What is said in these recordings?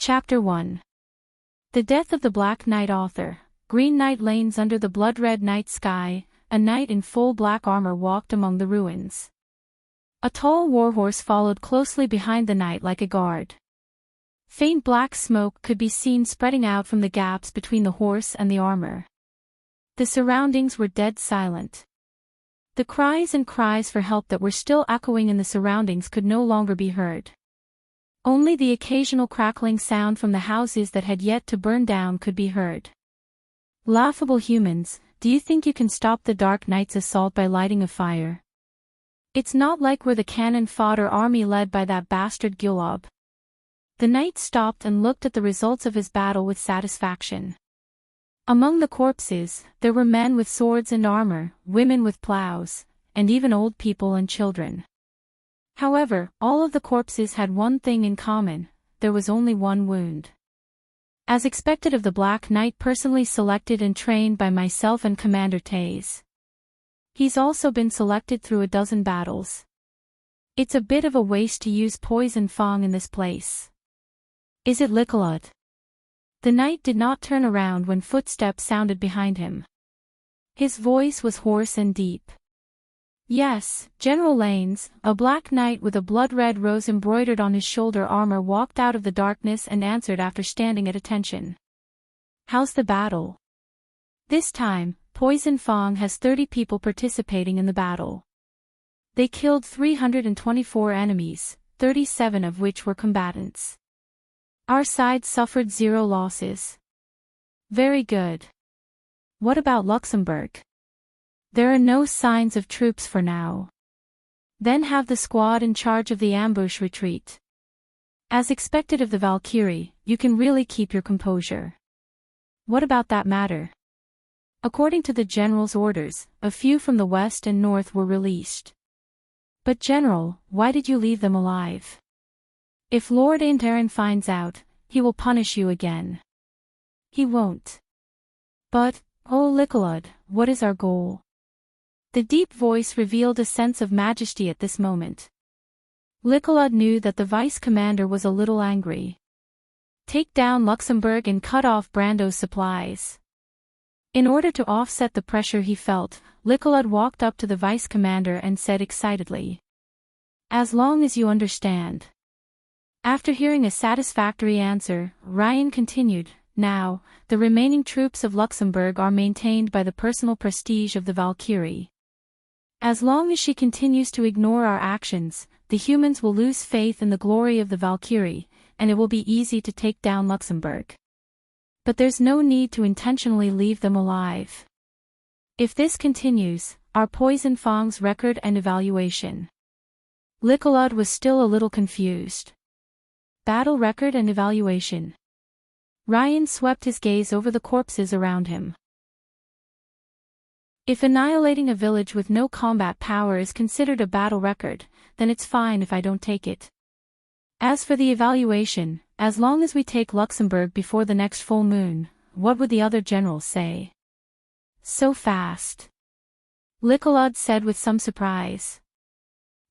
Chapter 1. The Death of the Black Knight. Author. Green Night lanes under the blood-red night sky, a knight in full black armor walked among the ruins. A tall warhorse followed closely behind the knight like a guard. Faint black smoke could be seen spreading out from the gaps between the horse and the armor. The surroundings were dead silent. The cries and cries for help that were still echoing in the surroundings could no longer be heard. Only the occasional crackling sound from the houses that had yet to burn down could be heard. Laughable humans, do you think you can stop the Dark Knight's assault by lighting a fire? It's not like we're the cannon fodder army led by that bastard Gulob. The knight stopped and looked at the results of his battle with satisfaction. Among the corpses, there were men with swords and armor, women with plows, and even old people and children. However, all of the corpses had one thing in common: there was only one wound. As expected of the Black Knight personally selected and trained by myself and Commander Taze. He's also been selected through a dozen battles. It's a bit of a waste to use poison fang in this place. Is it Licolud? The knight did not turn around when footsteps sounded behind him. His voice was hoarse and deep. Yes, General Lanes, a black knight with a blood-red rose embroidered on his shoulder armor walked out of the darkness and answered after standing at attention. How's the battle? This time, Poison Fang has 30 people participating in the battle. They killed 324 enemies, 37 of which were combatants. Our side suffered 0 losses. Very good. What about Luxembourg? There are no signs of troops for now. Then have the squad in charge of the ambush retreat. As expected of the Valkyrie, you can really keep your composure. What about that matter? According to the general's orders, a few from the west and north were released. But General, why did you leave them alive? If Lord Aintaran finds out, he will punish you again. He won't. But, oh Licolud, what is our goal? The deep voice revealed a sense of majesty at this moment. Licolud knew that the vice-commander was a little angry. Take down Luxembourg and cut off Brando's supplies. In order to offset the pressure he felt, Licolud walked up to the vice-commander and said excitedly, "As long as you understand." After hearing a satisfactory answer, Ryan continued, "Now, the remaining troops of Luxembourg are maintained by the personal prestige of the Valkyrie. As long as she continues to ignore our actions, the humans will lose faith in the glory of the Valkyrie, and it will be easy to take down Luxembourg. But there's no need to intentionally leave them alive. If this continues, our Poison Fang's record and evaluation." Licolud was still a little confused. Battle record and evaluation. Ryan swept his gaze over the corpses around him. If annihilating a village with no combat power is considered a battle record, then it's fine if I don't take it. As for the evaluation, as long as we take Luxembourg before the next full moon, what would the other generals say? So fast. Licolud said with some surprise.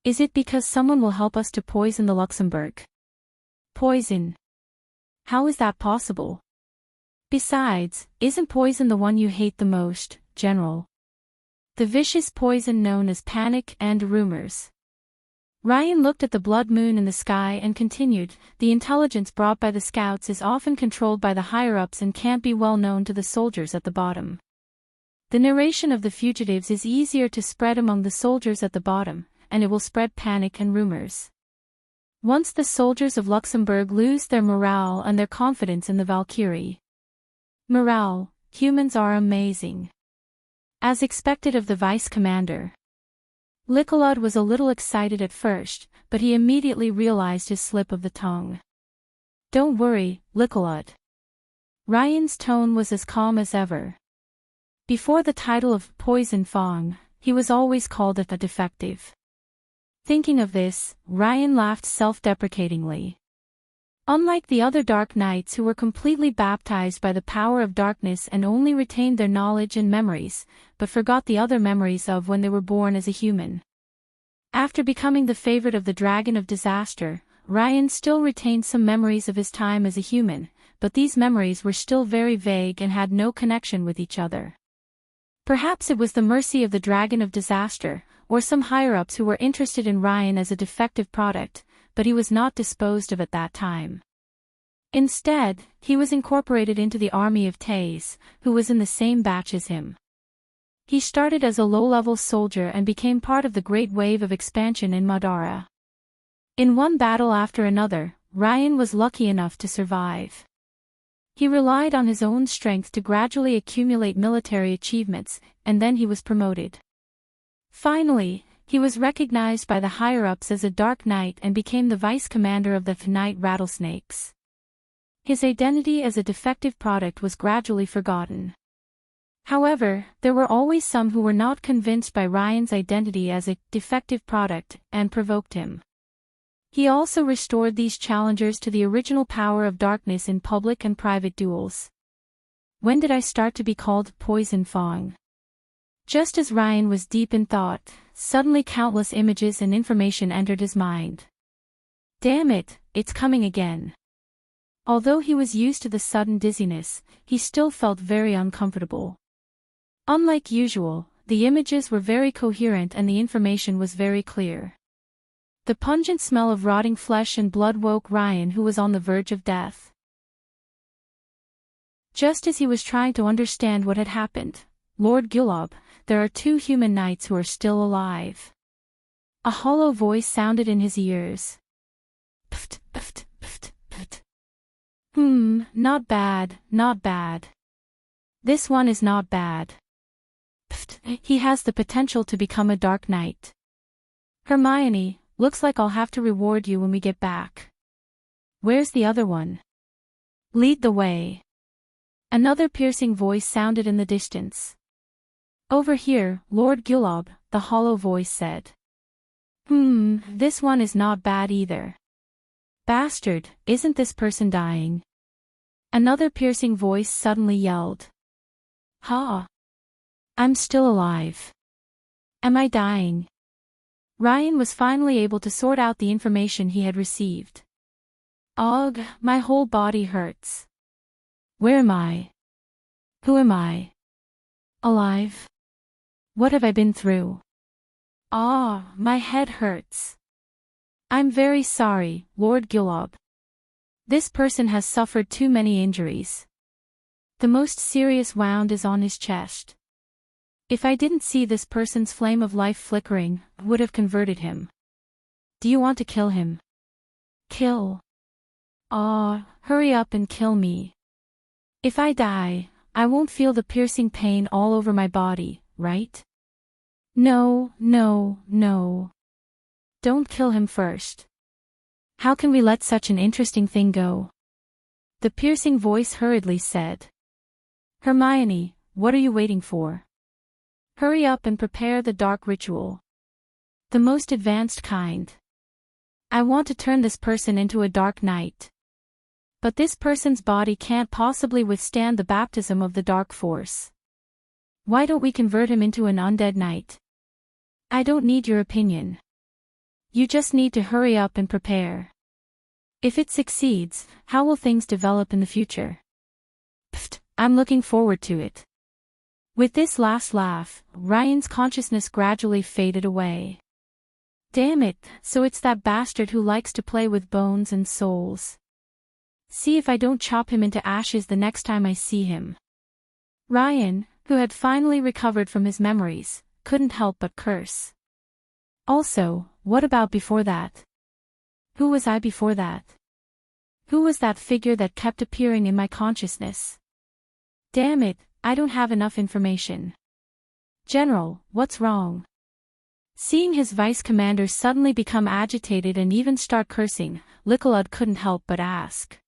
Is it because someone will help us to poison the Luxembourg? Poison? How is that possible? Besides, isn't poison the one you hate the most, General? The vicious poison known as panic and rumors. Ryan looked at the blood moon in the sky and continued, "The intelligence brought by the scouts is often controlled by the higher-ups and can't be well known to the soldiers at the bottom. The narration of the fugitives is easier to spread among the soldiers at the bottom, and it will spread panic and rumors. Once the soldiers of Luxembourg lose their morale and their confidence in the Valkyrie. Morale, humans are amazing." As expected of the vice-commander. Licolud was a little excited at first, but he immediately realized his slip of the tongue. "Don't worry, Licolud." Ryan's tone was as calm as ever. Before the title of Poison Fang, he was always called a defective. Thinking of this, Ryan laughed self-deprecatingly. Unlike the other Dark Knights who were completely baptized by the power of darkness and only retained their knowledge and memories, but forgot the other memories of when they were born as a human. After becoming the favorite of the Dragon of Disaster, Ryan still retained some memories of his time as a human, but these memories were still very vague and had no connection with each other. Perhaps it was the mercy of the Dragon of Disaster, or some higher-ups who were interested in Ryan as a defective product, but he was not disposed of at that time. Instead, he was incorporated into the army of Taze, who was in the same batch as him. He started as a low-level soldier and became part of the great wave of expansion in Madara. In one battle after another, Ryan was lucky enough to survive. He relied on his own strength to gradually accumulate military achievements, and then he was promoted. Finally, he was recognized by the higher-ups as a Dark Knight and became the vice commander of the Knight Rattlesnakes. His identity as a defective product was gradually forgotten. However, there were always some who were not convinced by Ryan's identity as a defective product and provoked him. He also restored these challengers to the original power of darkness in public and private duels. When did I start to be called Poison Fang? Just as Ryan was deep in thought, suddenly countless images and information entered his mind. Damn it, it's coming again. Although he was used to the sudden dizziness, he still felt very uncomfortable. Unlike usual, the images were very coherent and the information was very clear. The pungent smell of rotting flesh and blood woke Ryan, who was on the verge of death. Just as he was trying to understand what had happened, Lord Gulob, there are 2 human knights who are still alive. A hollow voice sounded in his ears. Pft, pft, pft, pft. Not bad, not bad. This one is not bad. Pft, he has the potential to become a Dark Knight. Hermione, looks like I'll have to reward you when we get back. Where's the other one? Lead the way. Another piercing voice sounded in the distance. Over here, Lord Gulob, the hollow voice said. This one is not bad either. Bastard, isn't this person dying? Another piercing voice suddenly yelled. Ha! I'm still alive. Am I dying? Ryan was finally able to sort out the information he had received. Ugh, my whole body hurts. Where am I? Who am I? Alive? What have I been through? Ah, my head hurts. I'm very sorry, Lord Gulob. This person has suffered too many injuries. The most serious wound is on his chest. If I didn't see this person's flame of life flickering, I would have converted him. Do you want to kill him? Kill? Ah, hurry up and kill me. If I die, I won't feel the piercing pain all over my body, right? No, no, no. Don't kill him first. How can we let such an interesting thing go? The piercing voice hurriedly said. Hermione, what are you waiting for? Hurry up and prepare the dark ritual. The most advanced kind. I want to turn this person into a Dark Knight. But this person's body can't possibly withstand the baptism of the dark force. Why don't we convert him into an undead knight? I don't need your opinion. You just need to hurry up and prepare. If it succeeds, how will things develop in the future? Pfft, I'm looking forward to it. With this last laugh, Ryan's consciousness gradually faded away. Damn it, so it's that bastard who likes to play with bones and souls. See if I don't chop him into ashes the next time I see him. Ryan, who had finally recovered from his memories, couldn't help but curse. Also, what about before that? Who was I before that? Who was that figure that kept appearing in my consciousness? Damn it, I don't have enough information. General, what's wrong? Seeing his vice commander suddenly become agitated and even start cursing, Likelud couldn't help but ask.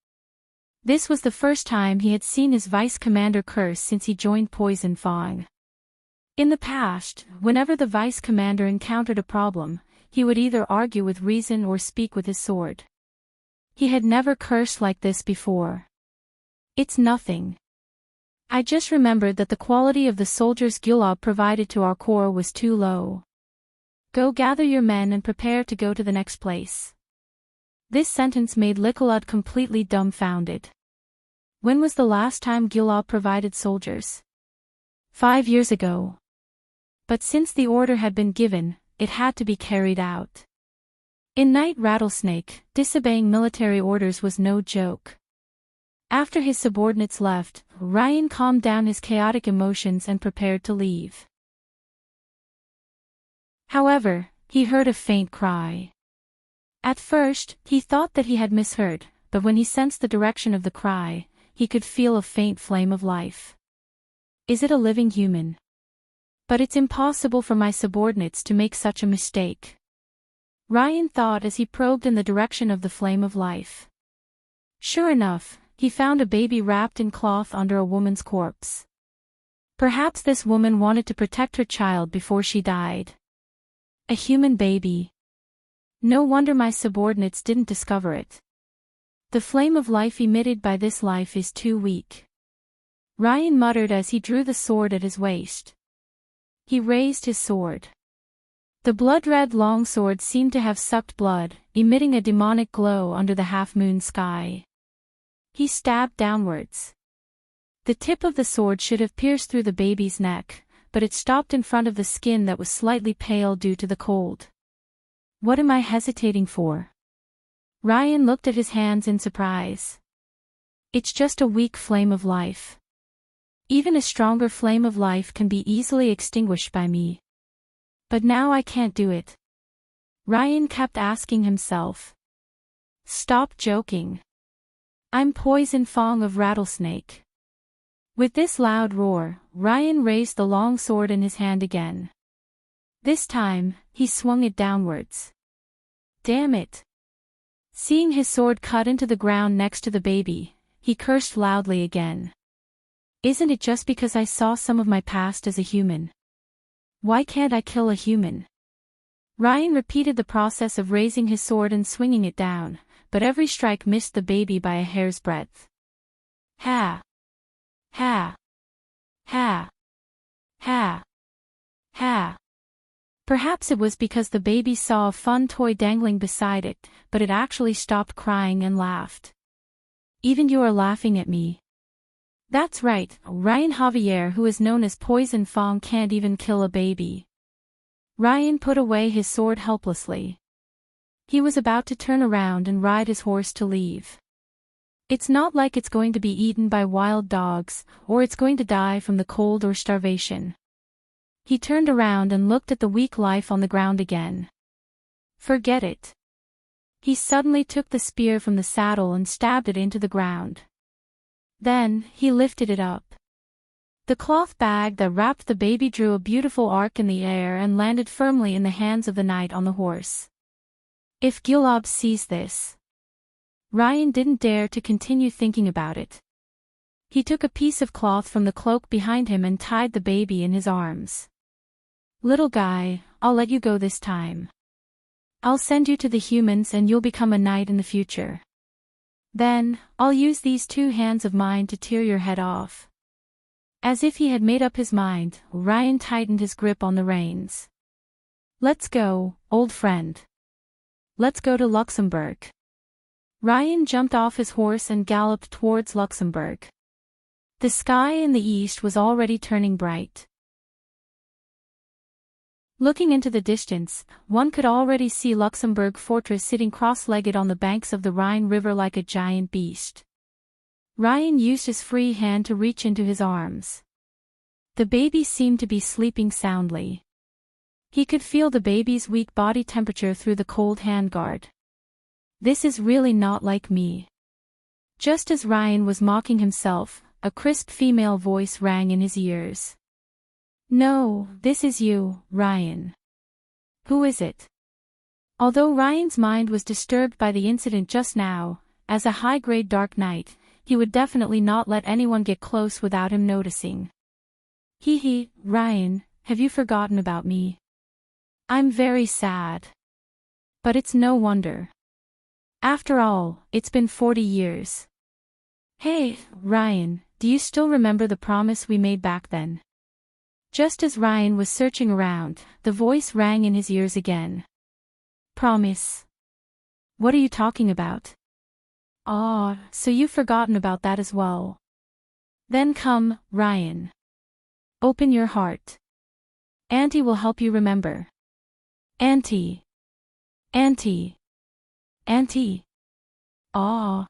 This was the first time he had seen his vice commander curse since he joined Poison Fang. In the past, whenever the vice commander encountered a problem, he would either argue with reason or speak with his sword. He had never cursed like this before. It's nothing. I just remembered that the quality of the soldiers Gulob provided to our corps was too low. Go gather your men and prepare to go to the next place. This sentence made Likelud completely dumbfounded. When was the last time Gilab provided soldiers? 5 years ago. But since the order had been given, it had to be carried out. In Night Rattlesnake, disobeying military orders was no joke. After his subordinates left, Ryan calmed down his chaotic emotions and prepared to leave. However, he heard a faint cry. At first, he thought that he had misheard, but when he sensed the direction of the cry, he could feel a faint flame of life. Is it a living human? But it's impossible for my subordinates to make such a mistake, Ryan thought as he probed in the direction of the flame of life. Sure enough, he found a baby wrapped in cloth under a woman's corpse. Perhaps this woman wanted to protect her child before she died. A human baby. No wonder my subordinates didn't discover it. The flame of life emitted by this life is too weak, Ryan muttered as he drew the sword at his waist. He raised his sword. The blood-red longsword seemed to have sucked blood, emitting a demonic glow under the half-moon sky. He stabbed downwards. The tip of the sword should have pierced through the baby's neck, but it stopped in front of the skin that was slightly pale due to the cold. What am I hesitating for? Ryan looked at his hands in surprise. It's just a weak flame of life. Even a stronger flame of life can be easily extinguished by me. But now I can't do it. Ryan kept asking himself. Stop joking. I'm Poison Fong of Rattlesnake. With this loud roar, Ryan raised the long sword in his hand again. This time, he swung it downwards. Damn it. Seeing his sword cut into the ground next to the baby, he cursed loudly again. Isn't it just because I saw some of my past as a human? Why can't I kill a human? Ryan repeated the process of raising his sword and swinging it down, but every strike missed the baby by a hair's breadth. Ha! Ha! Ha! Ha! Ha! Perhaps it was because the baby saw a fun toy dangling beside it, but it actually stopped crying and laughed. Even you are laughing at me. That's right, Ryan Javier, who is known as Poison Fong, can't even kill a baby. Ryan put away his sword helplessly. He was about to turn around and ride his horse to leave. It's not like it's going to be eaten by wild dogs, or it's going to die from the cold or starvation. He turned around and looked at the weak life on the ground again. Forget it. He suddenly took the spear from the saddle and stabbed it into the ground. Then, he lifted it up. The cloth bag that wrapped the baby drew a beautiful arc in the air and landed firmly in the hands of the knight on the horse. If Gilab sees this. Ryan didn't dare to continue thinking about it. He took a piece of cloth from the cloak behind him and tied the baby in his arms. Little guy, I'll let you go this time. I'll send you to the humans and you'll become a knight in the future. Then, I'll use these 2 hands of mine to tear your head off. As if he had made up his mind, Ryan tightened his grip on the reins. Let's go, old friend. Let's go to Luxembourg. Ryan jumped off his horse and galloped towards Luxembourg. The sky in the east was already turning bright. Looking into the distance, one could already see Luxembourg Fortress sitting cross-legged on the banks of the Rhine River like a giant beast. Ryan used his free hand to reach into his arms. The baby seemed to be sleeping soundly. He could feel the baby's weak body temperature through the cold handguard. This is really not like me. Just as Ryan was mocking himself, a crisp female voice rang in his ears. No, this is you, Ryan. Who is it? Although Ryan's mind was disturbed by the incident just now, as a high-grade Dark Knight, he would definitely not let anyone get close without him noticing. Hee, Ryan, have you forgotten about me? I'm very sad. But it's no wonder. After all, it's been 40 years. Hey, Ryan, do you still remember the promise we made back then? Just as Ryan was searching around, the voice rang in his ears again. Promise. What are you talking about? Ah, so you've forgotten about that as well. Then come, Ryan. Open your heart. Auntie will help you remember. Auntie. Auntie. Auntie. Ah.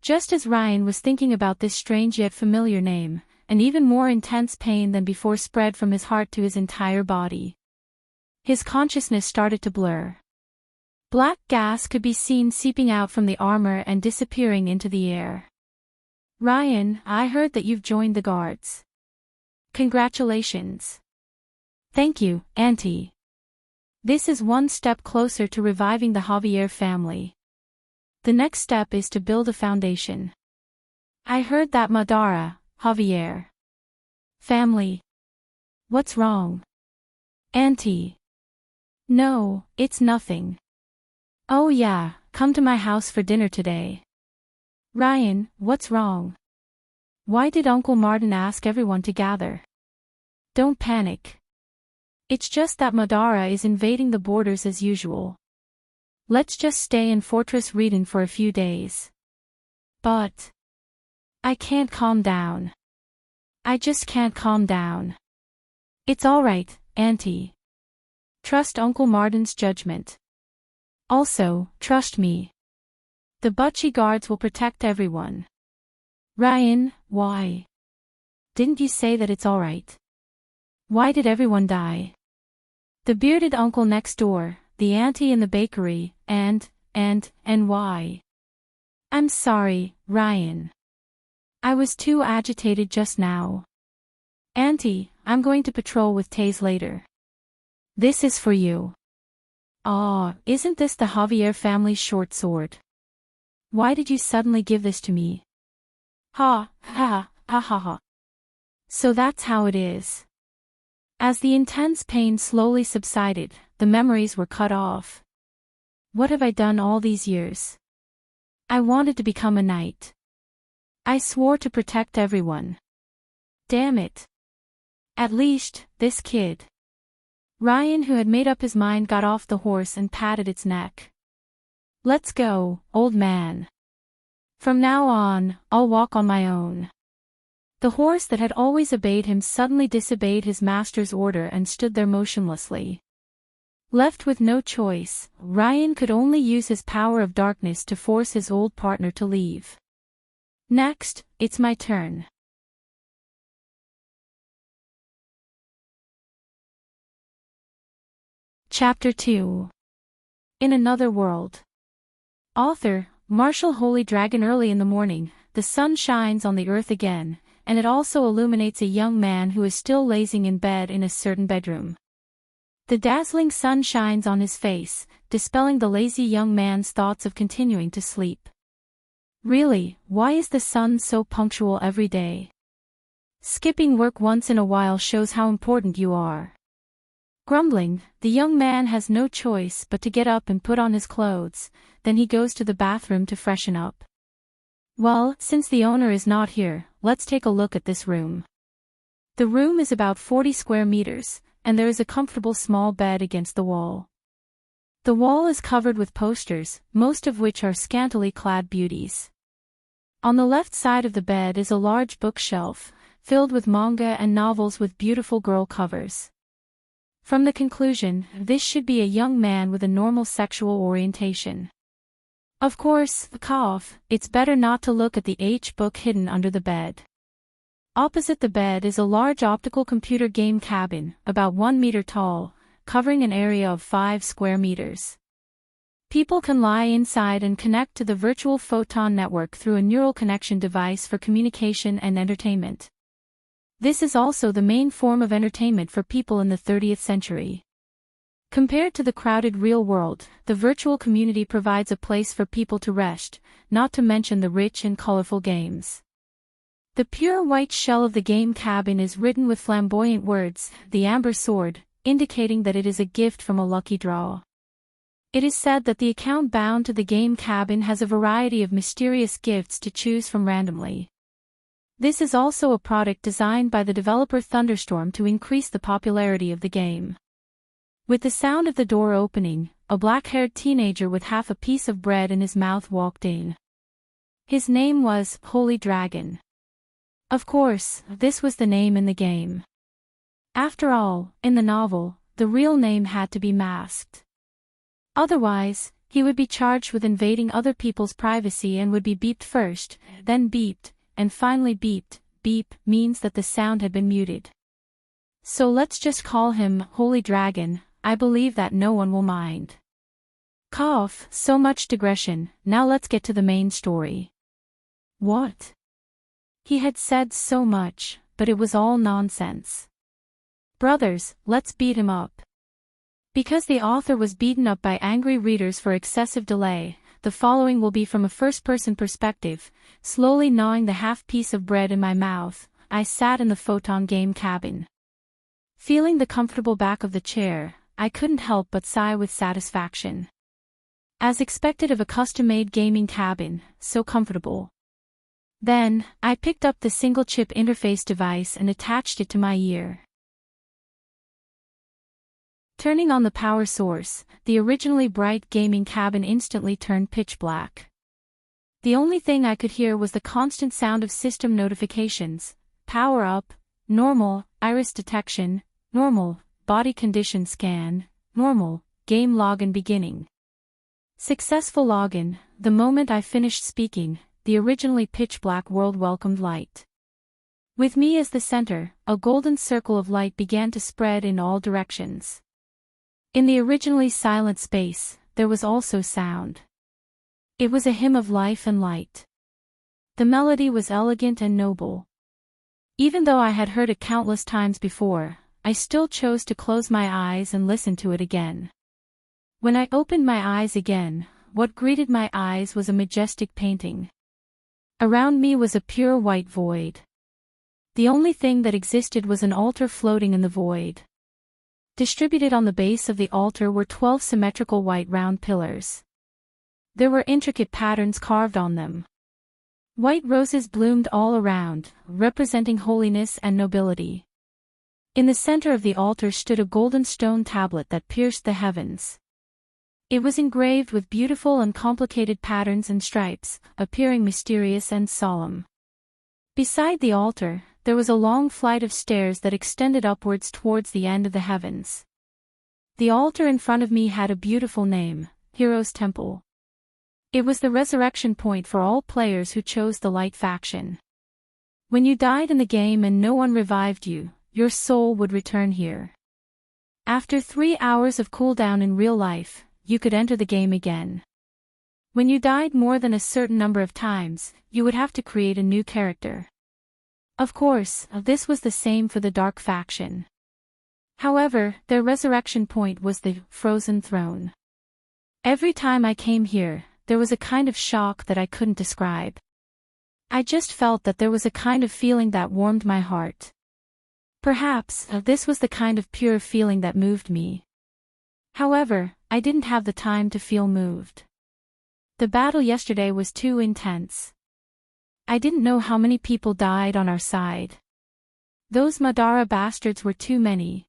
Just as Ryan was thinking about this strange yet familiar name, an even more intense pain than before spread from his heart to his entire body. His consciousness started to blur. Black gas could be seen seeping out from the armor and disappearing into the air. Ryan, I heard that you've joined the guards. Congratulations. Thank you, Auntie. This is one step closer to reviving the Javier family. The next step is to build a foundation. I heard that Madara, Javier. Family. What's wrong? Auntie. No, it's nothing. Oh yeah, come to my house for dinner today. Ryan, what's wrong? Why did Uncle Martin ask everyone to gather? Don't panic. It's just that Madara is invading the borders as usual. Let's just stay in Fortress Reden for a few days. But I can't calm down. I just can't calm down. It's alright, Auntie. Trust Uncle Martin's judgment. Also, trust me. The Butchie guards will protect everyone. Ryan, why? Didn't you say that it's alright? Why did everyone die? The bearded uncle next door, the auntie in the bakery, and why? I'm sorry, Ryan. I was too agitated just now. Auntie, I'm going to patrol with Taze later. This is for you. Aw, isn't this the Javier family's short sword? Why did you suddenly give this to me? Ha, ha, ha ha ha. So that's how it is. As the intense pain slowly subsided, the memories were cut off. What have I done all these years? I wanted to become a knight. I swore to protect everyone. Damn it. At least, this kid. Ryan, who had made up his mind, got off the horse and patted its neck. Let's go, old man. From now on, I'll walk on my own. The horse that had always obeyed him suddenly disobeyed his master's order and stood there motionlessly. Left with no choice, Ryan could only use his power of darkness to force his old partner to leave. Next, it's my turn. Chapter 2. In Another World. Author, Martial Holy Dragon. Early in the morning, the sun shines on the earth again, and it also illuminates a young man who is still lazing in bed in a certain bedroom. The dazzling sun shines on his face, dispelling the lazy young man's thoughts of continuing to sleep. Really, why is the sun so punctual every day? Skipping work once in a while shows how important you are. Grumbling, the young man has no choice but to get up and put on his clothes, then he goes to the bathroom to freshen up. Well, since the owner is not here, let's take a look at this room. The room is about 40 square meters, and there is a comfortable small bed against the wall. The wall is covered with posters, most of which are scantily clad beauties. On the left side of the bed is a large bookshelf, filled with manga and novels with beautiful girl covers. From the conclusion, this should be a young man with a normal sexual orientation. Of course, it's better not to look at the H-book hidden under the bed. Opposite the bed is a large optical computer game cabin, about 1 meter tall, covering an area of 5 square meters. People can lie inside and connect to the virtual photon network through a neural connection device for communication and entertainment. This is also the main form of entertainment for people in the 30th century. Compared to the crowded real world, the virtual community provides a place for people to rest, not to mention the rich and colorful games. The pure white shell of the game cabin is written with flamboyant words, "The Amber Sword," indicating that it is a gift from a lucky draw. It is said that the account bound to the game cabin has a variety of mysterious gifts to choose from randomly. This is also a product designed by the developer Thunderstorm to increase the popularity of the game. With the sound of the door opening, a black-haired teenager with half a piece of bread in his mouth walked in. His name was Holy Dragon. Of course, this was the name in the game. After all, in the novel, the real name had to be masked. Otherwise, he would be charged with invading other people's privacy and would be beeped first, then beeped, and finally beeped. Beep means that the sound had been muted. So let's just call him Holy Dragon. I believe that no one will mind. Cough, so much digression, now let's get to the main story. What? He had said so much, but it was all nonsense. Brothers, let's beat him up. Because the author was beaten up by angry readers for excessive delay, the following will be from a first-person perspective. Slowly gnawing the half-piece of bread in my mouth, I sat in the photon game cabin. Feeling the comfortable back of the chair, I couldn't help but sigh with satisfaction. As expected of a custom-made gaming cabin, so comfortable. Then, I picked up the single-chip interface device and attached it to my ear. Turning on the power source, the originally bright gaming cabin instantly turned pitch black. The only thing I could hear was the constant sound of system notifications: power up, normal, iris detection, normal, body condition scan, normal, game login beginning. Successful login. The moment I finished speaking, the originally pitch-black world welcomed light. With me as the center, a golden circle of light began to spread in all directions. In the originally silent space, there was also sound. It was a hymn of life and light. The melody was elegant and noble. Even though I had heard it countless times before, I still chose to close my eyes and listen to it again. When I opened my eyes again, what greeted my eyes was a majestic painting. Around me was a pure white void. The only thing that existed was an altar floating in the void. Distributed on the base of the altar were 12 symmetrical white round pillars. There were intricate patterns carved on them. White roses bloomed all around, representing holiness and nobility. In the center of the altar stood a golden stone tablet that pierced the heavens. It was engraved with beautiful and complicated patterns and stripes, appearing mysterious and solemn. Beside the altar, there was a long flight of stairs that extended upwards towards the end of the heavens. The altar in front of me had a beautiful name: Heroes' Temple. It was the resurrection point for all players who chose the light faction. When you died in the game and no one revived you, your soul would return here. After 3 hours of cooldown in real life, you could enter the game again. When you died more than a certain number of times, you would have to create a new character. Of course, this was the same for the Dark faction. However, their resurrection point was the Frozen Throne. Every time I came here, there was a kind of shock that I couldn't describe. I just felt that there was a kind of feeling that warmed my heart. Perhaps, this was the kind of pure feeling that moved me. However, I didn't have the time to feel moved. The battle yesterday was too intense. I didn't know how many people died on our side. Those Madara bastards were too many.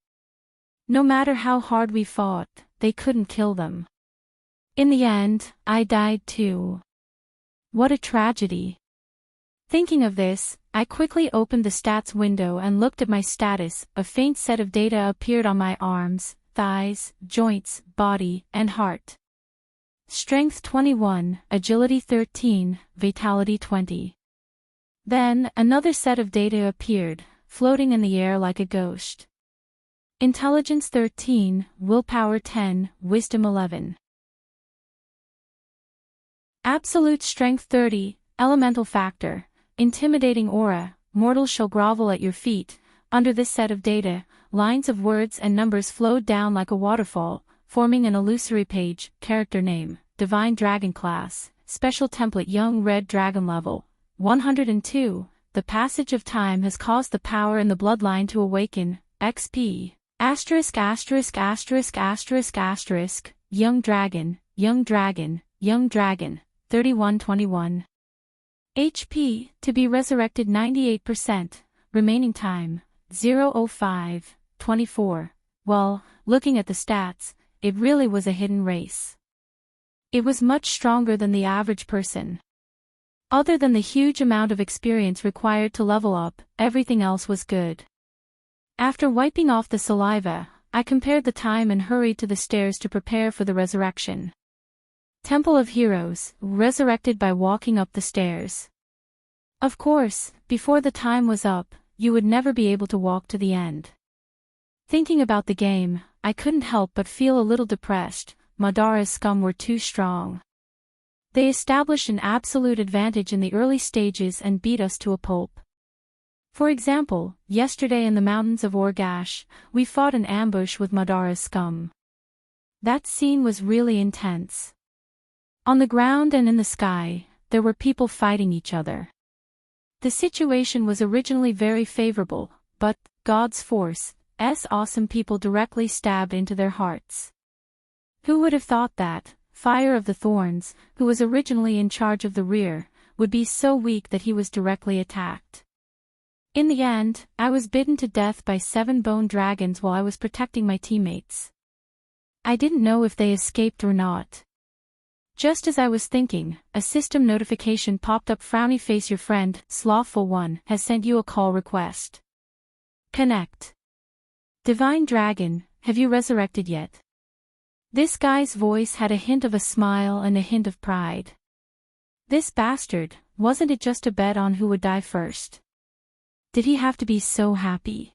No matter how hard we fought, they couldn't kill them. In the end, I died too. What a tragedy. Thinking of this, I quickly opened the stats window and looked at my status. A faint set of data appeared on my arms, thighs, joints, body, and heart. Strength 21, Agility 13, Vitality 20. Then, another set of data appeared, floating in the air like a ghost. Intelligence 13, Willpower 10, Wisdom 11. Absolute Strength 30, Elemental Factor, Intimidating Aura, Mortals shall grovel at your feet. Under this set of data, lines of words and numbers flowed down like a waterfall, forming an illusory page. Character name: Divine Dragon Class, Special Template Young Red Dragon Level 102. The passage of time has caused the power in the bloodline to awaken. XP. Asterisk asterisk asterisk asterisk asterisk. Young Dragon, Young Dragon, Young Dragon, 3121. HP, to be resurrected 98%, remaining time, 0:05, 24. Well, looking at the stats, it really was a hidden race. It was much stronger than the average person. Other than the huge amount of experience required to level up, everything else was good. After wiping off the saliva, I compared the time and hurried to the stairs to prepare for the resurrection. Temple of Heroes, resurrected by walking up the stairs. Of course, before the time was up, you would never be able to walk to the end. Thinking about the game, I couldn't help but feel a little depressed. Madara's scum were too strong. They established an absolute advantage in the early stages and beat us to a pulp. For example, yesterday in the mountains of Orgash, we fought an ambush with Madara's scum. That scene was really intense. On the ground and in the sky, there were people fighting each other. The situation was originally very favorable, but God's force, awesome people directly stabbed into their hearts. Who would have thought that Fire of the Thorns, who was originally in charge of the rear, would be so weak that he was directly attacked? In the end, I was bitten to death by 7 bone dragons while I was protecting my teammates. I didn't know if they escaped or not. Just as I was thinking, a system notification popped up. Frowny face, your friend, Slothful One, has sent you a call request. Connect. Divine Dragon, have you resurrected yet? This guy's voice had a hint of a smile and a hint of pride. This bastard, wasn't it just a bet on who would die first? Did he have to be so happy?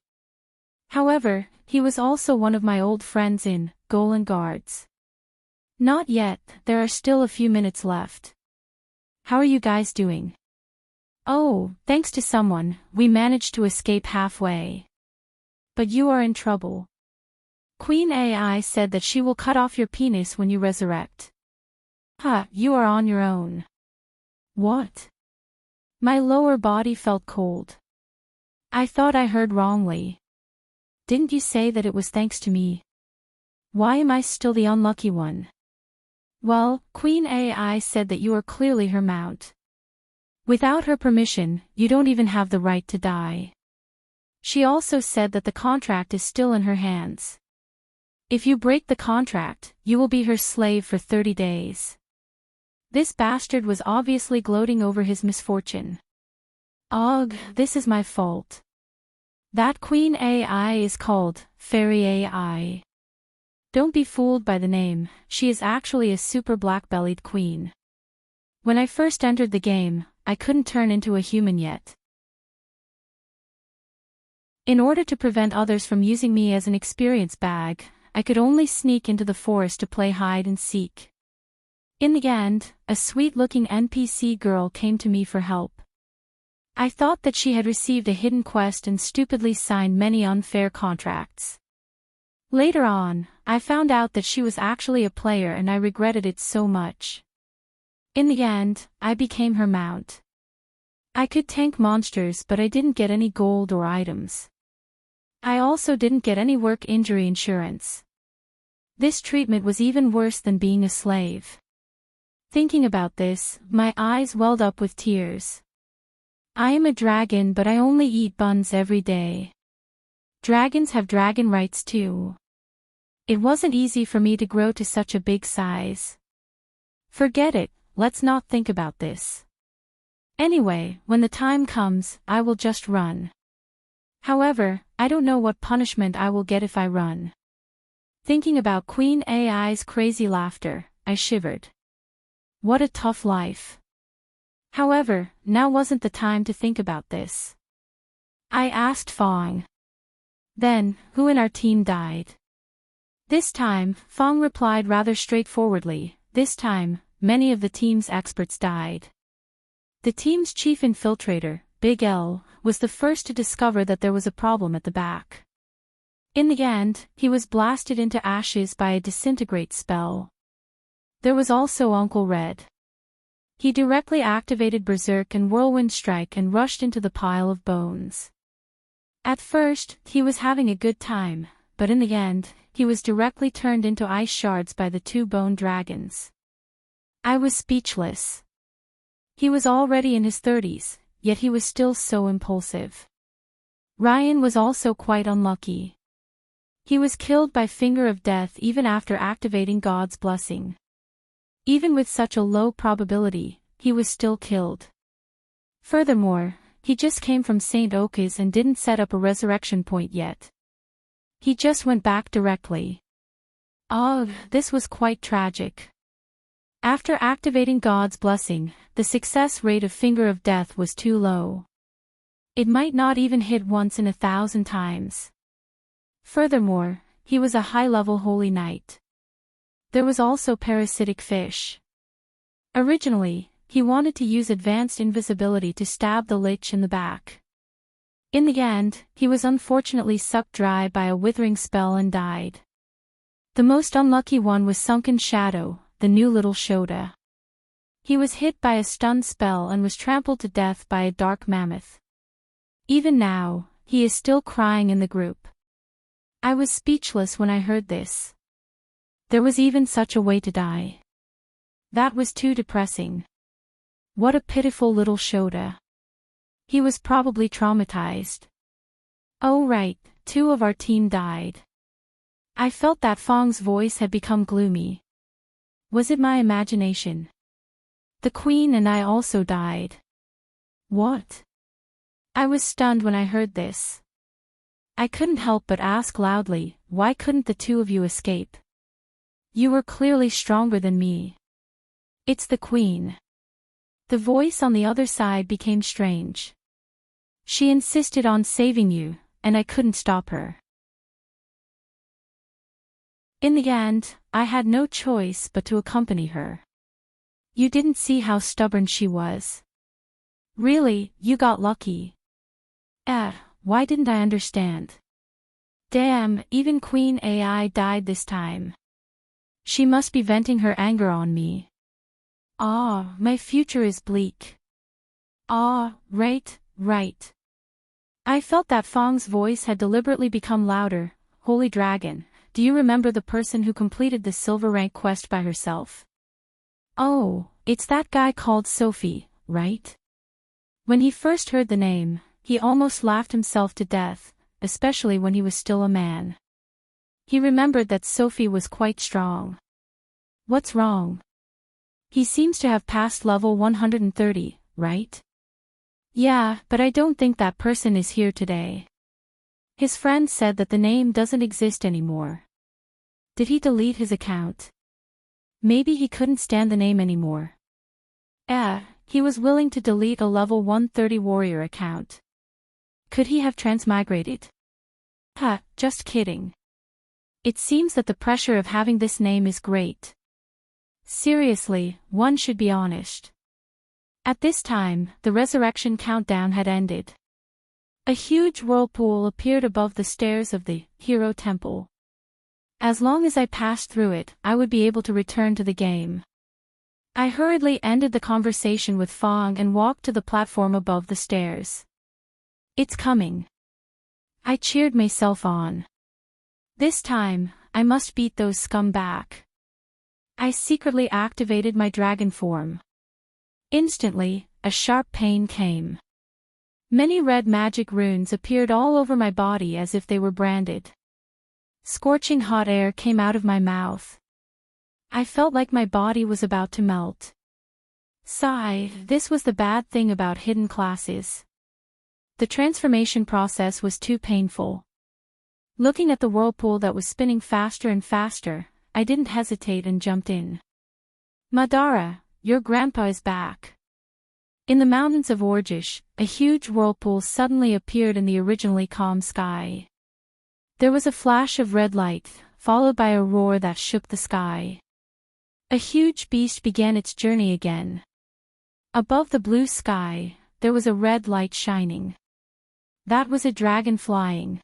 However, he was also one of my old friends in Golan Guards. Not yet, there are still a few minutes left. How are you guys doing? Oh, thanks to someone, we managed to escape halfway. But you are in trouble. Queen AI said that she will cut off your penis when you resurrect. You are on your own. What? My lower body felt cold. I thought I heard wrongly. Didn't you say that it was thanks to me? Why am I still the unlucky one? Well, Queen AI said that you are clearly her mount. Without her permission, you don't even have the right to die. She also said that the contract is still in her hands. If you break the contract, you will be her slave for 30 days. This bastard was obviously gloating over his misfortune. Ugh, this is my fault. That Queen AI is called Fairy AI. Don't be fooled by the name, she is actually a super black-bellied queen. When I first entered the game, I couldn't turn into a human yet. In order to prevent others from using me as an experience bag, I could only sneak into the forest to play hide and seek. In the end, a sweet-looking NPC girl came to me for help. I thought that she had received a hidden quest and stupidly signed many unfair contracts. Later on, I found out that she was actually a player and I regretted it so much. In the end, I became her mount. I could tank monsters, but I didn't get any gold or items. I also didn't get any work injury insurance. This treatment was even worse than being a slave. Thinking about this, my eyes welled up with tears. I am a dragon, but I only eat buns every day. Dragons have dragon rights too. It wasn't easy for me to grow to such a big size. Forget it, let's not think about this. Anyway, when the time comes, I will just run. However, I don't know what punishment I will get if I run. Thinking about Queen AI's crazy laughter, I shivered. What a tough life. However, now wasn't the time to think about this. I asked Fong. Then, who in our team died? This time, Fong replied rather straightforwardly, this time, many of the team's experts died. The team's chief infiltrator, Big L, was the first to discover that there was a problem at the back. In the end, he was blasted into ashes by a disintegrate spell. There was also Uncle Red. He directly activated Berserk and Whirlwind Strike and rushed into the pile of bones. At first, he was having a good time, but in the end, he was directly turned into ice shards by the 2 bone dragons. I was speechless. He was already in his 30s, yet he was still so impulsive. Ryan was also quite unlucky. He was killed by finger of death even after activating God's blessing. Even with such a low probability, he was still killed. Furthermore, he just came from St. Oakes and didn't set up a resurrection point yet. He just went back directly. Oh, this was quite tragic. After activating God's blessing, the success rate of finger of death was too low. It might not even hit once in 1,000 times. Furthermore, he was a high-level holy knight. There was also parasitic fish. Originally, he wanted to use advanced invisibility to stab the lich in the back. In the end, he was unfortunately sucked dry by a withering spell and died. The most unlucky one was Sunken Shadow, the new little Shota. He was hit by a stun spell and was trampled to death by a dark mammoth. Even now, he is still crying in the group. I was speechless when I heard this. There was even such a way to die. That was too depressing. What a pitiful little Shota. He was probably traumatized. Oh right, 2 of our team died. I felt that Fong's voice had become gloomy. Was it my imagination? The queen and I also died. What? I was stunned when I heard this. I couldn't help but ask loudly, why couldn't the 2 of you escape? You were clearly stronger than me. It's the queen. The voice on the other side became strange. She insisted on saving you, and I couldn't stop her. In the end, I had no choice but to accompany her. You didn't see how stubborn she was. Really, you got lucky. Why didn't I understand? Damn, even Queen AI died this time. She must be venting her anger on me. Ah, my future is bleak. Ah, right. I felt that Fong's voice had deliberately become louder. Holy Dragon, do you remember the person who completed the silver rank quest by herself? Oh, it's that guy called Sophie, right? When he first heard the name, he almost laughed himself to death, especially when he was still a man. He remembered that Sophie was quite strong. What's wrong? He seems to have passed level 130, right? Yeah, but I don't think that person is here today. His friend said that the name doesn't exist anymore. Did he delete his account? Maybe he couldn't stand the name anymore. He was willing to delete a level 130 warrior account. Could he have transmigrated? Just kidding. It seems that the pressure of having this name is great. Seriously, one should be honest. At this time, the resurrection countdown had ended. A huge whirlpool appeared above the stairs of the Hero Temple. As long as I passed through it, I would be able to return to the game. I hurriedly ended the conversation with Fong and walked to the platform above the stairs. It's coming. I cheered myself on. This time, I must beat those scum back. I secretly activated my dragon form. Instantly, a sharp pain came. Many red magic runes appeared all over my body as if they were branded. Scorching hot air came out of my mouth. I felt like my body was about to melt. Sigh, this was the bad thing about hidden classes. The transformation process was too painful. Looking at the whirlpool that was spinning faster and faster, I didn't hesitate and jumped in. Madara, your grandpa is back. In the mountains of Orgish, a huge whirlpool suddenly appeared in the originally calm sky. There was a flash of red light, followed by a roar that shook the sky. A huge beast began its journey again. Above the blue sky, there was a red light shining. That was a dragon flying.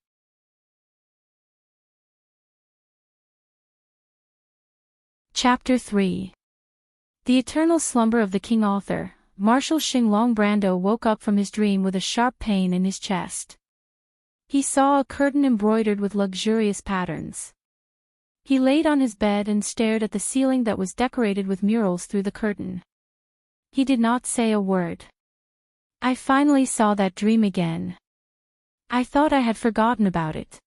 Chapter 3. The Eternal Slumber of the King Author. Marshal Xinglong Brando woke up from his dream with a sharp pain in his chest. He saw a curtain embroidered with luxurious patterns. He laid on his bed and stared at the ceiling that was decorated with murals through the curtain. He did not say a word. I finally saw that dream again. I thought I had forgotten about it.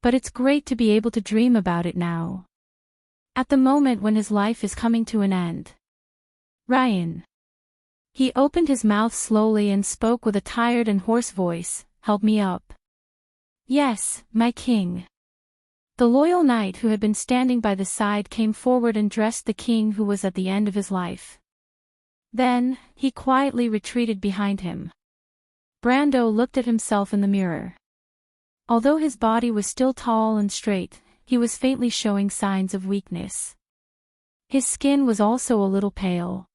But it's great to be able to dream about it now. At the moment when his life is coming to an end. Ryan. He opened his mouth slowly and spoke with a tired and hoarse voice, "Help me up." "Yes, my king." The loyal knight who had been standing by the side came forward and dressed the king who was at the end of his life. Then, he quietly retreated behind him. Brando looked at himself in the mirror. Although his body was still tall and straight, he was faintly showing signs of weakness. His skin was also a little pale.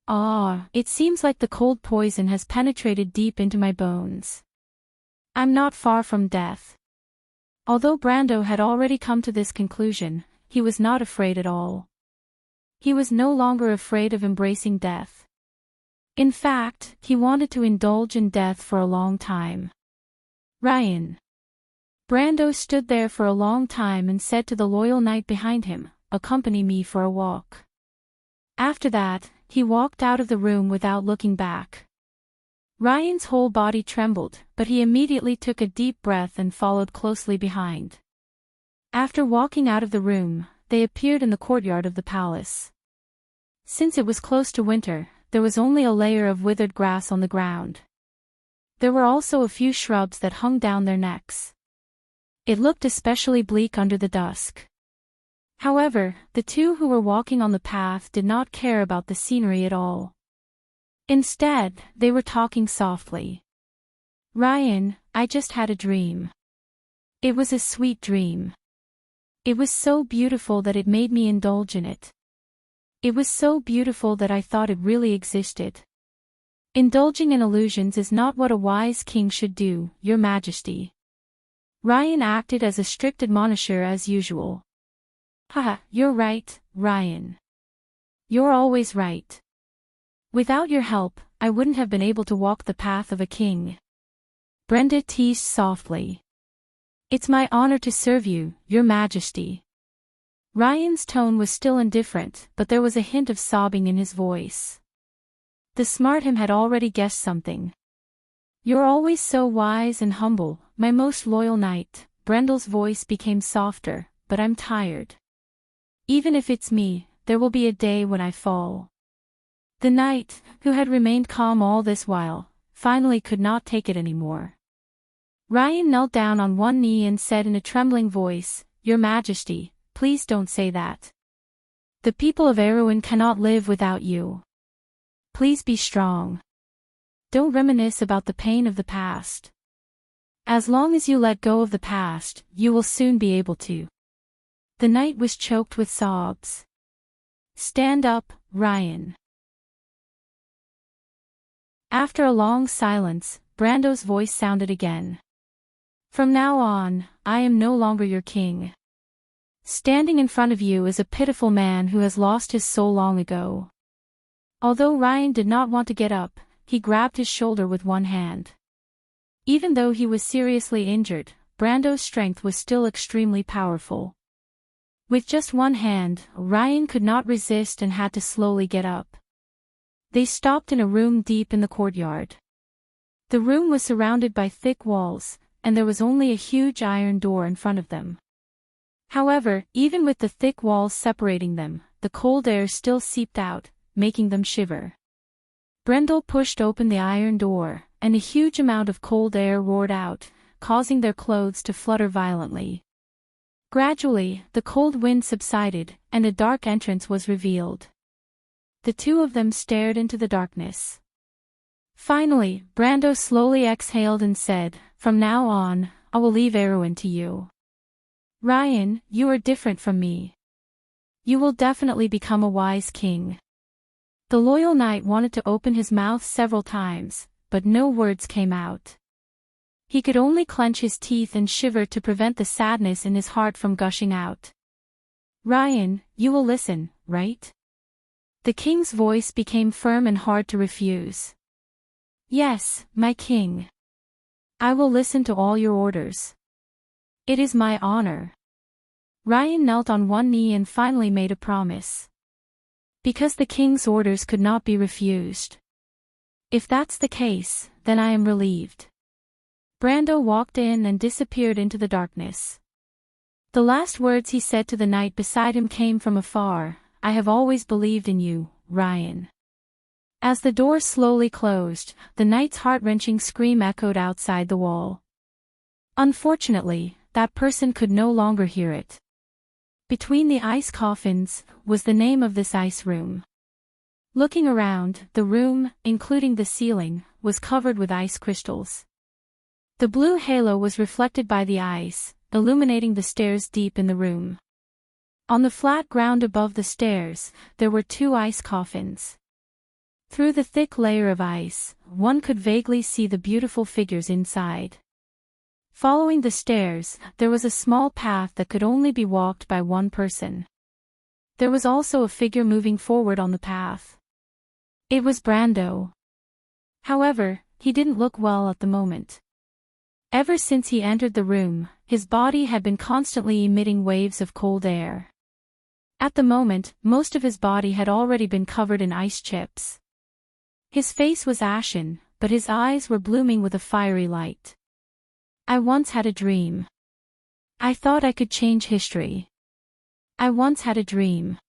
"Ah, it seems like the cold poison has penetrated deep into my bones. I'm not far from death." Although Brando had already come to this conclusion, he was not afraid at all. He was no longer afraid of embracing death. In fact, he wanted to indulge in death for a long time. "Ryan." Brando stood there for a long time and said to the loyal knight behind him, "Accompany me for a walk." After that, he walked out of the room without looking back. Ryan's whole body trembled, but he immediately took a deep breath and followed closely behind. After walking out of the room, they appeared in the courtyard of the palace. Since it was close to winter, there was only a layer of withered grass on the ground. There were also a few shrubs that hung down their necks. It looked especially bleak under the dusk. However, the two who were walking on the path did not care about the scenery at all. Instead, they were talking softly. "Ryan, I just had a dream. It was a sweet dream. It was so beautiful that it made me indulge in it. It was so beautiful that I thought it really existed. Indulging in illusions is not what a wise king should do, Your Majesty." Ryan acted as a strict admonisher as usual. "Haha, you're right, Ryan. You're always right. Without your help, I wouldn't have been able to walk the path of a king." Brenda teased softly. "It's my honor to serve you, Your Majesty." Ryan's tone was still indifferent, but there was a hint of sobbing in his voice. The smart him had already guessed something. "You're always so wise and humble, my most loyal knight." Brendel's voice became softer, "but I'm tired. Even if it's me, there will be a day when I fall." The knight, who had remained calm all this while, finally could not take it anymore. Ryan knelt down on one knee and said in a trembling voice, "Your Majesty, please don't say that. The people of Erewhon cannot live without you. Please be strong. Don't reminisce about the pain of the past. As long as you let go of the past, you will soon be able to." The knight was choked with sobs. "Stand up, Ryan." After a long silence, Brando's voice sounded again. "From now on, I am no longer your king. Standing in front of you is a pitiful man who has lost his soul long ago." Although Ryan did not want to get up, he grabbed his shoulder with one hand. Even though he was seriously injured, Brando's strength was still extremely powerful. With just one hand, Ryan could not resist and had to slowly get up. They stopped in a room deep in the courtyard. The room was surrounded by thick walls, and there was only a huge iron door in front of them. However, even with the thick walls separating them, the cold air still seeped out, making them shiver. Brendel pushed open the iron door, and a huge amount of cold air roared out, causing their clothes to flutter violently. Gradually, the cold wind subsided, and a dark entrance was revealed. The two of them stared into the darkness. Finally, Brando slowly exhaled and said, "From now on, I will leave Erewhon to you. Ryan, you are different from me. You will definitely become a wise king." The loyal knight wanted to open his mouth several times, but no words came out. He could only clench his teeth and shiver to prevent the sadness in his heart from gushing out. "Ryan, you will listen, right?" The king's voice became firm and hard to refuse. "Yes, my king. I will listen to all your orders. It is my honor." Ryan knelt on one knee and finally made a promise. "Because the king's orders could not be refused." "If that's the case, then I am relieved." Brando walked in and disappeared into the darkness. The last words he said to the knight beside him came from afar, "I have always believed in you, Ryan." As the door slowly closed, the knight's heart-wrenching scream echoed outside the wall. Unfortunately, that person could no longer hear it. Between the ice coffins was the name of this ice room. Looking around, the room, including the ceiling, was covered with ice crystals. The blue halo was reflected by the ice, illuminating the stairs deep in the room. On the flat ground above the stairs, there were 2 ice coffins. Through the thick layer of ice, one could vaguely see the beautiful figures inside. Following the stairs, there was a small path that could only be walked by one person. There was also a figure moving forward on the path. It was Brando. However, he didn't look well at the moment. Ever since he entered the room, his body had been constantly emitting waves of cold air. At the moment, most of his body had already been covered in ice chips. His face was ashen, but his eyes were blooming with a fiery light. "I once had a dream. I thought I could change history. I once had a dream.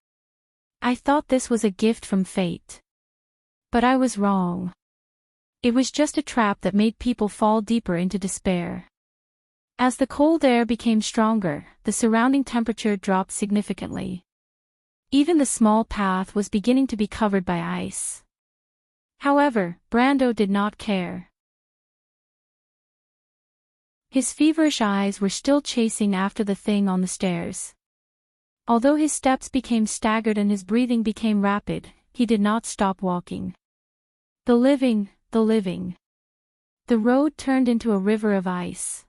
I thought this was a gift from fate. But I was wrong. It was just a trap that made people fall deeper into despair." As the cold air became stronger, the surrounding temperature dropped significantly. Even the small path was beginning to be covered by ice. However, Brando did not care. His feverish eyes were still chasing after the thing on the stairs. Although his steps became staggered and his breathing became rapid, he did not stop walking. The living. The road turned into a river of ice.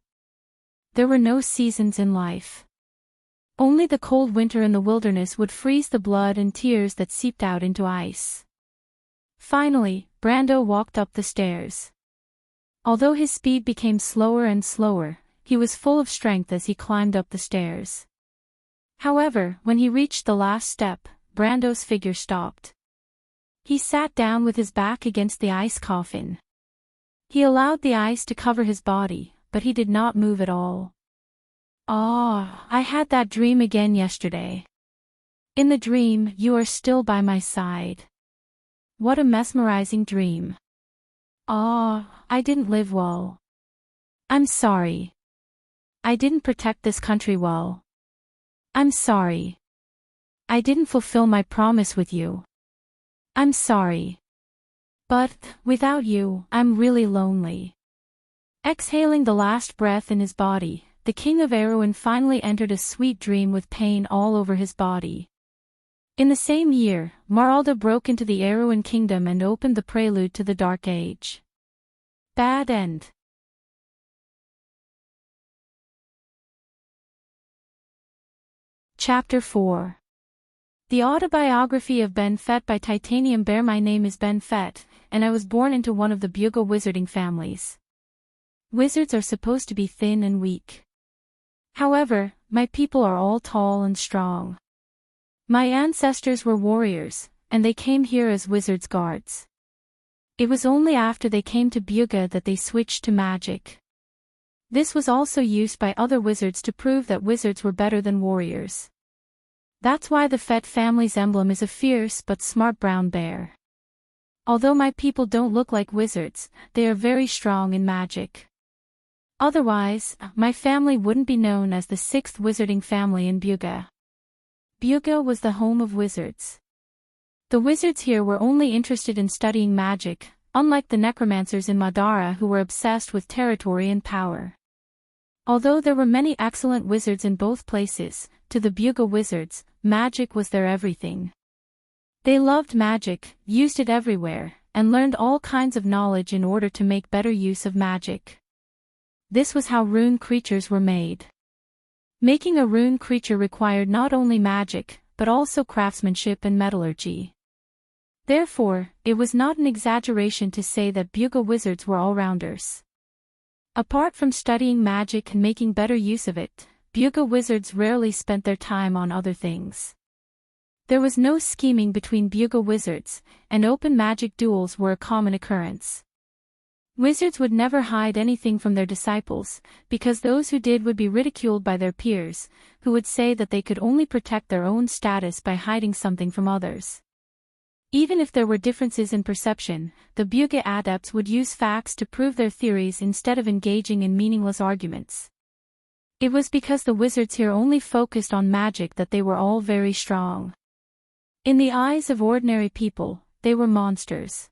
There were no seasons in life. Only the cold winter in the wilderness would freeze the blood and tears that seeped out into ice. Finally, Brando walked up the stairs. Although his speed became slower and slower, he was full of strength as he climbed up the stairs. However, when he reached the last step, Brando's figure stopped. He sat down with his back against the ice coffin. He allowed the ice to cover his body, but he did not move at all. "Ah, I had that dream again yesterday. In the dream, you are still by my side. What a mesmerizing dream. Ah, I didn't live well. I'm sorry. I didn't protect this country well. I'm sorry. I didn't fulfill my promise with you. I'm sorry. But, without you, I'm really lonely." Exhaling the last breath in his body, the king of Erewhon finally entered a sweet dream with pain all over his body. In the same year, Maralda broke into the Erewhon kingdom and opened the prelude to the Dark Age. Bad end. Chapter 4. The Autobiography of Ben Fett by Titanium Bear. My name is Ben Fett, and I was born into one of the Bugle wizarding families. Wizards are supposed to be thin and weak. However, my people are all tall and strong. My ancestors were warriors, and they came here as wizards' guards. It was only after they came to Buga that they switched to magic. This was also used by other wizards to prove that wizards were better than warriors. That's why the Fett family's emblem is a fierce but smart brown bear. Although my people don't look like wizards, they are very strong in magic. Otherwise, my family wouldn't be known as the 6th wizarding family in Buga. Buga was the home of wizards. The wizards here were only interested in studying magic, unlike the necromancers in Madara who were obsessed with territory and power. Although there were many excellent wizards in both places, to the Buga wizards, magic was their everything. They loved magic, used it everywhere, and learned all kinds of knowledge in order to make better use of magic. This was how rune creatures were made. Making a rune creature required not only magic, but also craftsmanship and metallurgy. Therefore, it was not an exaggeration to say that Buga wizards were all-rounders. Apart from studying magic and making better use of it, Buga wizards rarely spent their time on other things. There was no scheming between Buga wizards, and open magic duels were a common occurrence. Wizards would never hide anything from their disciples, because those who did would be ridiculed by their peers, who would say that they could only protect their own status by hiding something from others. Even if there were differences in perception, the Buga adepts would use facts to prove their theories instead of engaging in meaningless arguments. It was because the wizards here only focused on magic that they were all very strong. In the eyes of ordinary people, they were monsters.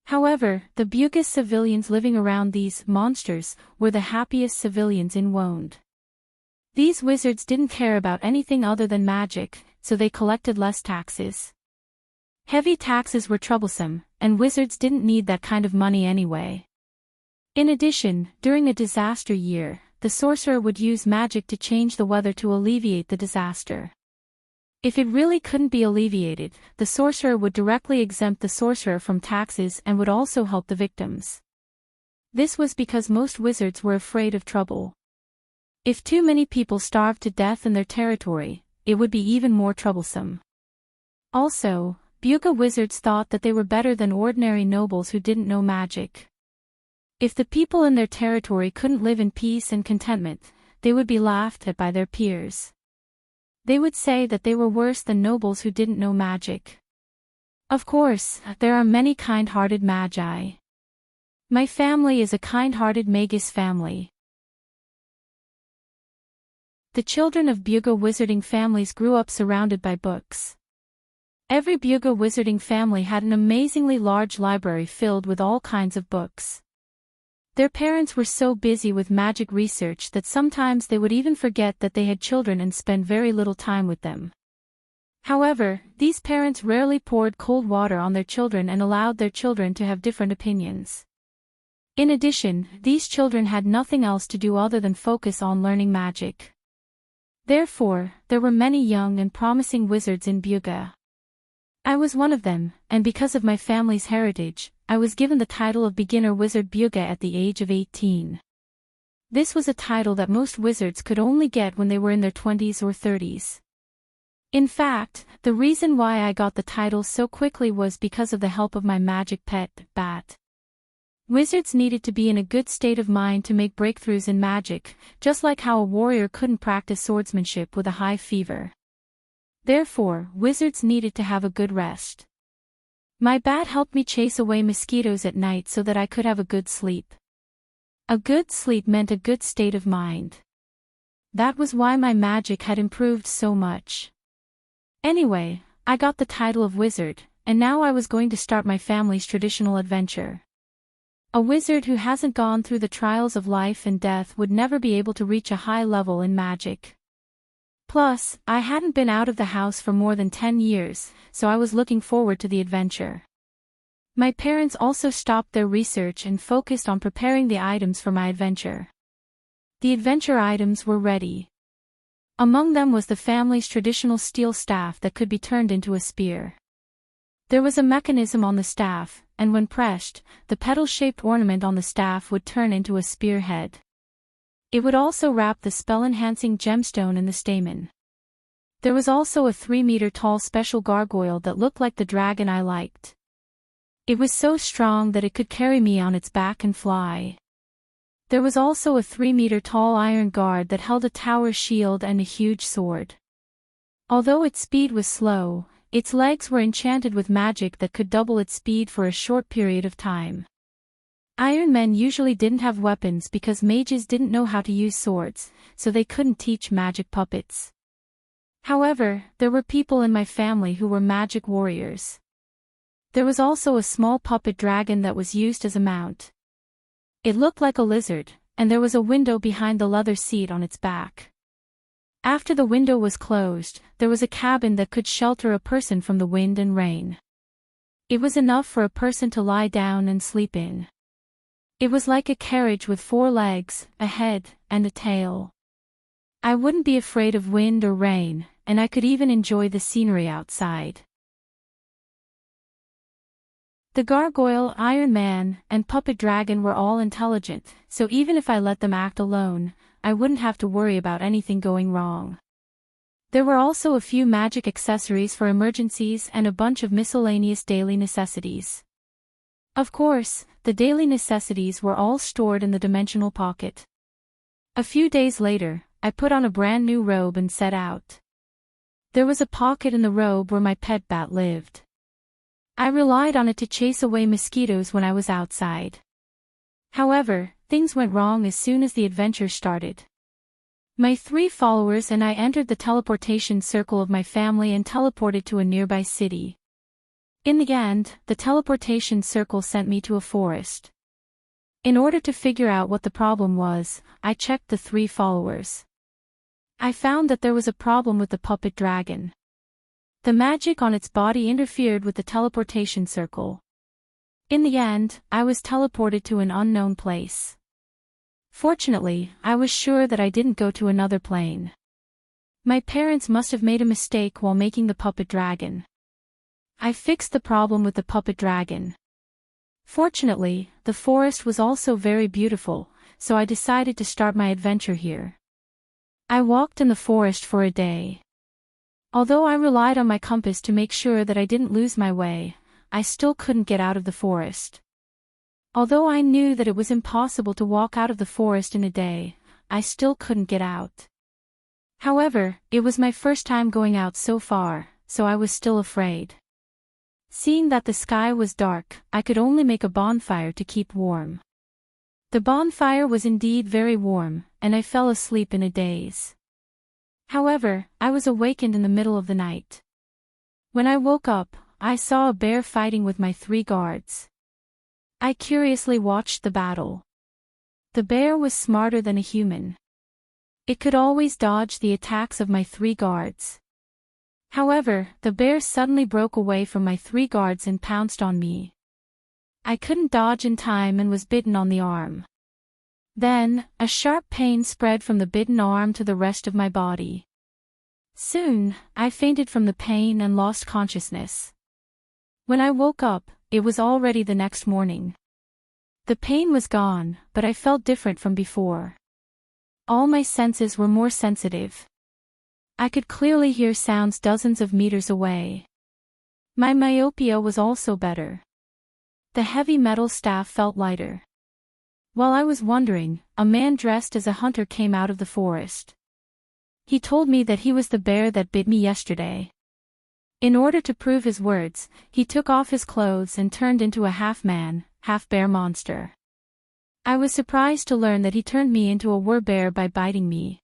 However, the Buga civilians living around these monsters were the happiest civilians in Woned. These wizards didn't care about anything other than magic, so they collected less taxes. Heavy taxes were troublesome, and wizards didn't need that kind of money anyway. In addition, during a disaster year, the sorcerer would use magic to change the weather to alleviate the disaster. If it really couldn't be alleviated, the sorcerer would directly exempt the sorcerer from taxes and would also help the victims. This was because most wizards were afraid of trouble. If too many people starved to death in their territory, it would be even more troublesome. Also, Buga wizards thought that they were better than ordinary nobles who didn't know magic. If the people in their territory couldn't live in peace and contentment, they would be laughed at by their peers. They would say that they were worse than nobles who didn't know magic. Of course, there are many kind-hearted magi. My family is a kind-hearted magus family. The children of Buga wizarding families grew up surrounded by books. Every Buga wizarding family had an amazingly large library filled with all kinds of books. Their parents were so busy with magic research that sometimes they would even forget that they had children and spend very little time with them. However, these parents rarely poured cold water on their children and allowed their children to have different opinions. In addition, these children had nothing else to do other than focus on learning magic. Therefore, there were many young and promising wizards in Buga. I was one of them, and because of my family's heritage, I was given the title of Beginner Wizard Buga at the age of 18. This was a title that most wizards could only get when they were in their 20s or 30s. In fact, the reason why I got the title so quickly was because of the help of my magic pet, Bat. Wizards needed to be in a good state of mind to make breakthroughs in magic, just like how a warrior couldn't practice swordsmanship with a high fever. Therefore, wizards needed to have a good rest. My bat helped me chase away mosquitoes at night so that I could have a good sleep. A good sleep meant a good state of mind. That was why my magic had improved so much. Anyway, I got the title of wizard, and now I was going to start my family's traditional adventure. A wizard who hasn't gone through the trials of life and death would never be able to reach a high level in magic. Plus, I hadn't been out of the house for more than 10 years, so I was looking forward to the adventure. My parents also stopped their research and focused on preparing the items for my adventure. The adventure items were ready. Among them was the family's traditional steel staff that could be turned into a spear. There was a mechanism on the staff, and when pressed, the petal-shaped ornament on the staff would turn into a spearhead. It would also wrap the spell-enhancing gemstone in the stamen. There was also a 3-meter-tall special gargoyle that looked like the dragon I liked. It was so strong that it could carry me on its back and fly. There was also a 3-meter-tall iron guard that held a tower shield and a huge sword. Although its speed was slow, its legs were enchanted with magic that could double its speed for a short period of time. Iron men usually didn't have weapons because mages didn't know how to use swords, so they couldn't teach magic puppets. However, there were people in my family who were magic warriors. There was also a small puppet dragon that was used as a mount. It looked like a lizard, and there was a window behind the leather seat on its back. After the window was closed, there was a cabin that could shelter a person from the wind and rain. It was enough for a person to lie down and sleep in. It was like a carriage with 4 legs, a head, and a tail. I wouldn't be afraid of wind or rain, and I could even enjoy the scenery outside. The gargoyle, Iron Man, and puppet dragon were all intelligent, so even if I let them act alone, I wouldn't have to worry about anything going wrong. There were also a few magic accessories for emergencies and a bunch of miscellaneous daily necessities. Of course, the daily necessities were all stored in the dimensional pocket. A few days later, I put on a brand new robe and set out. There was a pocket in the robe where my pet bat lived. I relied on it to chase away mosquitoes when I was outside. However, things went wrong as soon as the adventure started. My 3 followers and I entered the teleportation circle of my family and teleported to a nearby city. In the end, the teleportation circle sent me to a forest. In order to figure out what the problem was, I checked the 3 followers. I found that there was a problem with the puppet dragon. The magic on its body interfered with the teleportation circle. In the end, I was teleported to an unknown place. Fortunately, I was sure that I didn't go to another plane. My parents must have made a mistake while making the puppet dragon. I fixed the problem with the puppet dragon. Fortunately, the forest was also very beautiful, so I decided to start my adventure here. I walked in the forest for a day. Although I relied on my compass to make sure that I didn't lose my way, I still couldn't get out of the forest. Although I knew that it was impossible to walk out of the forest in a day, I still couldn't get out. However, it was my first time going out so far, so I was still afraid. Seeing that the sky was dark, I could only make a bonfire to keep warm. The bonfire was indeed very warm, and I fell asleep in a daze. However, I was awakened in the middle of the night. When I woke up, I saw a bear fighting with my 3 guards. I curiously watched the battle. The bear was smarter than a human. It could always dodge the attacks of my 3 guards. However, the bear suddenly broke away from my 3 guards and pounced on me. I couldn't dodge in time and was bitten on the arm. Then, a sharp pain spread from the bitten arm to the rest of my body. Soon, I fainted from the pain and lost consciousness. When I woke up, it was already the next morning. The pain was gone, but I felt different from before. All my senses were more sensitive. I could clearly hear sounds dozens of meters away. My myopia was also better. The heavy metal staff felt lighter. While I was wondering, a man dressed as a hunter came out of the forest. He told me that he was the bear that bit me yesterday. In order to prove his words, he took off his clothes and turned into a half-man, half-bear monster. I was surprised to learn that he turned me into a werbear by biting me.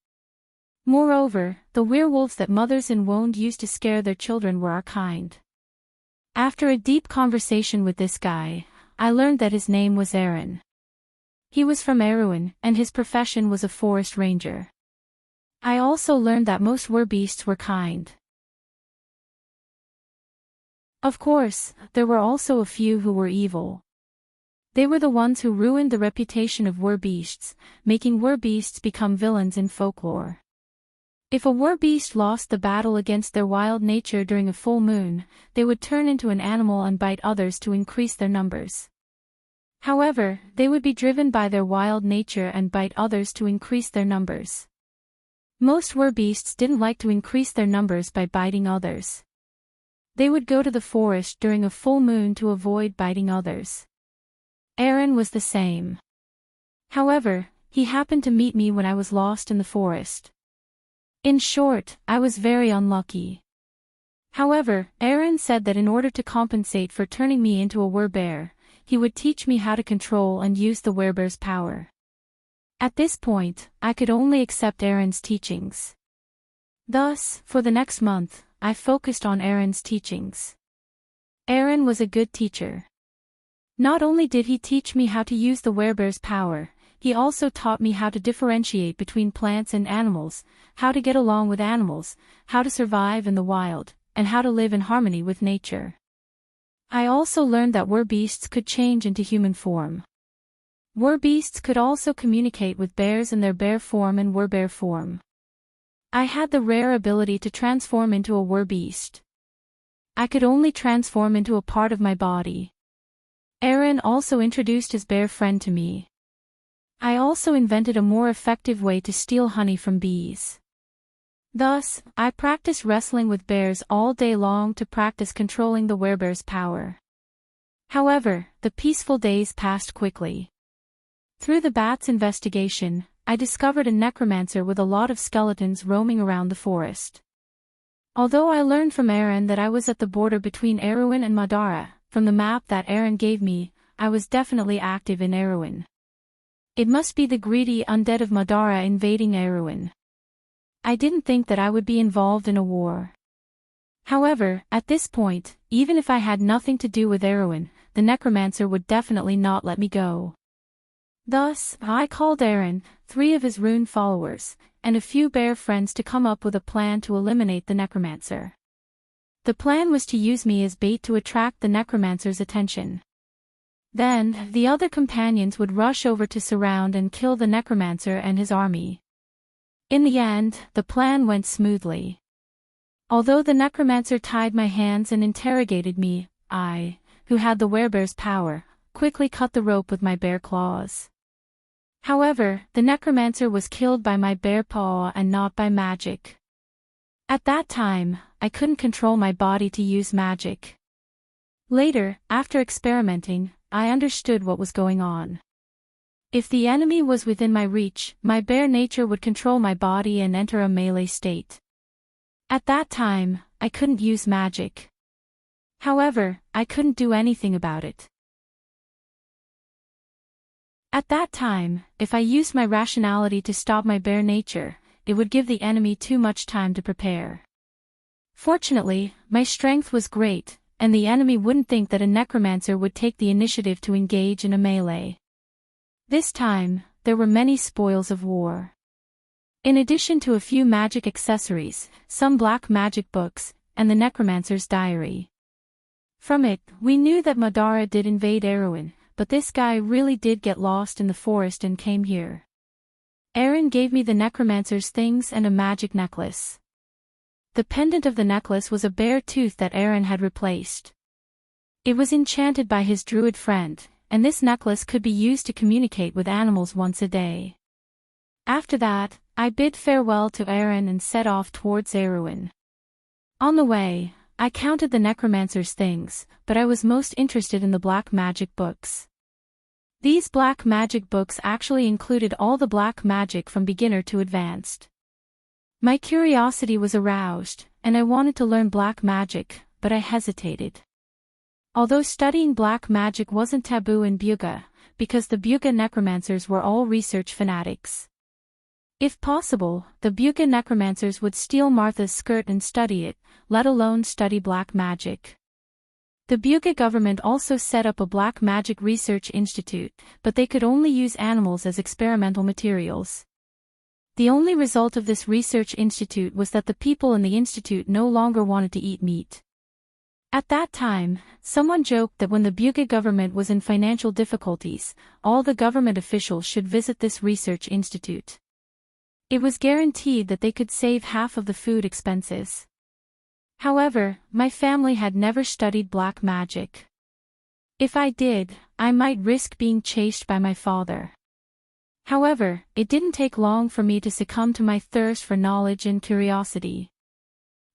Moreover, the werewolves that mothers in Wound used to scare their children were our kind. After a deep conversation with this guy, I learned that his name was Aaron. He was from Erewhon, and his profession was a forest ranger. I also learned that most werbeasts were kind. Of course, there were also a few who were evil. They were the ones who ruined the reputation of werbeasts, making werbeasts become villains in folklore. If a werbeast lost the battle against their wild nature during a full moon, they would turn into an animal and bite others to increase their numbers. However, they would be driven by their wild nature and bite others to increase their numbers. Most werbeasts didn't like to increase their numbers by biting others. They would go to the forest during a full moon to avoid biting others. Aaron was the same. However, he happened to meet me when I was lost in the forest. In short, I was very unlucky. However, Aaron said that in order to compensate for turning me into a werbear, he would teach me how to control and use the werbear's power. At this point, I could only accept Aaron's teachings. Thus, for the next month, I focused on Aaron's teachings. Aaron was a good teacher. Not only did he teach me how to use the werbear's power, he also taught me how to differentiate between plants and animals, how to get along with animals, how to survive in the wild, and how to live in harmony with nature. I also learned that werbeasts could change into human form. Werbeasts could also communicate with bears in their bear form and werbear form. I had the rare ability to transform into a werbeast. I could only transform into a part of my body. Aaron also introduced his bear friend to me. I also invented a more effective way to steal honey from bees. Thus, I practiced wrestling with bears all day long to practice controlling the werbear's power. However, the peaceful days passed quickly. Through the bat's investigation, I discovered a necromancer with a lot of skeletons roaming around the forest. Although I learned from Aaron that I was at the border between Erewhon and Madara, from the map that Aaron gave me, I was definitely active in Erewhon. It must be the greedy undead of Madara invading Erewhon. I didn't think that I would be involved in a war. However, at this point, even if I had nothing to do with Erewhon, the necromancer would definitely not let me go. Thus, I called Aaron, 3 of his rune followers, and a few bear friends to come up with a plan to eliminate the necromancer. The plan was to use me as bait to attract the necromancer's attention. Then, the other companions would rush over to surround and kill the necromancer and his army. In the end, the plan went smoothly. Although the necromancer tied my hands and interrogated me, I, who had the werebear's power, quickly cut the rope with my bear claws. However, the necromancer was killed by my bear paw and not by magic. At that time, I couldn't control my body to use magic. Later, after experimenting, I understood what was going on. If the enemy was within my reach, my bear nature would control my body and enter a melee state. At that time, I couldn't use magic. However, I couldn't do anything about it. At that time, if I used my rationality to stop my bear nature, it would give the enemy too much time to prepare. Fortunately, my strength was great, and the enemy wouldn't think that a necromancer would take the initiative to engage in a melee. This time, there were many spoils of war. In addition to a few magic accessories, some black magic books, and the necromancer's diary. From it, we knew that Madara did invade Erewhon, but this guy really did get lost in the forest and came here. Aaron gave me the necromancer's things and a magic necklace. The pendant of the necklace was a bear tooth that Aaron had replaced. It was enchanted by his druid friend, and this necklace could be used to communicate with animals once a day. After that, I bid farewell to Aaron and set off towards Erewhon. On the way, I counted the necromancer's things, but I was most interested in the black magic books. These black magic books actually included all the black magic from beginner to advanced. My curiosity was aroused, and I wanted to learn black magic, but I hesitated. Although studying black magic wasn't taboo in Byuga, because the Byuga necromancers were all research fanatics. If possible, the Byuga necromancers would steal Martha's skirt and study it, let alone study black magic. The Byuga government also set up a black magic research institute, but they could only use animals as experimental materials. The only result of this research institute was that the people in the institute no longer wanted to eat meat. At that time, someone joked that when the Byuga government was in financial difficulties, all the government officials should visit this research institute. It was guaranteed that they could save half of the food expenses. However, my family had never studied black magic. If I did, I might risk being chased by my father. However, it didn't take long for me to succumb to my thirst for knowledge and curiosity.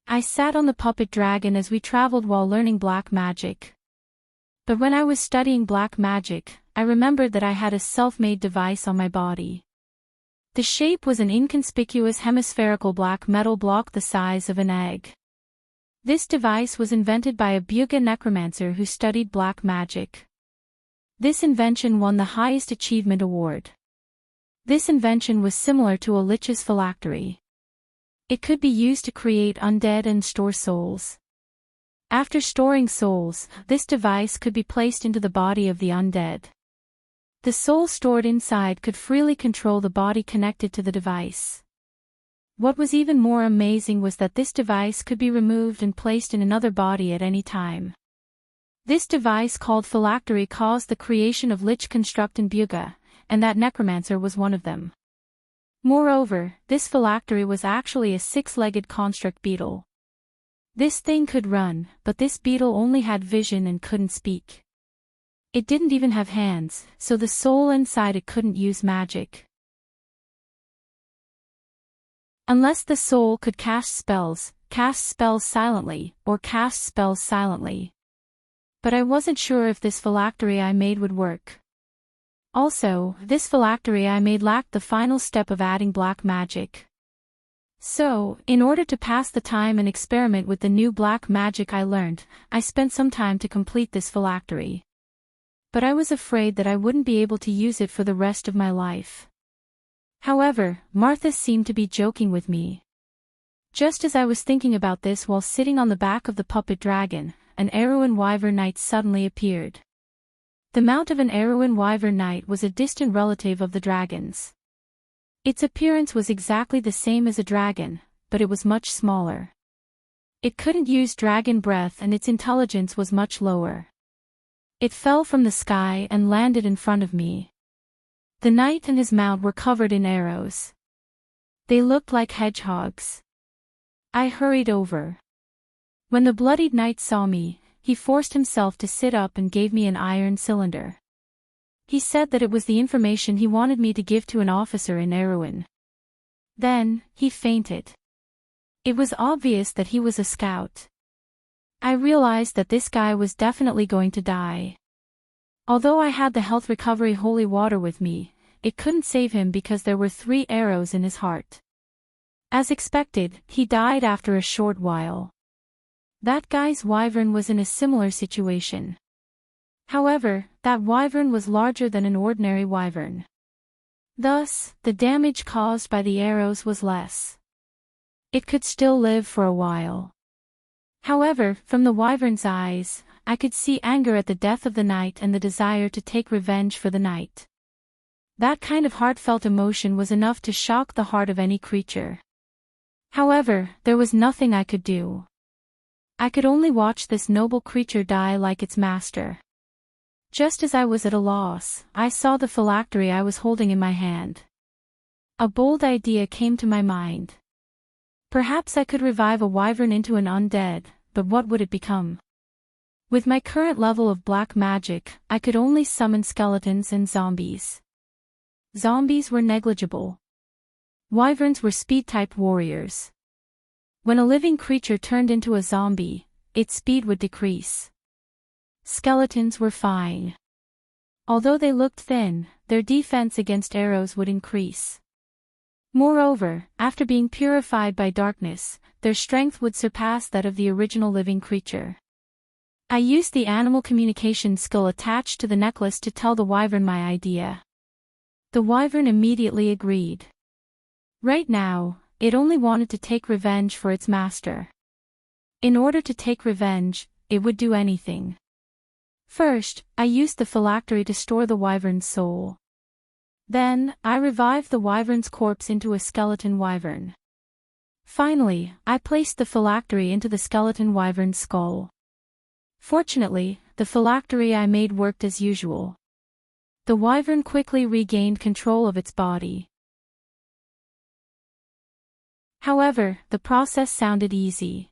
I sat on the puppet dragon as we traveled while learning black magic. But when I was studying black magic, I remembered that I had a self-made device on my body. The shape was an inconspicuous hemispherical black metal block the size of an egg. This device was invented by a Byuga necromancer who studied black magic. This invention won the highest achievement award. This invention was similar to a lich's phylactery. It could be used to create undead and store souls. After storing souls, this device could be placed into the body of the undead. The soul stored inside could freely control the body connected to the device. What was even more amazing was that this device could be removed and placed in another body at any time. This device called phylactery caused the creation of lich construct in Byuga, and that necromancer was one of them. Moreover, this phylactery was actually a 6-legged construct beetle. This thing could run, but this beetle only had vision and couldn't speak. It didn't even have hands, so the soul inside it couldn't use magic. Unless the soul could cast spells silently, or cast spells silently. But I wasn't sure if this phylactery I made would work. Also, this phylactery I made lacked the final step of adding black magic. So, in order to pass the time and experiment with the new black magic I learned, I spent some time to complete this phylactery. But I was afraid that I wouldn't be able to use it for the rest of my life. However, Martha seemed to be joking with me. Just as I was thinking about this while sitting on the back of the puppet dragon, an Arrowan wyvern knight suddenly appeared. The mount of an Arrowan wyvern knight was a distant relative of the dragon's. Its appearance was exactly the same as a dragon, but it was much smaller. It couldn't use dragon breath and its intelligence was much lower. It fell from the sky and landed in front of me. The knight and his mount were covered in arrows. They looked like hedgehogs. I hurried over. When the bloodied knight saw me, he forced himself to sit up and gave me an iron cylinder. He said that it was the information he wanted me to give to an officer in Arrowan. Then, he fainted. It was obvious that he was a scout. I realized that this guy was definitely going to die. Although I had the health recovery holy water with me, it couldn't save him because there were 3 arrows in his heart. As expected, he died after a short while. That guy's wyvern was in a similar situation. However, that wyvern was larger than an ordinary wyvern. Thus, the damage caused by the arrows was less. It could still live for a while. However, from the wyvern's eyes, I could see anger at the death of the knight and the desire to take revenge for the knight. That kind of heartfelt emotion was enough to shock the heart of any creature. However, there was nothing I could do. I could only watch this noble creature die like its master. Just as I was at a loss, I saw the phylactery I was holding in my hand. A bold idea came to my mind. Perhaps I could revive a wyvern into an undead, but what would it become? With my current level of black magic, I could only summon skeletons and zombies. Zombies were negligible. Wyverns were speed-type warriors. When a living creature turned into a zombie, its speed would decrease. Skeletons were fine. Although they looked thin, their defense against arrows would increase. Moreover, after being purified by darkness, their strength would surpass that of the original living creature. I used the animal communication skill attached to the necklace to tell the wyvern my idea. The wyvern immediately agreed. Right now, it only wanted to take revenge for its master. In order to take revenge, it would do anything. First, I used the phylactery to store the wyvern's soul. Then, I revived the wyvern's corpse into a skeleton wyvern. Finally, I placed the phylactery into the skeleton wyvern's skull. Fortunately, the phylactery I made worked as usual. The wyvern quickly regained control of its body. However, the process sounded easy.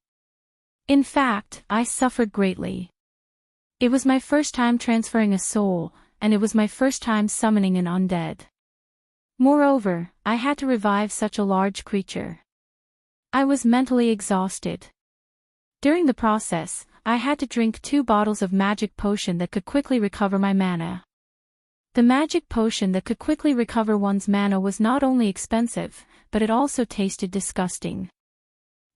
In fact, I suffered greatly. It was my first time transferring a soul, and it was my first time summoning an undead. Moreover, I had to revive such a large creature. I was mentally exhausted. During the process, I had to drink 2 bottles of magic potion that could quickly recover my mana. The magic potion that could quickly recover one's mana was not only expensive, but it also tasted disgusting.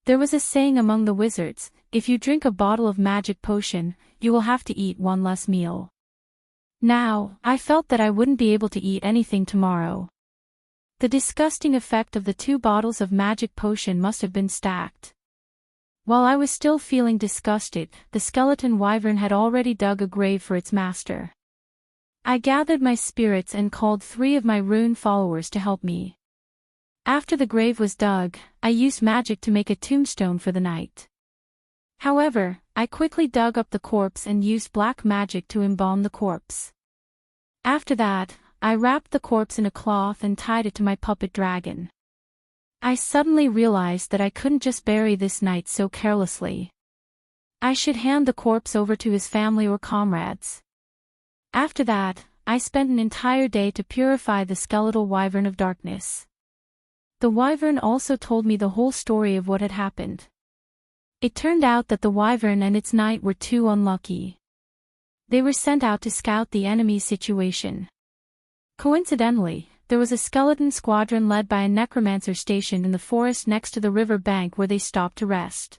There was a saying among the wizards, if you drink a bottle of magic potion, you will have to eat 1 less meal. Now, I felt that I wouldn't be able to eat anything tomorrow. The disgusting effect of the 2 bottles of magic potion must have been stacked. While I was still feeling disgusted, the skeleton wyvern had already dug a grave for its master. I gathered my spirits and called 3 of my rune followers to help me. After the grave was dug, I used magic to make a tombstone for the knight. However, I quickly dug up the corpse and used black magic to embalm the corpse. After that, I wrapped the corpse in a cloth and tied it to my puppet dragon. I suddenly realized that I couldn't just bury this knight so carelessly. I should hand the corpse over to his family or comrades. After that, I spent an entire day to purify the skeletal wyvern of darkness. The wyvern also told me the whole story of what had happened. It turned out that the wyvern and its knight were too unlucky. They were sent out to scout the enemy's situation. Coincidentally, there was a skeleton squadron led by a necromancer stationed in the forest next to the river bank where they stopped to rest.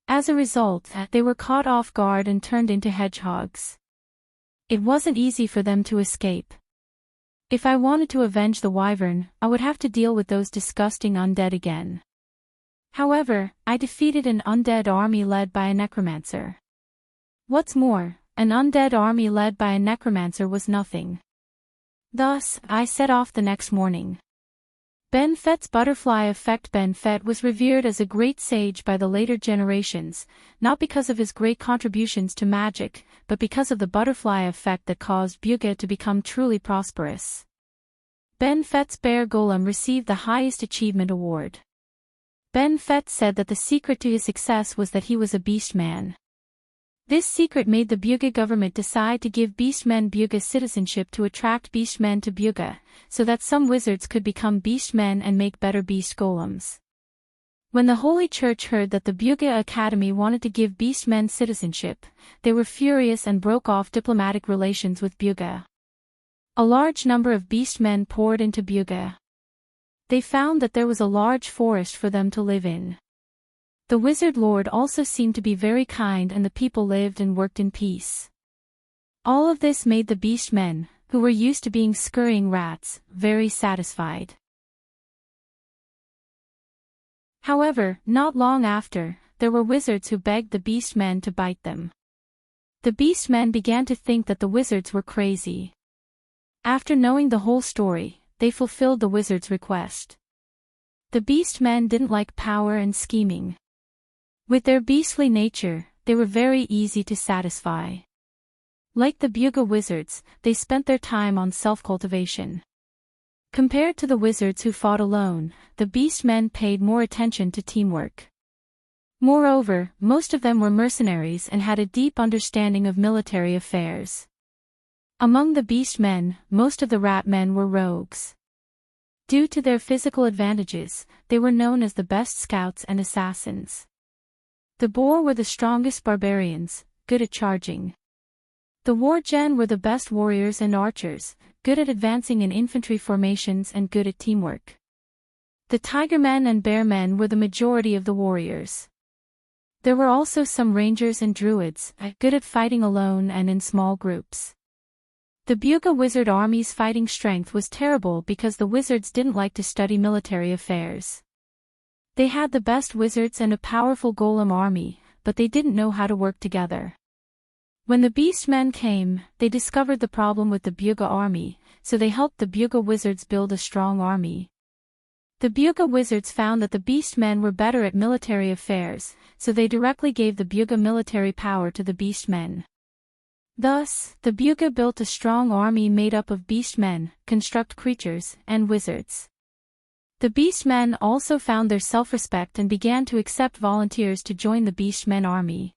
As a result, they were caught off guard and turned into hedgehogs. It wasn't easy for them to escape. If I wanted to avenge the wyvern, I would have to deal with those disgusting undead again. However, I defeated an undead army led by a necromancer. What's more, an undead army led by a necromancer was nothing. Thus, I set off the next morning. Ben Fett's butterfly effect. Ben Fett was revered as a great sage by the later generations, not because of his great contributions to magic, but because of the butterfly effect that caused Bugha to become truly prosperous. Ben Fett's bear golem received the highest achievement award. Ben Fett said that the secret to his success was that he was a beast man. This secret made the Bugha government decide to give beastmen Bugha citizenship to attract beastmen to Bugha, so that some wizards could become beastmen and make better beast golems. When the Holy Church heard that the Bugha Academy wanted to give beastmen citizenship, they were furious and broke off diplomatic relations with Bugha. A large number of beastmen poured into Bugha. They found that there was a large forest for them to live in. The wizard lord also seemed to be very kind and the people lived and worked in peace. All of this made the beastmen, who were used to being scurrying rats, very satisfied. However, not long after, there were wizards who begged the beastmen to bite them. The beastmen began to think that the wizards were crazy. After knowing the whole story, they fulfilled the wizard's request. The beastmen didn't like power and scheming. With their beastly nature, they were very easy to satisfy. Like the Bugha wizards, they spent their time on self-cultivation. Compared to the wizards who fought alone, the beastmen paid more attention to teamwork. Moreover, most of them were mercenaries and had a deep understanding of military affairs. Among the beastmen, most of the ratmen were rogues. Due to their physical advantages, they were known as the best scouts and assassins. The boar were the strongest barbarians, good at charging. The wargen were the best warriors and archers, good at advancing in infantry formations and good at teamwork. The tigermen and bearmen were the majority of the warriors. There were also some rangers and druids, good at fighting alone and in small groups. The Bugha wizard army's fighting strength was terrible because the wizards didn't like to study military affairs. They had the best wizards and a powerful golem army, but they didn't know how to work together. When the beastmen came, they discovered the problem with the Bugha army, so they helped the Bugha wizards build a strong army. The Bugha wizards found that the beastmen were better at military affairs, so they directly gave the Bugha military power to the beastmen. Thus, the Bugha built a strong army made up of beastmen, construct creatures, and wizards. The beastmen also found their self-respect and began to accept volunteers to join the beastmen army.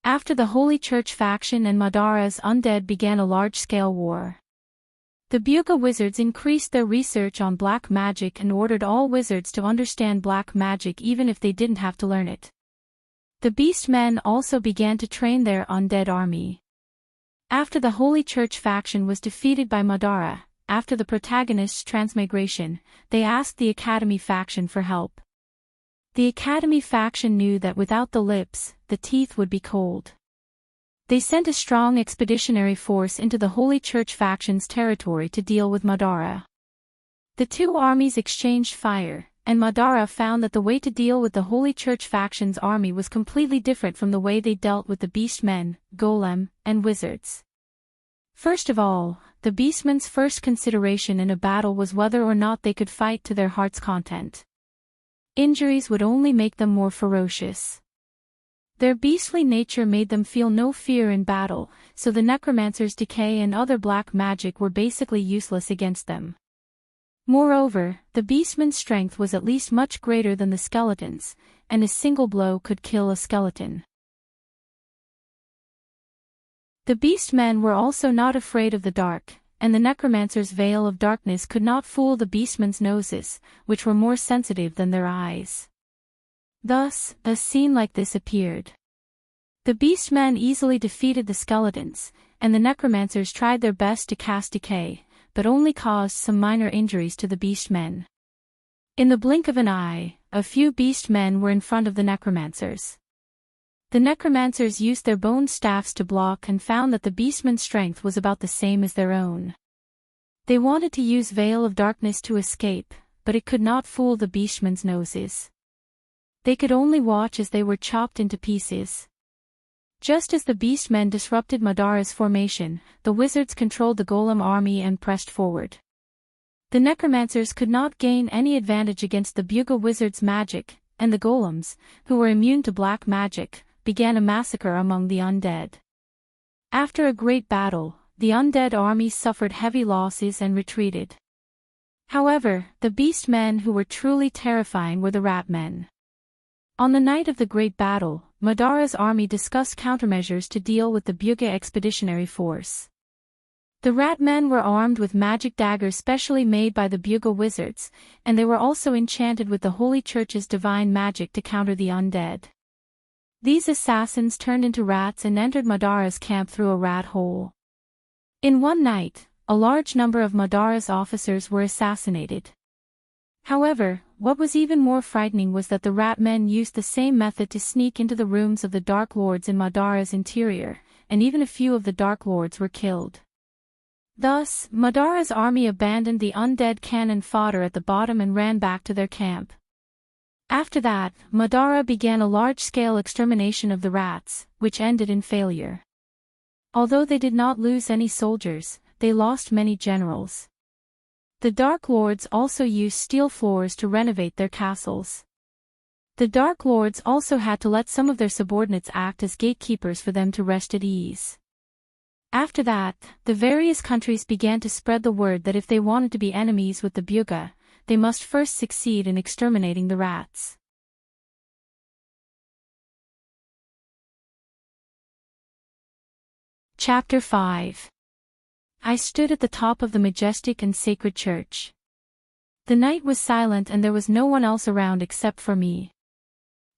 After the Holy Church faction and Madara's undead began a large-scale war. The Bugha wizards increased their research on black magic and ordered all wizards to understand black magic even if they didn't have to learn it. The beastmen also began to train their undead army. After the Holy Church faction was defeated by Madara, after the protagonist's transmigration, they asked the Academy faction for help. The Academy faction knew that without the lips, the teeth would be cold. They sent a strong expeditionary force into the Holy Church faction's territory to deal with Madara. The two armies exchanged fire, and Madara found that the way to deal with the Holy Church faction's army was completely different from the way they dealt with the beastmen, golem, and wizards. First of all, the beastmen's first consideration in a battle was whether or not they could fight to their heart's content. Injuries would only make them more ferocious. Their beastly nature made them feel no fear in battle, so the necromancer's decay and other black magic were basically useless against them. Moreover, the beastmen's strength was at least much greater than the skeletons, and a single blow could kill a skeleton. The beastmen were also not afraid of the dark, and the necromancer's veil of darkness could not fool the beastmen's noses, which were more sensitive than their eyes. Thus, a scene like this appeared. The beastmen easily defeated the skeletons, and the necromancers tried their best to cast decay, but only caused some minor injuries to the beastmen. In the blink of an eye, a few beastmen were in front of the necromancers. The necromancers used their bone staffs to block and found that the beastmen's strength was about the same as their own. They wanted to use Veil of Darkness to escape, but it could not fool the beastmen's noses. They could only watch as they were chopped into pieces. Just as the beastmen disrupted Madara's formation, the wizards controlled the golem army and pressed forward. The necromancers could not gain any advantage against the bugle wizards' magic, and the golems, who were immune to black magic, began a massacre among the undead. After a great battle, the undead army suffered heavy losses and retreated. However, the beastmen who were truly terrifying were the ratmen. On the night of the great battle, Madara's army discussed countermeasures to deal with the Buga expeditionary force. The ratmen were armed with magic daggers specially made by the bugle wizards, and they were also enchanted with the Holy Church's divine magic to counter the undead. These assassins turned into rats and entered Madara's camp through a rat hole. In one night, a large number of Madara's officers were assassinated. However, what was even more frightening was that the ratmen used the same method to sneak into the rooms of the Dark Lords in Madara's interior, and even a few of the Dark Lords were killed. Thus, Madara's army abandoned the undead cannon fodder at the bottom and ran back to their camp. After that, Madara began a large-scale extermination of the rats, which ended in failure. Although they did not lose any soldiers, they lost many generals. The Dark Lords also used steel floors to renovate their castles. The Dark Lords also had to let some of their subordinates act as gatekeepers for them to rest at ease. After that, the various countries began to spread the word that if they wanted to be enemies with the Buga, they must first succeed in exterminating the rats. Chapter 5. I stood at the top of the majestic and sacred church. The night was silent and there was no one else around except for me.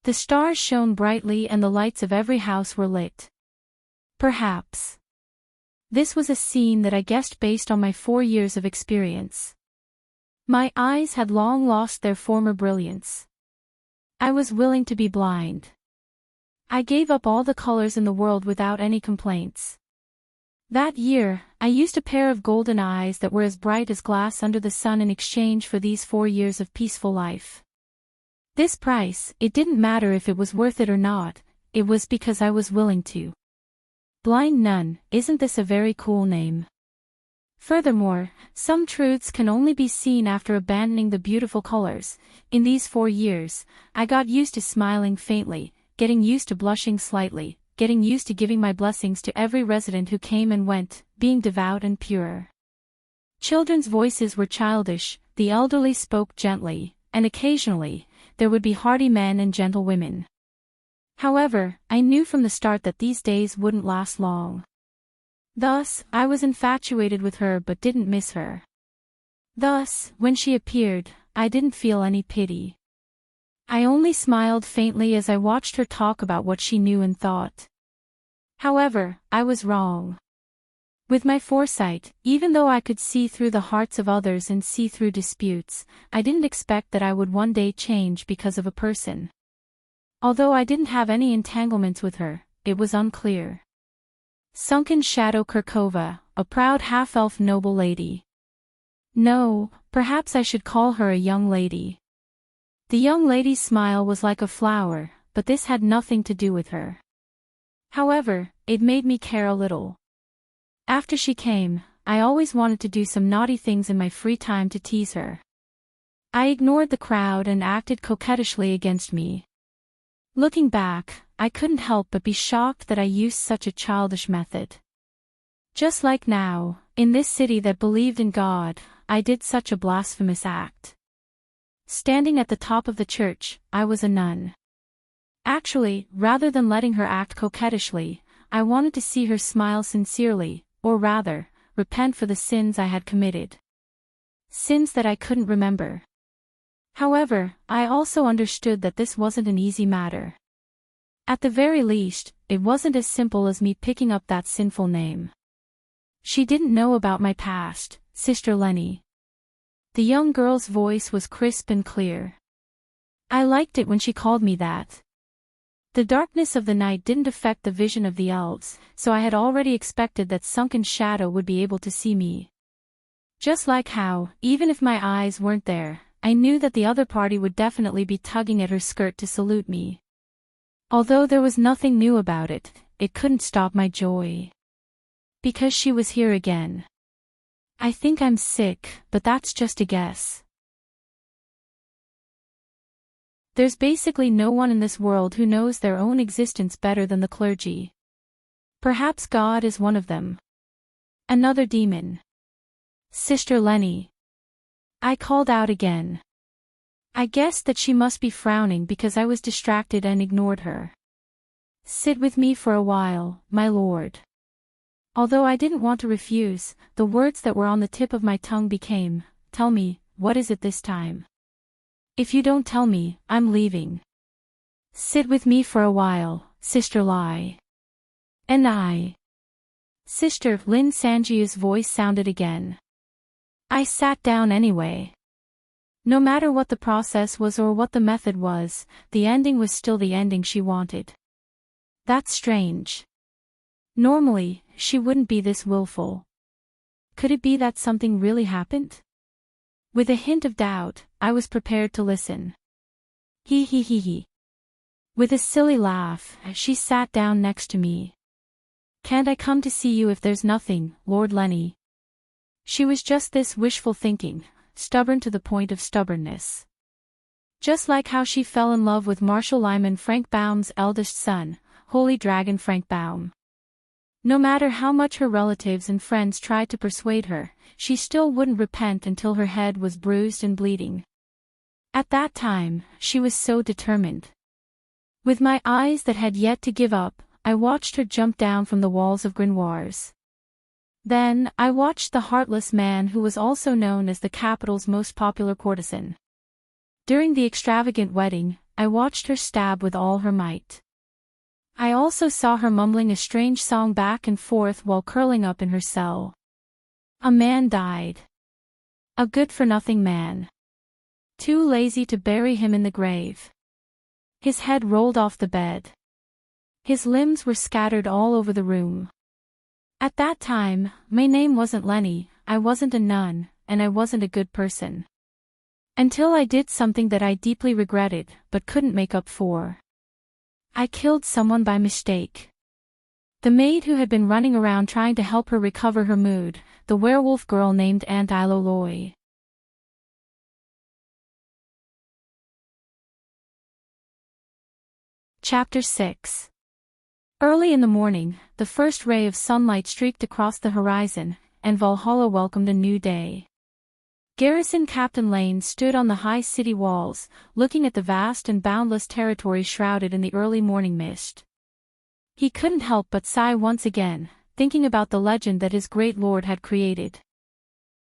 The stars shone brightly and the lights of every house were lit. Perhaps this was a scene that I guessed based on my 4 years of experience. My eyes had long lost their former brilliance. I was willing to be blind. I gave up all the colors in the world without any complaints. That year, I used a pair of golden eyes that were as bright as glass under the sun in exchange for these 4 years of peaceful life. This price, it didn't matter if it was worth it or not, it was because I was willing to. Blind Nun, isn't this a very cool name? Furthermore, some truths can only be seen after abandoning the beautiful colors. In these 4 years, I got used to smiling faintly, getting used to blushing slightly, getting used to giving my blessings to every resident who came and went, being devout and pure. Children's voices were childish, the elderly spoke gently, and occasionally, there would be hearty men and gentle women. However, I knew from the start that these days wouldn't last long. Thus, I was infatuated with her but didn't miss her. Thus, when she appeared, I didn't feel any pity. I only smiled faintly as I watched her talk about what she knew and thought. However, I was wrong. With my foresight, even though I could see through the hearts of others and see through disputes, I didn't expect that I would one day change because of a person. Although I didn't have any entanglements with her, it was unclear. Sunken Shadow Kirkova, a proud half-elf noble lady. No, perhaps I should call her a young lady. The young lady's smile was like a flower, but this had nothing to do with her. However, it made me care a little. After she came, I always wanted to do some naughty things in my free time to tease her. I ignored the crowd and acted coquettishly against me. Looking back, I couldn't help but be shocked that I used such a childish method. Just like now, in this city that believed in God, I did such a blasphemous act. Standing at the top of the church, I was a nun. Actually, rather than letting her act coquettishly, I wanted to see her smile sincerely, or rather, repent for the sins I had committed. Sins that I couldn't remember. However, I also understood that this wasn't an easy matter. At the very least, it wasn't as simple as me picking up that sinful name. She didn't know about my past, Sister Lenny. The young girl's voice was crisp and clear. I liked it when she called me that. The darkness of the night didn't affect the vision of the elves, so I had already expected that sunken shadow would be able to see me. Just like how, even if my eyes weren't there, I knew that the other party would definitely be tugging at her skirt to salute me. Although there was nothing new about it, it couldn't stop my joy. Because she was here again. I think I'm sick, but that's just a guess. There's basically no one in this world who knows their own existence better than the clergy. Perhaps God is one of them. Another demon. Sister Lenny. I called out again. I guessed that she must be frowning because I was distracted and ignored her. Sit with me for a while, my lord. Although I didn't want to refuse, the words that were on the tip of my tongue became, tell me, what is it this time? If you don't tell me, I'm leaving. Sit with me for a while, Sister Lai. And I. Sister Lin Sanjia's voice sounded again. I sat down anyway. No matter what the process was or what the method was, the ending was still the ending she wanted. That's strange. Normally, she wouldn't be this willful. Could it be that something really happened? With a hint of doubt, I was prepared to listen. He. With a silly laugh, she sat down next to me. Can't I come to see you if there's nothing, Lord Lenny? She was just this wishful thinking, stubborn to the point of stubbornness. Just like how she fell in love with Marshal Lyman Frank Baum's eldest son, Holy Dragon Frank Baum. No matter how much her relatives and friends tried to persuade her, she still wouldn't repent until her head was bruised and bleeding. At that time, she was so determined. With my eyes that had yet to give up, I watched her jump down from the walls of grimoires. Then, I watched the heartless man who was also known as the capital's most popular courtesan. During the extravagant wedding, I watched her stab with all her might. I also saw her mumbling a strange song back and forth while curling up in her cell. A man died. A good-for-nothing man. Too lazy to bury him in the grave. His head rolled off the bed. His limbs were scattered all over the room. At that time, my name wasn't Lenny, I wasn't a nun, and I wasn't a good person. Until I did something that I deeply regretted, but couldn't make up for. I killed someone by mistake. The maid who had been running around trying to help her recover her mood, the werewolf girl named Aunt Iloloy. Chapter 6. Early in the morning, the first ray of sunlight streaked across the horizon, and Valhalla welcomed a new day. Garrison Captain Lane stood on the high city walls, looking at the vast and boundless territory shrouded in the early morning mist. He couldn't help but sigh once again, thinking about the legend that his great lord had created.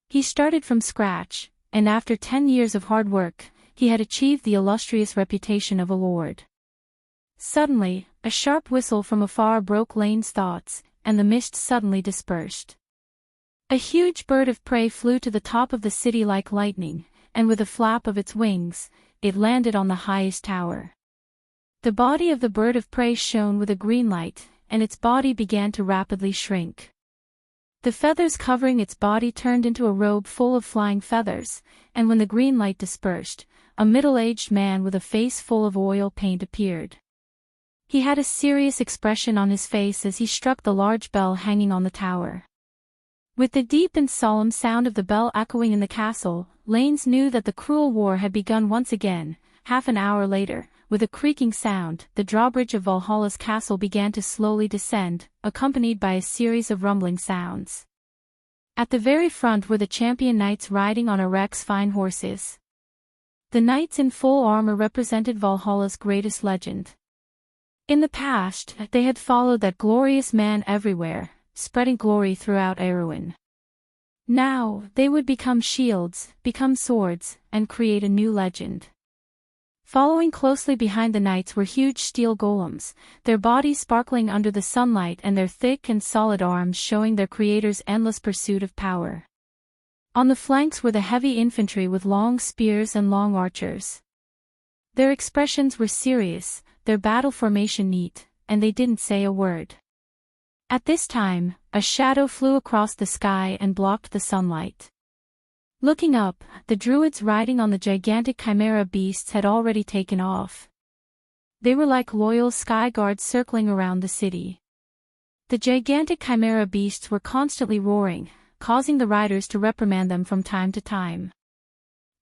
He started from scratch, and after 10 years of hard work, he had achieved the illustrious reputation of a lord. Suddenly, a sharp whistle from afar broke Lane's thoughts, and the mist suddenly dispersed. A huge bird of prey flew to the top of the city like lightning, and with a flap of its wings, it landed on the highest tower. The body of the bird of prey shone with a green light, and its body began to rapidly shrink. The feathers covering its body turned into a robe full of flying feathers, and when the green light dispersed, a middle-aged man with a face full of oil paint appeared. He had a serious expression on his face as he struck the large bell hanging on the tower. With the deep and solemn sound of the bell echoing in the castle, Lanes knew that the cruel war had begun once again. Half an hour later, with a creaking sound, the drawbridge of Valhalla's castle began to slowly descend, accompanied by a series of rumbling sounds. At the very front were the champion knights riding on Arek's fine horses. The knights in full armor represented Valhalla's greatest legend. In the past, they had followed that glorious man everywhere, spreading glory throughout Erewhon. Now, they would become shields, become swords, and create a new legend. Following closely behind the knights were huge steel golems, their bodies sparkling under the sunlight and their thick and solid arms showing their creators' endless pursuit of power. On the flanks were the heavy infantry with long spears and long archers. Their expressions were serious, their battle formation neat, and they didn't say a word. At this time, a shadow flew across the sky and blocked the sunlight. Looking up, the druids riding on the gigantic chimera beasts had already taken off. They were like loyal sky guards circling around the city. The gigantic chimera beasts were constantly roaring, causing the riders to reprimand them from time to time.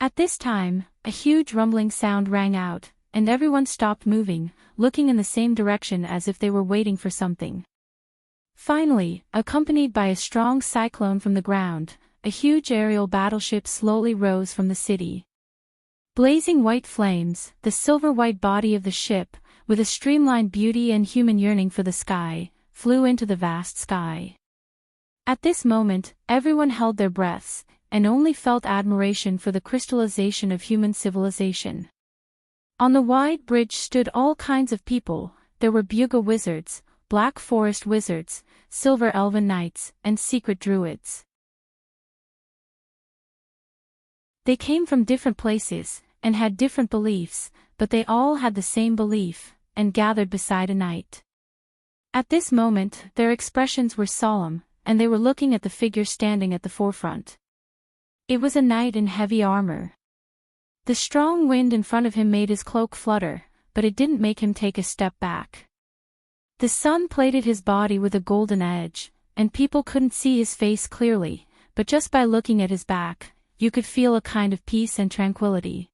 At this time, a huge rumbling sound rang out, and everyone stopped moving, looking in the same direction as if they were waiting for something. Finally, accompanied by a strong cyclone from the ground, a huge aerial battleship slowly rose from the city. Blazing white flames, the silver-white body of the ship, with a streamlined beauty and human yearning for the sky, flew into the vast sky. At this moment, everyone held their breaths, and only felt admiration for the crystallization of human civilization. On the wide bridge stood all kinds of people. There were Buga wizards, Black Forest wizards, Silver Elven knights, and secret druids. They came from different places, and had different beliefs, but they all had the same belief, and gathered beside a knight. At this moment, their expressions were solemn, and they were looking at the figure standing at the forefront. It was a knight in heavy armor. The strong wind in front of him made his cloak flutter, but it didn't make him take a step back. The sun plated his body with a golden edge, and people couldn't see his face clearly, but just by looking at his back, you could feel a kind of peace and tranquility.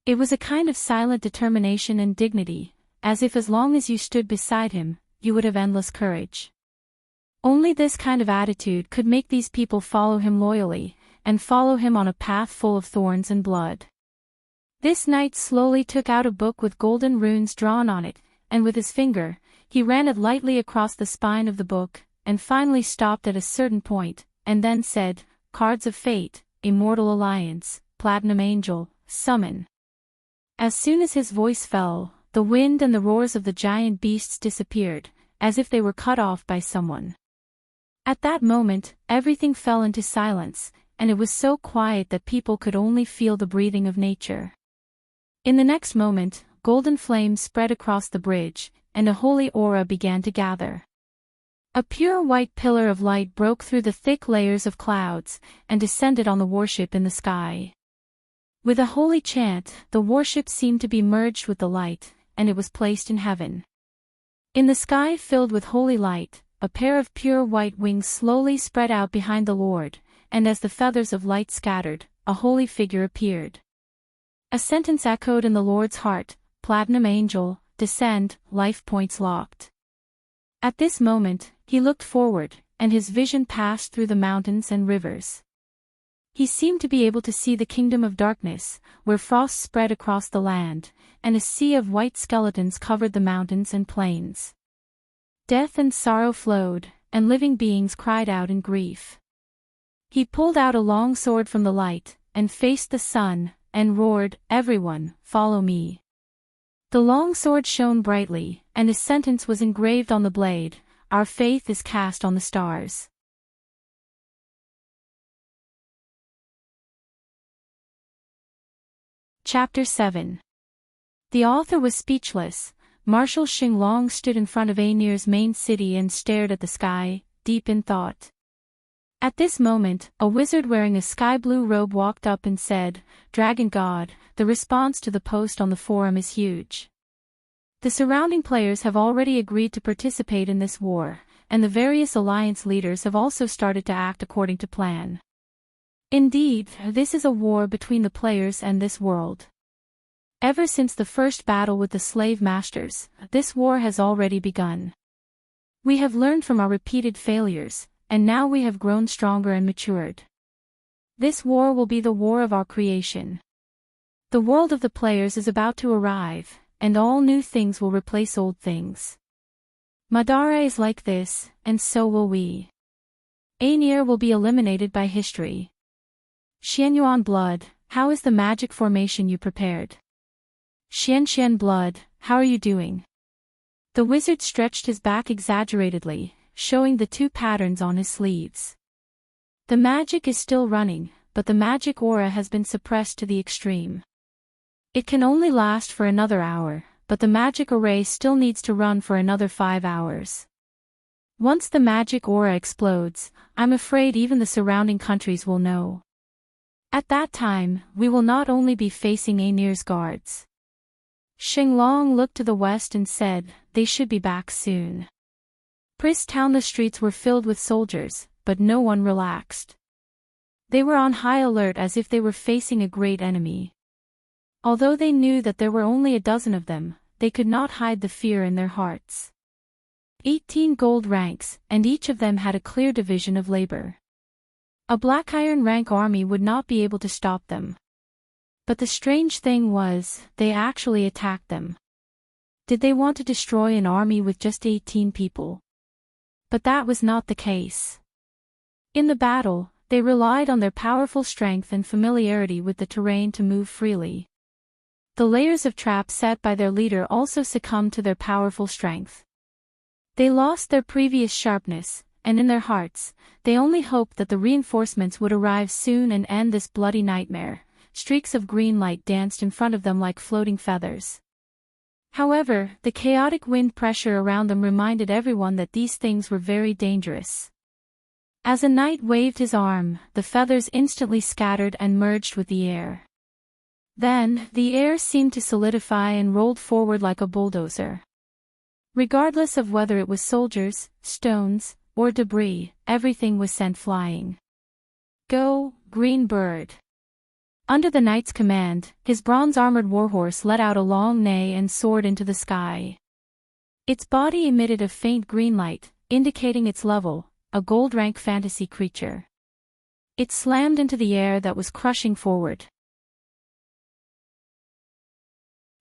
It was a kind of silent determination and dignity, as if as long as you stood beside him, you would have endless courage. Only this kind of attitude could make these people follow him loyally, and follow him on a path full of thorns and blood. This knight slowly took out a book with golden runes drawn on it, and with his finger, he ran it lightly across the spine of the book, and finally stopped at a certain point, and then said, "Cards of Fate, Immortal Alliance, Platinum Angel, Summon." As soon as his voice fell, the wind and the roars of the giant beasts disappeared, as if they were cut off by someone. At that moment, everything fell into silence, and it was so quiet that people could only feel the breathing of nature. In the next moment, golden flames spread across the bridge, and a holy aura began to gather. A pure white pillar of light broke through the thick layers of clouds, and descended on the warship in the sky. With a holy chant, the warship seemed to be merged with the light, and it was placed in heaven. In the sky filled with holy light, a pair of pure white wings slowly spread out behind the Lord, and as the feathers of light scattered, a holy figure appeared. A sentence echoed in the Lord's heart, "Platinum Angel, descend, life points locked." At this moment, he looked forward, and his vision passed through the mountains and rivers. He seemed to be able to see the kingdom of darkness, where frost spread across the land, and a sea of white skeletons covered the mountains and plains. Death and sorrow flowed, and living beings cried out in grief. He pulled out a long sword from the light, and faced the sun, and roared, "Everyone, follow me." The long sword shone brightly, and his sentence was engraved on the blade, "Our faith is cast on the stars." Chapter 7. The author was speechless. Marshal Xinglong stood in front of Ainir's main city and stared at the sky, deep in thought. At this moment, a wizard wearing a sky-blue robe walked up and said, "Dragon God, the response to the post on the forum is huge. The surrounding players have already agreed to participate in this war, and the various alliance leaders have also started to act according to plan. Indeed, this is a war between the players and this world. Ever since the first battle with the slave masters, this war has already begun. We have learned from our repeated failures, and now we have grown stronger and matured. This war will be the war of our creation. The world of the players is about to arrive, and all new things will replace old things. Madara is like this, and so will we. Ainir will be eliminated by history. Xianyuan blood, how is the magic formation you prepared? Xian blood, how are you doing? The wizard stretched his back exaggeratedly, showing the 2 patterns on his sleeves. The magic is still running, but the magic aura has been suppressed to the extreme. It can only last for another hour, but the magic array still needs to run for another 5 hours. Once the magic aura explodes, I'm afraid even the surrounding countries will know. At that time, we will not only be facing Aenir's guards. Xinglong looked to the west and said, they should be back soon. Pris Town. The streets were filled with soldiers, but no one relaxed. They were on high alert as if they were facing a great enemy. Although they knew that there were only a dozen of them, they could not hide the fear in their hearts. 18 gold ranks, and each of them had a clear division of labor. A black iron rank army would not be able to stop them. But the strange thing was, they actually attacked them. Did they want to destroy an army with just 18 people? But that was not the case. In the battle, they relied on their powerful strength and familiarity with the terrain to move freely. The layers of traps set by their leader also succumbed to their powerful strength. They lost their previous sharpness, and in their hearts, they only hoped that the reinforcements would arrive soon and end this bloody nightmare. Streaks of green light danced in front of them like floating feathers. However, the chaotic wind pressure around them reminded everyone that these things were very dangerous. As a knight waved his arm, the feathers instantly scattered and merged with the air. Then, the air seemed to solidify and rolled forward like a bulldozer. Regardless of whether it was soldiers, stones, or debris, everything was sent flying. Go, green bird! Under the knight's command, his bronze-armored warhorse let out a long neigh and soared into the sky. Its body emitted a faint green light, indicating its level, a gold-rank fantasy creature. It slammed into the air that was crushing forward.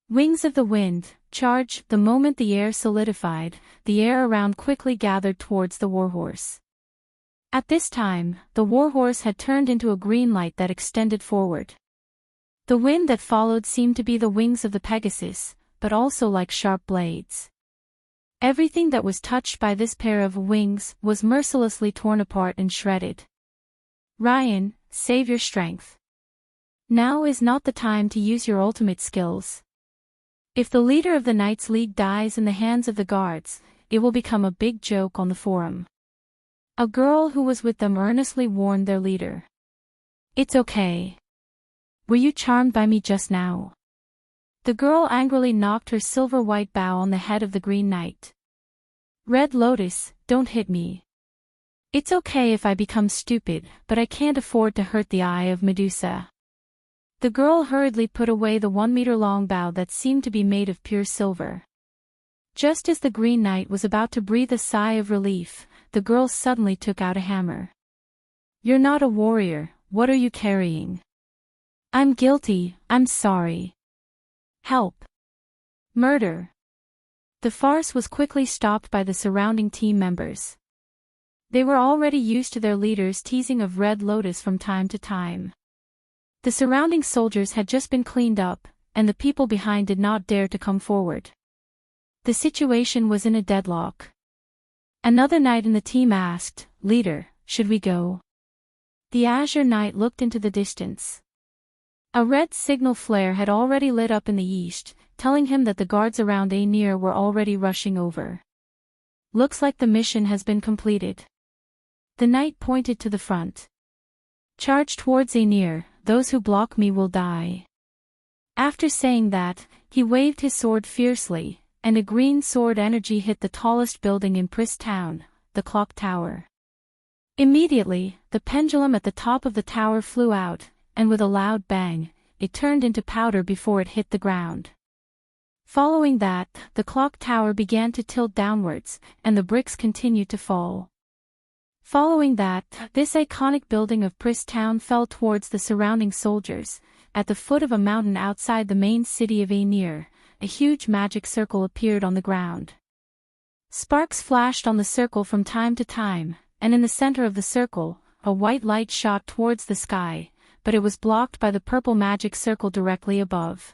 Wings of the wind, charge. The moment the air solidified, the air around quickly gathered towards the warhorse. At this time, the warhorse had turned into a green light that extended forward. The wind that followed seemed to be the wings of the Pegasus, but also like sharp blades. Everything that was touched by this pair of wings was mercilessly torn apart and shredded. Ryan, save your strength. Now is not the time to use your ultimate skills. If the leader of the Knights League dies in the hands of the guards, it will become a big joke on the forum. A girl who was with them earnestly warned their leader. It's okay. Were you charmed by me just now? The girl angrily knocked her silver-white bow on the head of the Green Knight. Red Lotus, don't hit me. It's okay if I become stupid, but I can't afford to hurt the eye of Medusa. The girl hurriedly put away the 1-meter-long bow that seemed to be made of pure silver. Just as the Green Knight was about to breathe a sigh of relief, the girl suddenly took out a hammer. You're not a warrior, what are you carrying? I'm guilty, I'm sorry. Help. Murder. The farce was quickly stopped by the surrounding team members. They were already used to their leaders teasing of Red Lotus from time to time. The surrounding soldiers had just been cleaned up, and the people behind did not dare to come forward. The situation was in a deadlock. Another knight in the team asked, Leader, should we go? The Azure Knight looked into the distance. A red signal flare had already lit up in the east, telling him that the guards around Aenir were already rushing over. Looks like the mission has been completed. The knight pointed to the front. Charge towards Aenir, those who block me will die. After saying that, he waved his sword fiercely, and a green sword energy hit the tallest building in Pris Town, the clock tower. Immediately, the pendulum at the top of the tower flew out, and with a loud bang, it turned into powder before it hit the ground. Following that, the clock tower began to tilt downwards, and the bricks continued to fall. Following that, this iconic building of Pris Town fell towards the surrounding soldiers. At the foot of a mountain outside the main city of Aenir, a huge magic circle appeared on the ground. Sparks flashed on the circle from time to time, and in the center of the circle, a white light shot towards the sky, but it was blocked by the purple magic circle directly above.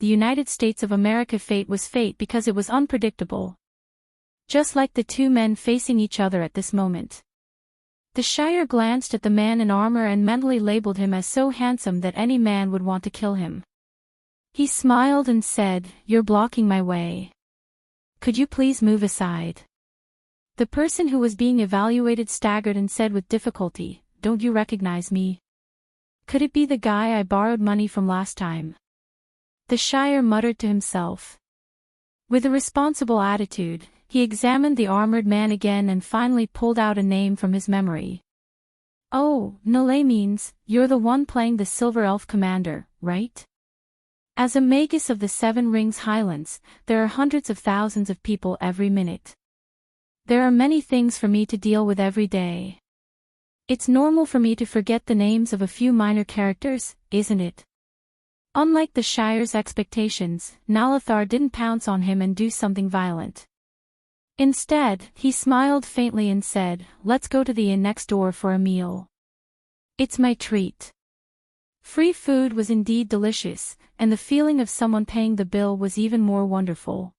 the United States of America fate was fate because it was unpredictable. Just like the two men facing each other at this moment. The Shire glanced at the man in armor and mentally labeled him as so handsome that any man would want to kill him. He smiled and said, "You're blocking my way. Could you please move aside?" The person who was being evaluated staggered and said with difficulty, "Don't you recognize me? Could it be the guy I borrowed money from last time?" The Shire muttered to himself. With a responsible attitude, he examined the armored man again and finally pulled out a name from his memory. "Oh, Nole means, you're the one playing the Silver Elf Commander, right? As a Magus of the Seven Rings Highlands, there are hundreds of thousands of people every minute. There are many things for me to deal with every day. It's normal for me to forget the names of a few minor characters, isn't it?" Unlike the Shire's expectations, Nalathar didn't pounce on him and do something violent. Instead, he smiled faintly and said, "Let's go to the inn next door for a meal. It's my treat." Free food was indeed delicious, and the feeling of someone paying the bill was even more wonderful.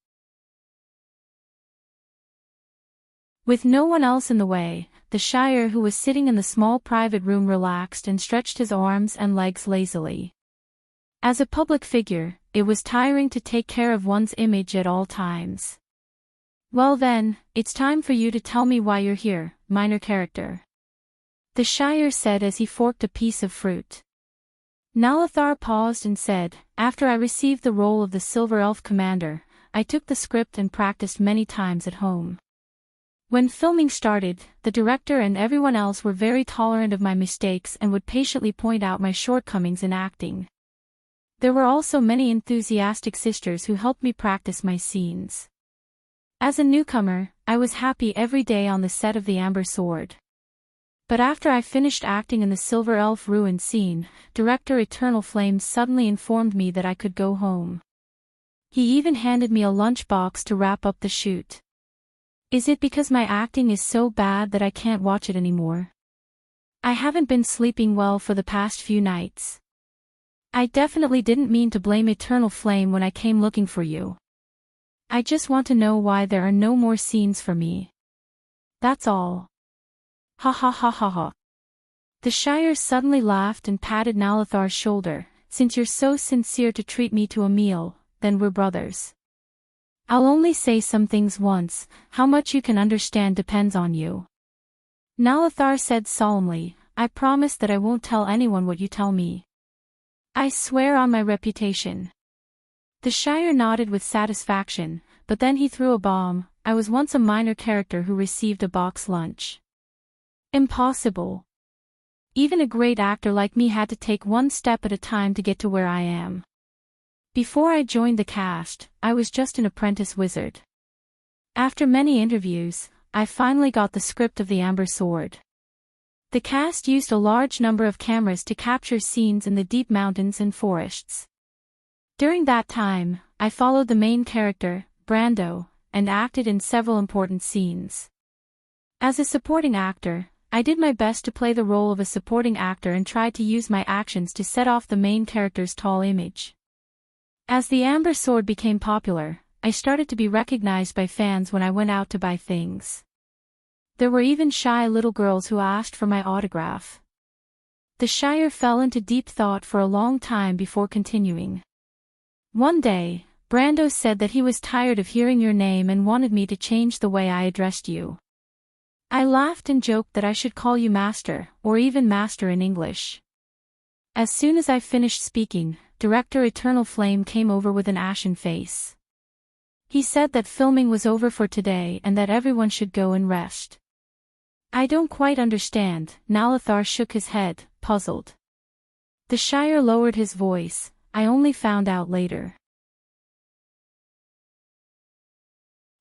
With no one else in the way, the Shire who was sitting in the small private room relaxed and stretched his arms and legs lazily. As a public figure, it was tiring to take care of one's image at all times. "Well then, it's time for you to tell me why you're here, minor character," the Shire said as he forked a piece of fruit. Nalathar paused and said, "After I received the role of the Silver Elf Commander, I took the script and practiced many times at home. When filming started, the director and everyone else were very tolerant of my mistakes and would patiently point out my shortcomings in acting. There were also many enthusiastic sisters who helped me practice my scenes. As a newcomer, I was happy every day on the set of The Amber Sword. But after I finished acting in the Silver Elf ruin scene, director Eternal Flames suddenly informed me that I could go home. He even handed me a lunchbox to wrap up the shoot. Is it because my acting is so bad that I can't watch it anymore? I haven't been sleeping well for the past few nights. I definitely didn't mean to blame Eternal Flame when I came looking for you. I just want to know why there are no more scenes for me. That's all." Ha ha ha ha ha. The Shire suddenly laughed and patted Nalathar's shoulder. "Since you're so sincere to treat me to a meal, then we're brothers. I'll only say some things once, how much you can understand depends on you." Nalathar said solemnly, "I promise that I won't tell anyone what you tell me. I swear on my reputation." The Shire nodded with satisfaction, but then he threw a bomb. "I was once a minor character who received a box lunch. Impossible. Even a great actor like me had to take one step at a time to get to where I am. Before I joined the cast, I was just an apprentice wizard. After many interviews, I finally got the script of The Amber Sword. The cast used a large number of cameras to capture scenes in the deep mountains and forests. During that time, I followed the main character, Brando, and acted in several important scenes. As a supporting actor, I did my best to play the role of a supporting actor and tried to use my actions to set off the main character's tall image. As The Amber Sword became popular, I started to be recognized by fans when I went out to buy things. There were even shy little girls who asked for my autograph." The Shire fell into deep thought for a long time before continuing. "One day, Brando said that he was tired of hearing your name and wanted me to change the way I addressed you. I laughed and joked that I should call you Master, or even Master in English." As soon as I finished speaking, director Eternal Flame came over with an ashen face. He said that filming was over for today and that everyone should go and rest. "I don't quite understand," Nalathar shook his head, puzzled. The Shire lowered his voice, "I only found out later."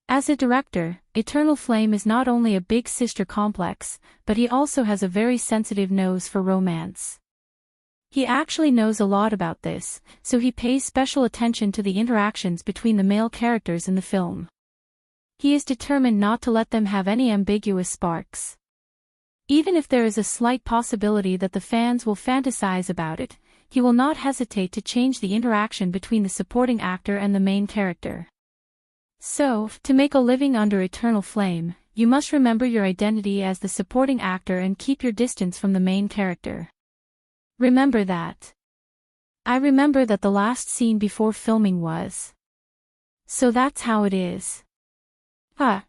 As a director, Eternal Flame is not only a big sister complex, but he also has a very sensitive nose for romance. He actually knows a lot about this, so he pays special attention to the interactions between the male characters in the film. He is determined not to let them have any ambiguous sparks. Even if there is a slight possibility that the fans will fantasize about it, he will not hesitate to change the interaction between the supporting actor and the main character. So, to make a living under Eternal Flame, you must remember your identity as the supporting actor and keep your distance from the main character. Remember that. I remember that the last scene before filming was. So that's how it is.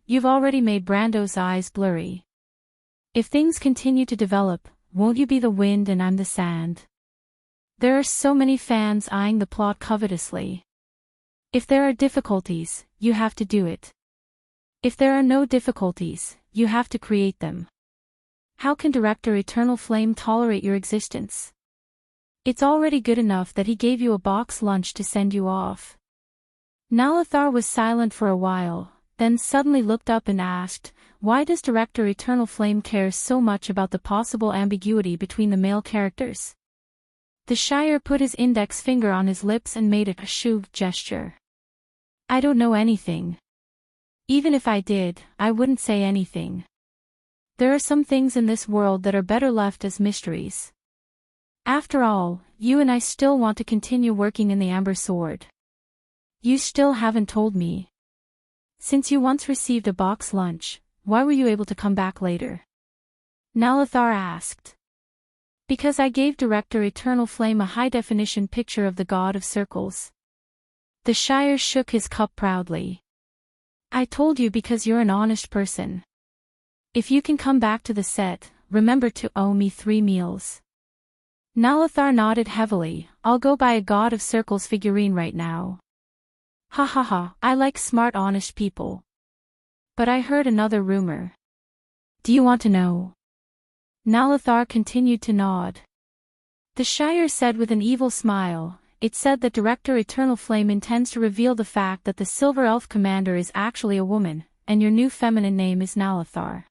You've already made Brando's eyes blurry. If things continue to develop, won't you be the wind and I'm the sand? There are so many fans eyeing the plot covetously. If there are difficulties, you have to do it. If there are no difficulties, you have to create them. How can director Eternal Flame tolerate your existence? It's already good enough that he gave you a box lunch to send you off. Nalathar was silent for a while, then suddenly looked up and asked, why does director Eternal Flame care so much about the possible ambiguity between the male characters? The Shire put his index finger on his lips and made a shuv gesture. I don't know anything. Even if I did, I wouldn't say anything. There are some things in this world that are better left as mysteries. After all, you and I still want to continue working in the Amber Sword. You still haven't told me. Since you once received a box lunch, why were you able to come back later? Nalathar asked. Because I gave director Eternal Flame a high-definition picture of the God of Circles. The Shire shook his cup proudly. I told you because you're an honest person. If you can come back to the set, remember to owe me 3 meals. Nalathar nodded heavily. I'll go buy a God of Circles figurine right now. Ha ha ha, I like smart honest people. But I heard another rumor. Do you want to know? Nalathar continued to nod. The Shire said with an evil smile, it said that director Eternal Flame intends to reveal the fact that the Silver Elf Commander is actually a woman, and your new feminine name is Nalathar.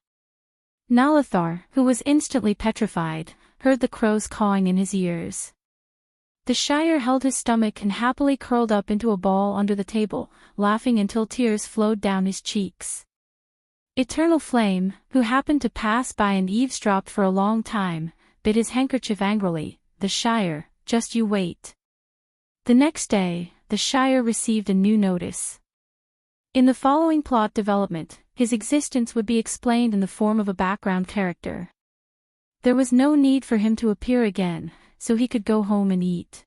Nalathar, who was instantly petrified, heard the crows cawing in his ears. The Shire held his stomach and happily curled up into a ball under the table, laughing until tears flowed down his cheeks. Eternal Flame, who happened to pass by and eavesdropped for a long time, bit his handkerchief angrily. The Shire, just you wait. The next day, the Shire received a new notice. In the following plot development, his existence would be explained in the form of a background character. There was no need for him to appear again, so he could go home and eat.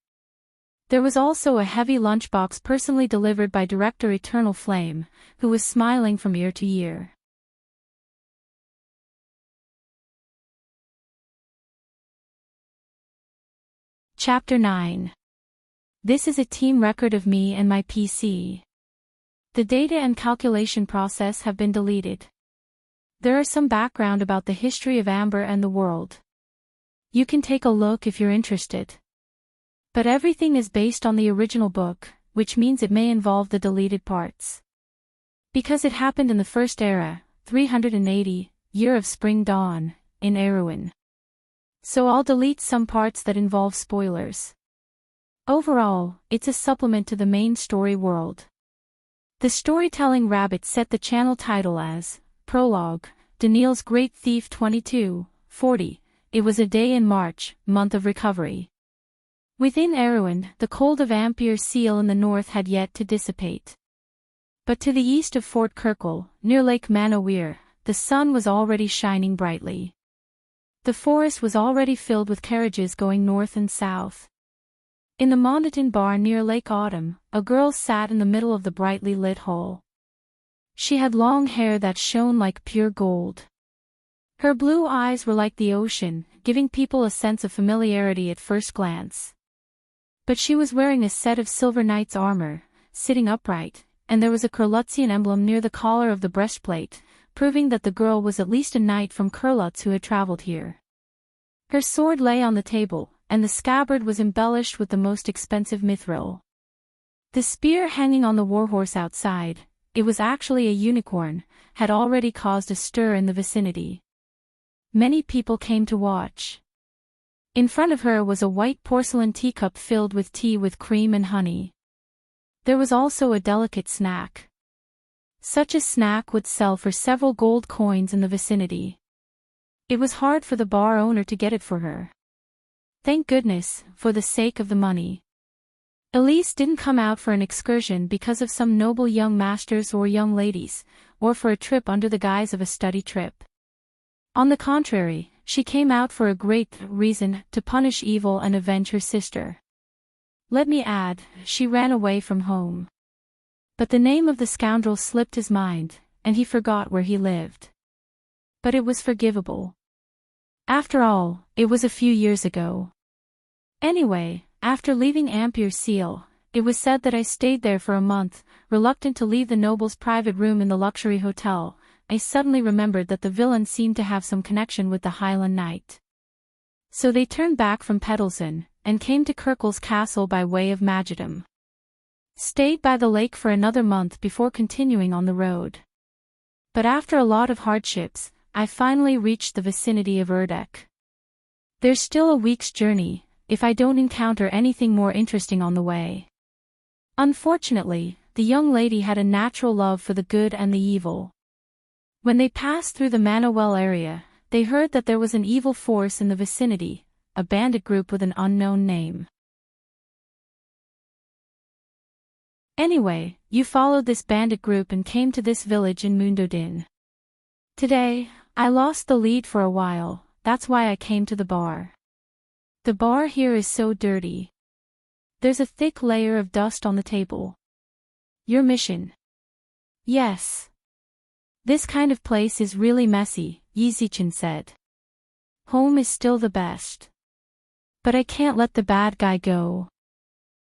There was also a heavy lunchbox personally delivered by director Eternal Flame, who was smiling from ear to ear. Chapter 9. This is a team record of me and my PC. The data and calculation process have been deleted. There are some background about the history of Amber and the world. You can take a look if you're interested. But everything is based on the original book, which means it may involve the deleted parts. Because it happened in the First Era, 380, Year of Spring Dawn, in Erewhon. So I'll delete some parts that involve spoilers. Overall, it's a supplement to the main story world. The storytelling rabbit set the channel title as Prologue, Daniel's Great Thief 2240. It was a day in March, month of recovery. Within Erewhon, the cold of Ampere Seal in the north had yet to dissipate. But to the east of Fort Kirkle, near Lake Manowir, the sun was already shining brightly. The forest was already filled with carriages going north and south. In the Mondatin bar near Lake Autumn, a girl sat in the middle of the brightly lit hall. She had long hair that shone like pure gold. Her blue eyes were like the ocean, giving people a sense of familiarity at first glance. But she was wearing a set of silver knight's armor, sitting upright, and there was a Kurlutzian emblem near the collar of the breastplate, proving that the girl was at least a knight from Kurlutz who had traveled here. Her sword lay on the table, and the scabbard was embellished with the most expensive mithril. The spear hanging on the warhorse outside, it was actually a unicorn, had already caused a stir in the vicinity. Many people came to watch. In front of her was a white porcelain teacup filled with tea with cream and honey. There was also a delicate snack. Such a snack would sell for several gold coins in the vicinity. It was hard for the bar owner to get it for her. Thank goodness, for the sake of the money. Elise didn't come out for an excursion because of some noble young masters or young ladies, or for a trip under the guise of a study trip. On the contrary, she came out for a great reason, to punish evil and avenge her sister. Let me add, she ran away from home. But the name of the scoundrel slipped his mind, and he forgot where he lived. But it was forgivable. After all, it was a few years ago. Anyway, after leaving Ampere Seal, it was said that I stayed there for a month, reluctant to leave the noble's private room in the luxury hotel. I suddenly remembered that the villain seemed to have some connection with the Highland Knight. So they turned back from Pedalson, and came to Kirkle's castle by way of Magedum. Stayed by the lake for another month before continuing on the road. But after a lot of hardships, I finally reached the vicinity of Erdek. There's still a week's journey, if I don't encounter anything more interesting on the way. Unfortunately, the young lady had a natural love for the good and the evil. When they passed through the Manawel area, they heard that there was an evil force in the vicinity, a bandit group with an unknown name. Anyway, you followed this bandit group and came to this village in Mundodin. Today, I lost the lead for a while, that's why I came to the bar. The bar here is so dirty. There's a thick layer of dust on the table. Your mission? Yes. This kind of place is really messy, Yizichin said. Home is still the best. But I can't let the bad guy go.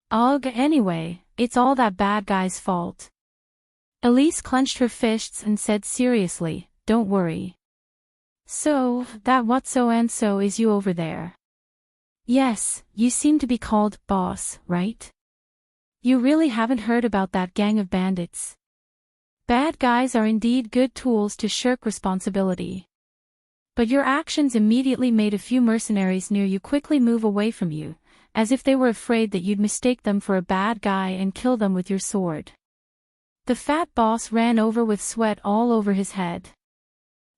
Ugh, anyway, it's all that bad guy's fault. Elise clenched her fists and said seriously, don't worry. So, that whatso-and-so is you over there? Yes, you seem to be called boss, right? You really haven't heard about that gang of bandits. Bad guys are indeed good tools to shirk responsibility. But your actions immediately made a few mercenaries near you quickly move away from you, as if they were afraid that you'd mistake them for a bad guy and kill them with your sword. The fat boss ran over with sweat all over his head.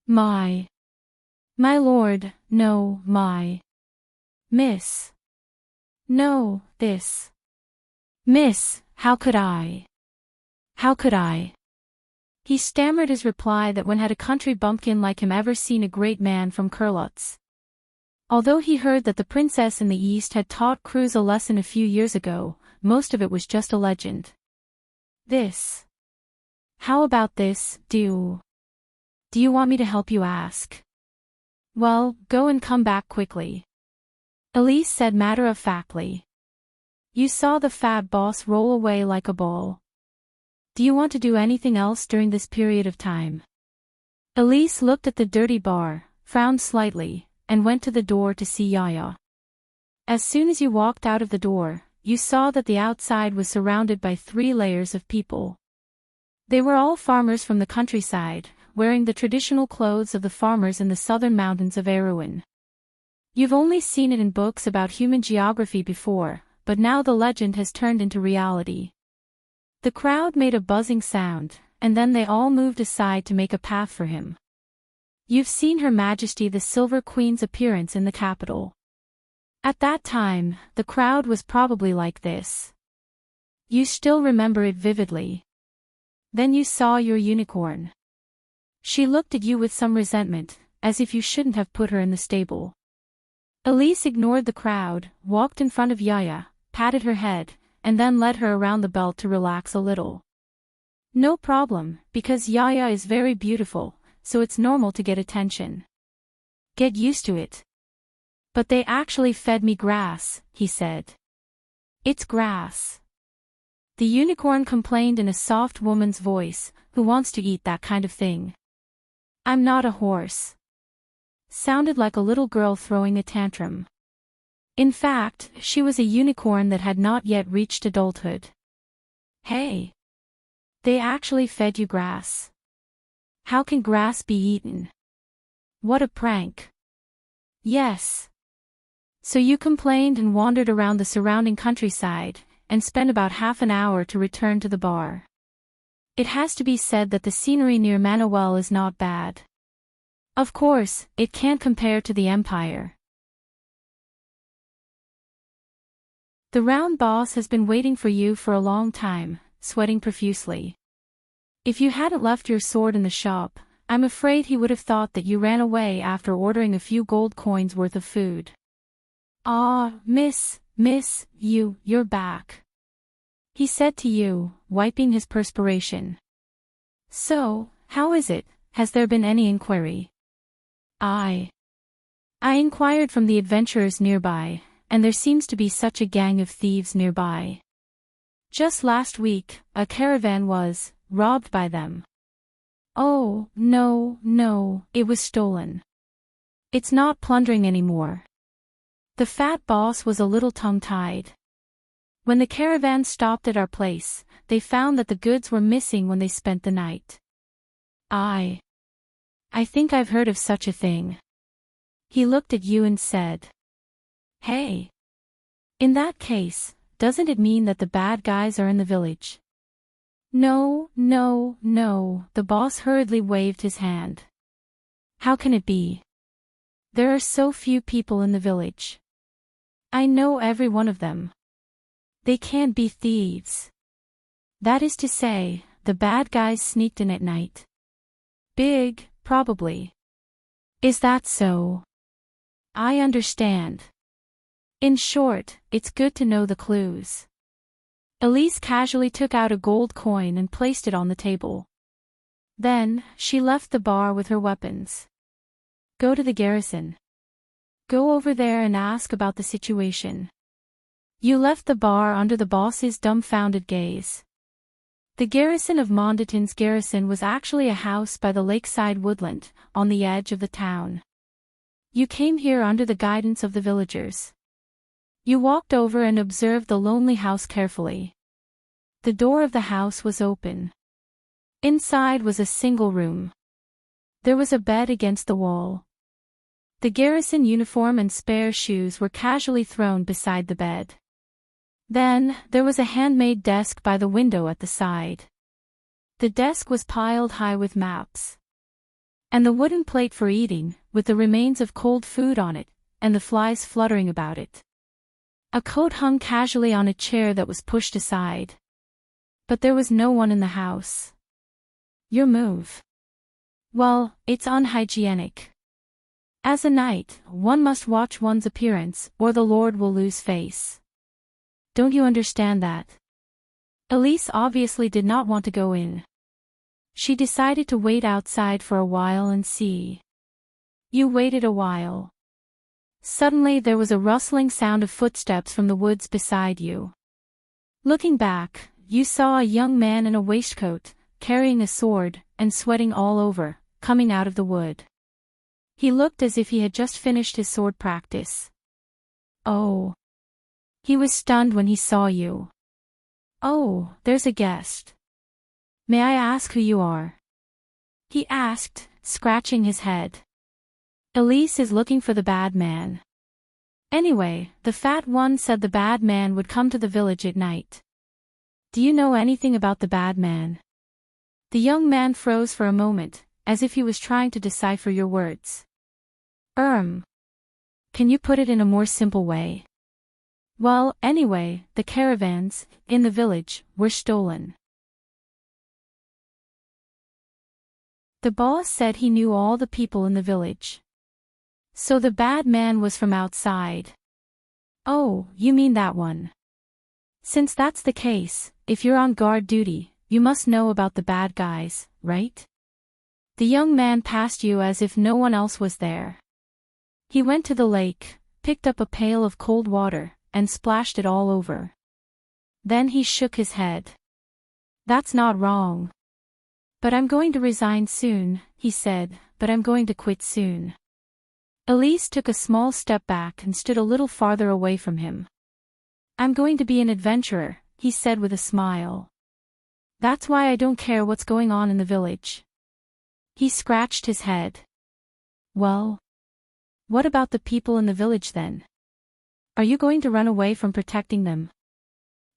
My lord, no, my miss. No, this. Miss, how could I? How could I? He stammered his reply that when had a country bumpkin like him ever seen a great man from Kurlutz? Although he heard that the princess in the east had taught Cruz a lesson a few years ago, most of it was just a legend. This. How about this, do you want me to help you ask? Well, go and come back quickly. Elise said matter-of-factly. You saw the fat boss roll away like a ball. Do you want to do anything else during this period of time? Elise looked at the dirty bar, frowned slightly, and went to the door to see Yaya. As soon as you walked out of the door, you saw that the outside was surrounded by 3 layers of people. They were all farmers from the countryside, wearing the traditional clothes of the farmers in the southern mountains of Erewhon. You've only seen it in books about human geography before, but now the legend has turned into reality. The crowd made a buzzing sound, and then they all moved aside to make a path for him. You've seen Her Majesty the Silver Queen's appearance in the capital. At that time, the crowd was probably like this. You still remember it vividly. Then you saw your unicorn. She looked at you with some resentment, as if you shouldn't have put her in the stable. Elise ignored the crowd, walked in front of Yaya, patted her head, and then led her around the belt to relax a little. No problem, because Yaya is very beautiful, so it's normal to get attention. Get used to it. But they actually fed me grass, he said. It's grass. The unicorn complained in a soft woman's voice, who wants to eat that kind of thing? I'm not a horse. Sounded like a little girl throwing a tantrum. In fact, she was a unicorn that had not yet reached adulthood. Hey! They actually fed you grass. How can grass be eaten? What a prank. Yes. So you complained and wandered around the surrounding countryside, and spent about half an hour to return to the bar. It has to be said that the scenery near Manawel is not bad. Of course, it can't compare to the Empire. The round boss has been waiting for you for a long time, sweating profusely. If you hadn't left your sword in the shop, I'm afraid he would have thought that you ran away after ordering a few gold coins worth of food. Ah, miss, you're back, he said to you, wiping his perspiration. So, how is it? Has there been any inquiry? I inquired from the adventurers nearby, and there seems to be such a gang of thieves nearby. Just last week, a caravan was robbed by them. Oh, no, it was stolen. It's not plundering anymore. The fat boss was a little tongue-tied. When the caravan stopped at our place, they found that the goods were missing when they spent the night. I think I've heard of such a thing. He looked at you and said, Hey. In that case, doesn't it mean that the bad guys are in the village? No, the boss hurriedly waved his hand. How can it be? There are so few people in the village. I know every one of them. They can't be thieves. That is to say, the bad guys sneaked in at night. Big, probably. Is that so? I understand. In short, it's good to know the clues. Elise casually took out a gold coin and placed it on the table. Then, she left the bar with her weapons. Go to the garrison. Go over there and ask about the situation. You left the bar under the boss's dumbfounded gaze. The garrison of Mondaton's garrison was actually a house by the lakeside woodland, on the edge of the town. You came here under the guidance of the villagers. You walked over and observed the lonely house carefully. The door of the house was open. Inside was a single room. There was a bed against the wall. The garrison uniform and spare shoes were casually thrown beside the bed. Then, there was a handmade desk by the window at the side. The desk was piled high with maps. And the wooden plate for eating, with the remains of cold food on it, and the flies fluttering about it. A coat hung casually on a chair that was pushed aside. But there was no one in the house. Your move. Well, it's unhygienic. As a knight, one must watch one's appearance, or the Lord will lose face. Don't you understand that? Elise obviously did not want to go in. She decided to wait outside for a while and see. You waited a while. Suddenly there was a rustling sound of footsteps from the woods beside you. Looking back, you saw a young man in a waistcoat, carrying a sword, and sweating all over, coming out of the wood. He looked as if he had just finished his sword practice. Oh. He was stunned when he saw you. Oh, there's a guest. May I ask who you are? He asked, scratching his head. Elise is looking for the bad man. Anyway, the fat one said the bad man would come to the village at night. Do you know anything about the bad man? The young man froze for a moment, as if he was trying to decipher your words. Can you put it in a more simple way? Well, anyway, the caravans, in the village, were stolen. The boss said he knew all the people in the village. So the bad man was from outside. Oh, you mean that one. Since that's the case, if you're on guard duty, you must know about the bad guys, right? The young man passed you as if no one else was there. He went to the lake, picked up a pail of cold water, and splashed it all over. Then he shook his head. That's not wrong. But I'm going to resign soon, he said, but I'm going to quit soon. Elise took a small step back and stood a little farther away from him. I'm going to be an adventurer, he said with a smile. That's why I don't care what's going on in the village. He scratched his head. Well, what about the people in the village then? Are you going to run away from protecting them?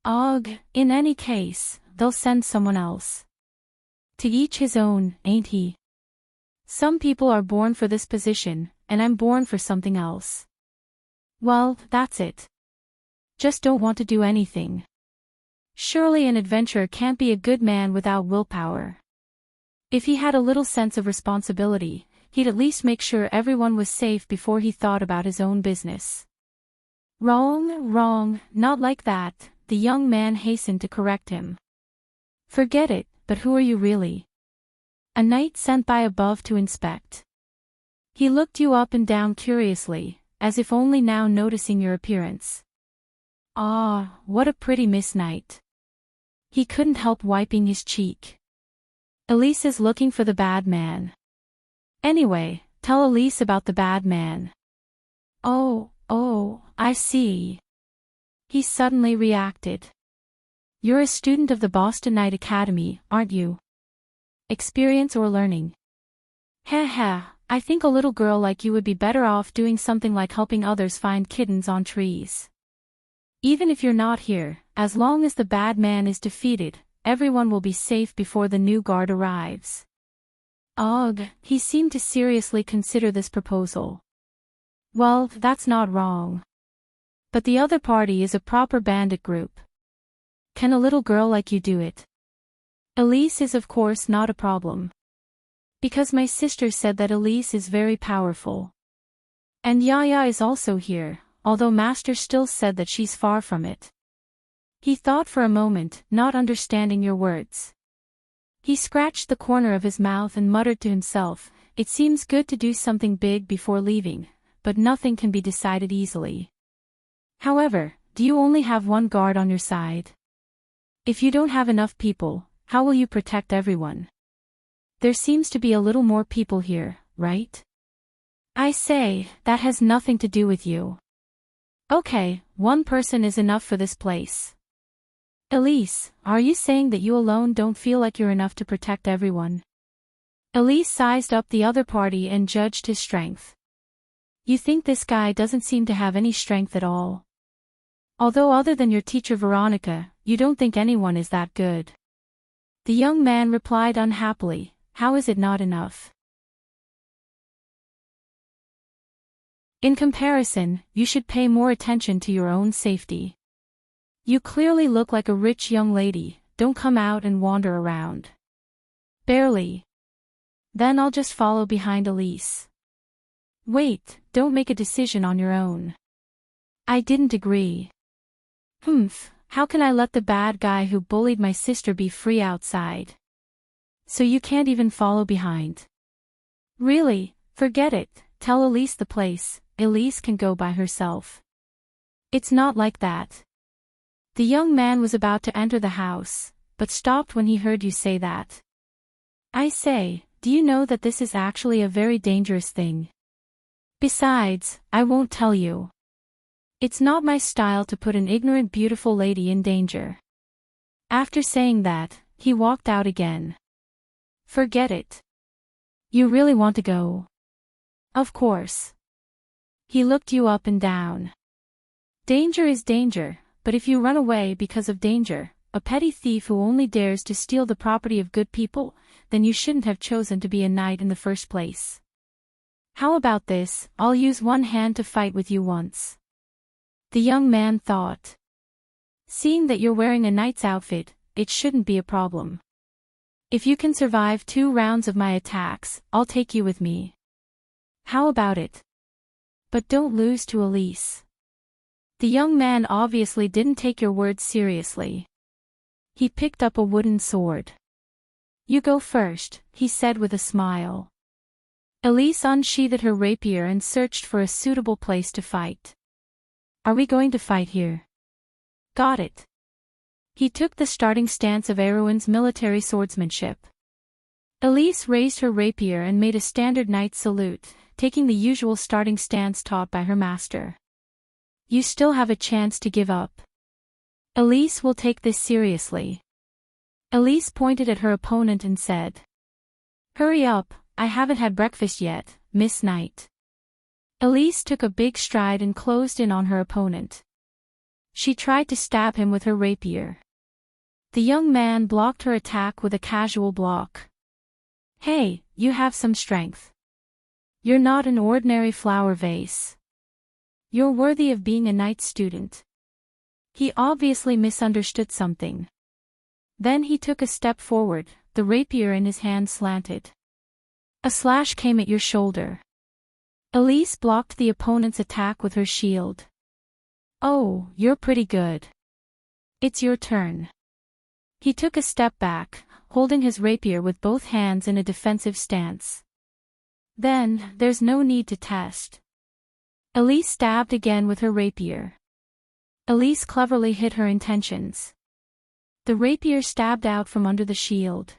Ugh, in any case, they'll send someone else. To each his own, ain't he? Some people are born for this position, and I'm born for something else. Well, that's it. just don't want to do anything. Surely an adventurer can't be a good man without willpower. If he had a little sense of responsibility, he'd at least make sure everyone was safe before he thought about his own business. Wrong, not like that, the young man hastened to correct him. Forget it, but who are you really? A knight sent by above to inspect. He looked you up and down curiously, as if only now noticing your appearance. Ah, what a pretty Miss Knight. He couldn't help wiping his cheek. Elise is looking for the bad man. Anyway, tell Elise about the bad man. Oh, I see. He suddenly reacted. You're a student of the Boston Knight Academy, aren't you? Experience or learning? I think a little girl like you would be better off doing something like helping others find kittens on trees. Even if you're not here, as long as the bad man is defeated, everyone will be safe before the new guard arrives. Ugh, he seemed to seriously consider this proposal. Well, that's not wrong. But the other party is a proper bandit group. Can a little girl like you do it? Elise is of course not a problem. Because my sister said that Elise is very powerful. And Yaya is also here, although Master still said that she's far from it. He thought for a moment, not understanding your words. He scratched the corner of his mouth and muttered to himself, it seems good to do something big before leaving, but nothing can be decided easily. However, do you only have one guard on your side? If you don't have enough people, how will you protect everyone? There seems to be a little more people here, right? I say, that has nothing to do with you. Okay, one person is enough for this place. Elise, are you saying that you alone don't feel like you're enough to protect everyone? Elise sized up the other party and judged his strength. You think this guy doesn't seem to have any strength at all? Although other than your teacher Veronica, you don't think anyone is that good. The young man replied unhappily, how is it not enough? In comparison, you should pay more attention to your own safety. You clearly look like a rich young lady, don't come out and wander around. Barely. Then I'll just follow behind Elise. Wait, don't make a decision on your own. I didn't agree. How can I let the bad guy who bullied my sister be free outside? So you can't even follow behind. Really, forget it, tell Elise the place, Elise can go by herself. It's not like that. The young man was about to enter the house, but stopped when he heard you say that. I say, do you know that this is actually a very dangerous thing? Besides, I won't tell you. It's not my style to put an ignorant beautiful lady in danger. After saying that, he walked out again. Forget it. You really want to go? Of course. He looked you up and down. Danger is danger, but if you run away because of danger, a petty thief who only dares to steal the property of good people, then you shouldn't have chosen to be a knight in the first place. How about this, I'll use one hand to fight with you once. The young man thought. Seeing that you're wearing a knight's outfit, it shouldn't be a problem. If you can survive 2 rounds of my attacks, I'll take you with me. How about it? But don't lose to Elise. The young man obviously didn't take your words seriously. He picked up a wooden sword. You go first, he said with a smile. Elise unsheathed her rapier and searched for a suitable place to fight. Are we going to fight here? Got it. He took the starting stance of Erewhon's military swordsmanship. Elise raised her rapier and made a standard knight salute, taking the usual starting stance taught by her master. You still have a chance to give up. Elise will take this seriously. Elise pointed at her opponent and said. Hurry up, I haven't had breakfast yet, Miss Knight. Elise took a big stride and closed in on her opponent. She tried to stab him with her rapier. The young man blocked her attack with a casual block. Hey, you have some strength. You're not an ordinary flower vase. You're worthy of being a knight student. He obviously misunderstood something. Then he took a step forward, the rapier in his hand slanted. A slash came at your shoulder. Elise blocked the opponent's attack with her shield. Oh, you're pretty good. It's your turn. He took a step back, holding his rapier with both hands in a defensive stance. Then, there's no need to test. Elise stabbed again with her rapier. Elise cleverly hid her intentions. The rapier stabbed out from under the shield.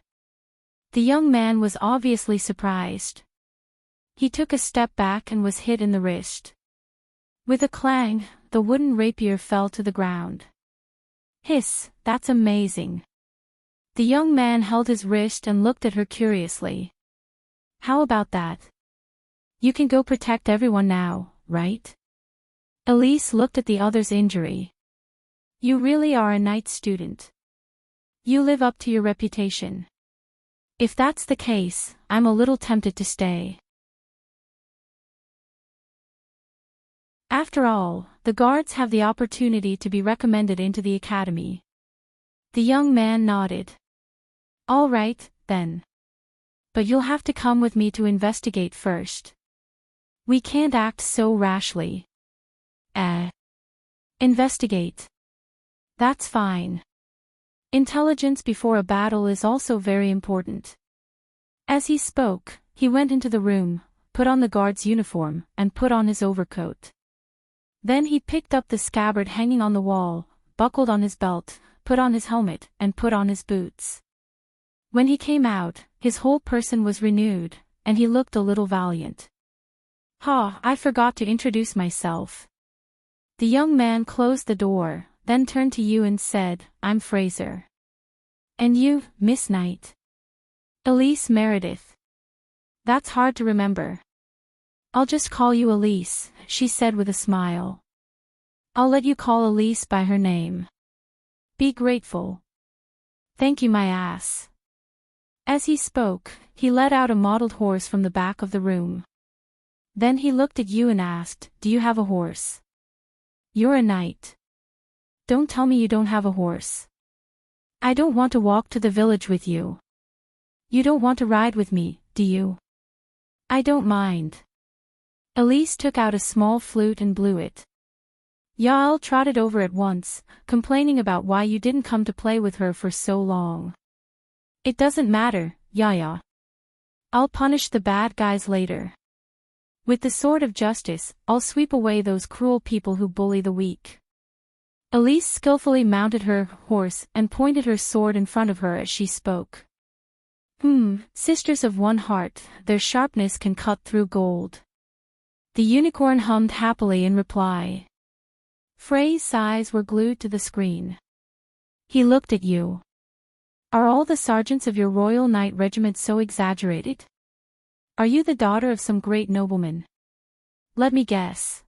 The young man was obviously surprised. He took a step back and was hit in the wrist. With a clang, the wooden rapier fell to the ground. Hiss, that's amazing. The young man held his wrist and looked at her curiously. How about that? You can go protect everyone now, right? Elise looked at the other's injury. You really are a night student. You live up to your reputation. If that's the case, I'm a little tempted to stay. After all, the guards have the opportunity to be recommended into the academy. The young man nodded. All right, then. But you'll have to come with me to investigate first. We can't act so rashly. Investigate. That's fine. Intelligence before a battle is also very important. As he spoke, he went into the room, put on the guard's uniform, and put on his overcoat. Then he picked up the scabbard hanging on the wall, buckled on his belt, put on his helmet, and put on his boots. When he came out, his whole person was renewed, and he looked a little valiant. I forgot to introduce myself. The young man closed the door, then turned to you and said, I'm Fraser. And you, Miss Knight? Elise Meredith. That's hard to remember. I'll just call you Elise, she said with a smile. I'll let you call Elise by her name. Be grateful. Thank you, my ass. As he spoke, he let out a mottled horse from the back of the room. Then he looked at you and asked, Do you have a horse? You're a knight. Don't tell me you don't have a horse. I don't want to walk to the village with you. You don't want to ride with me, do you? I don't mind. Elise took out a small flute and blew it. Yael trotted over at once, complaining about why you didn't come to play with her for so long. It doesn't matter, Yaya. I'll punish the bad guys later. With the sword of justice, I'll sweep away those cruel people who bully the weak. Elise skillfully mounted her horse and pointed her sword in front of her as she spoke. Sisters of one heart, their sharpness can cut through gold. The unicorn hummed happily in reply. Frey's eyes were glued to the screen. He looked at you. Are all the sergeants of your Royal Knight Regiment so exaggerated? Are you the daughter of some great nobleman? Let me guess.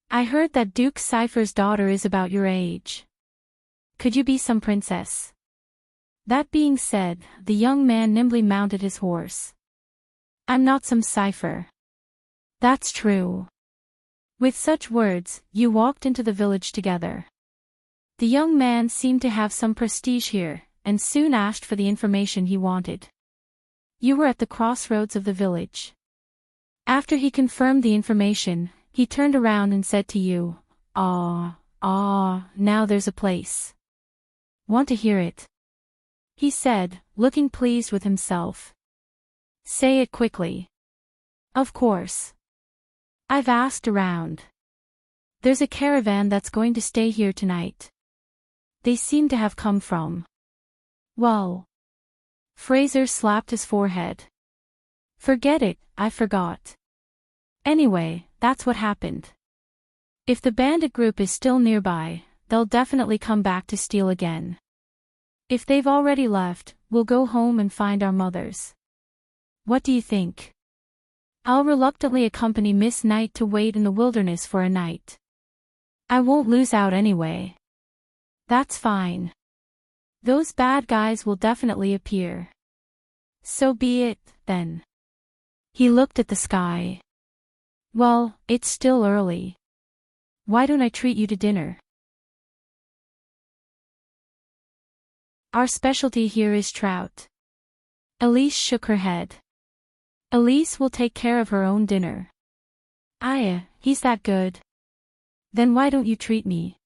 I heard that Duke Cypher's daughter is about your age. Could you be some princess? That being said, the young man nimbly mounted his horse. I'm not some Cypher. That's true. With such words, you walked into the village together. The young man seemed to have some prestige here, and soon asked for the information he wanted. You were at the crossroads of the village. After he confirmed the information, he turned around and said to you, now there's a place. Want to hear it? He said, looking pleased with himself. Say it quickly. Of course. I've asked around. There's a caravan that's going to stay here tonight. They seem to have come from. Well. Fraser slapped his forehead. Forget it, I forgot. Anyway, that's what happened. If the bandit group is still nearby, they'll definitely come back to steal again. If they've already left, we'll go home and find our mothers. What do you think? I'll reluctantly accompany Miss Knight to wait in the wilderness for a night. I won't lose out anyway. That's fine. Those bad guys will definitely appear. So be it, then. He looked at the sky. Well, it's still early. Why don't I treat you to dinner? Our specialty here is trout. Elise shook her head. Elise will take care of her own dinner. He's that good. Then why don't you treat me?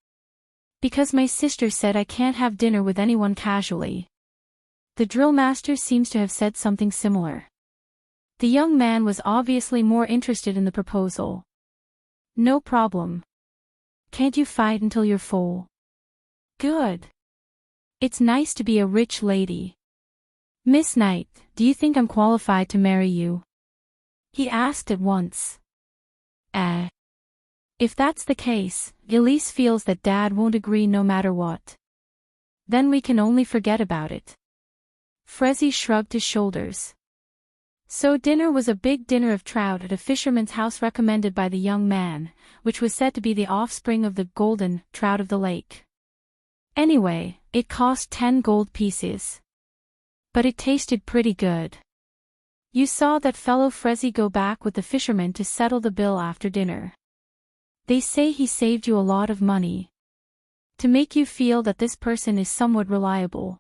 Because my sister said I can't have dinner with anyone casually. The drill master seems to have said something similar. The young man was obviously more interested in the proposal. No problem. Can't you fight until you're full? Good. It's nice to be a rich lady. Miss Knight, do you think I'm qualified to marry you? He asked at once. If that's the case, Elise feels that Dad won't agree no matter what. Then we can only forget about it. Frezzy shrugged his shoulders. So dinner was a big dinner of trout at a fisherman's house recommended by the young man, which was said to be the offspring of the golden trout of the lake. Anyway, it cost 10 gold pieces. But it tasted pretty good. You saw that fellow Frezzy go back with the fisherman to settle the bill after dinner. They say he saved you a lot of money. To make you feel that this person is somewhat reliable.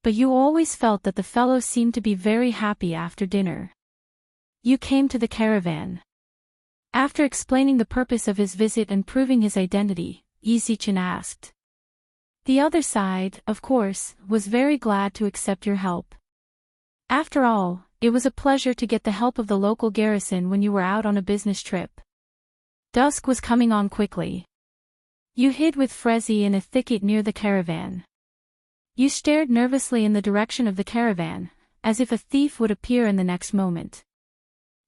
But you always felt that the fellow seemed to be very happy after dinner. You came to the caravan. After explaining the purpose of his visit and proving his identity, Yizichin asked. The other side, of course, was very glad to accept your help. After all, it was a pleasure to get the help of the local garrison when you were out on a business trip. Dusk was coming on quickly. You hid with Frezzy in a thicket near the caravan. You stared nervously in the direction of the caravan, as if a thief would appear in the next moment.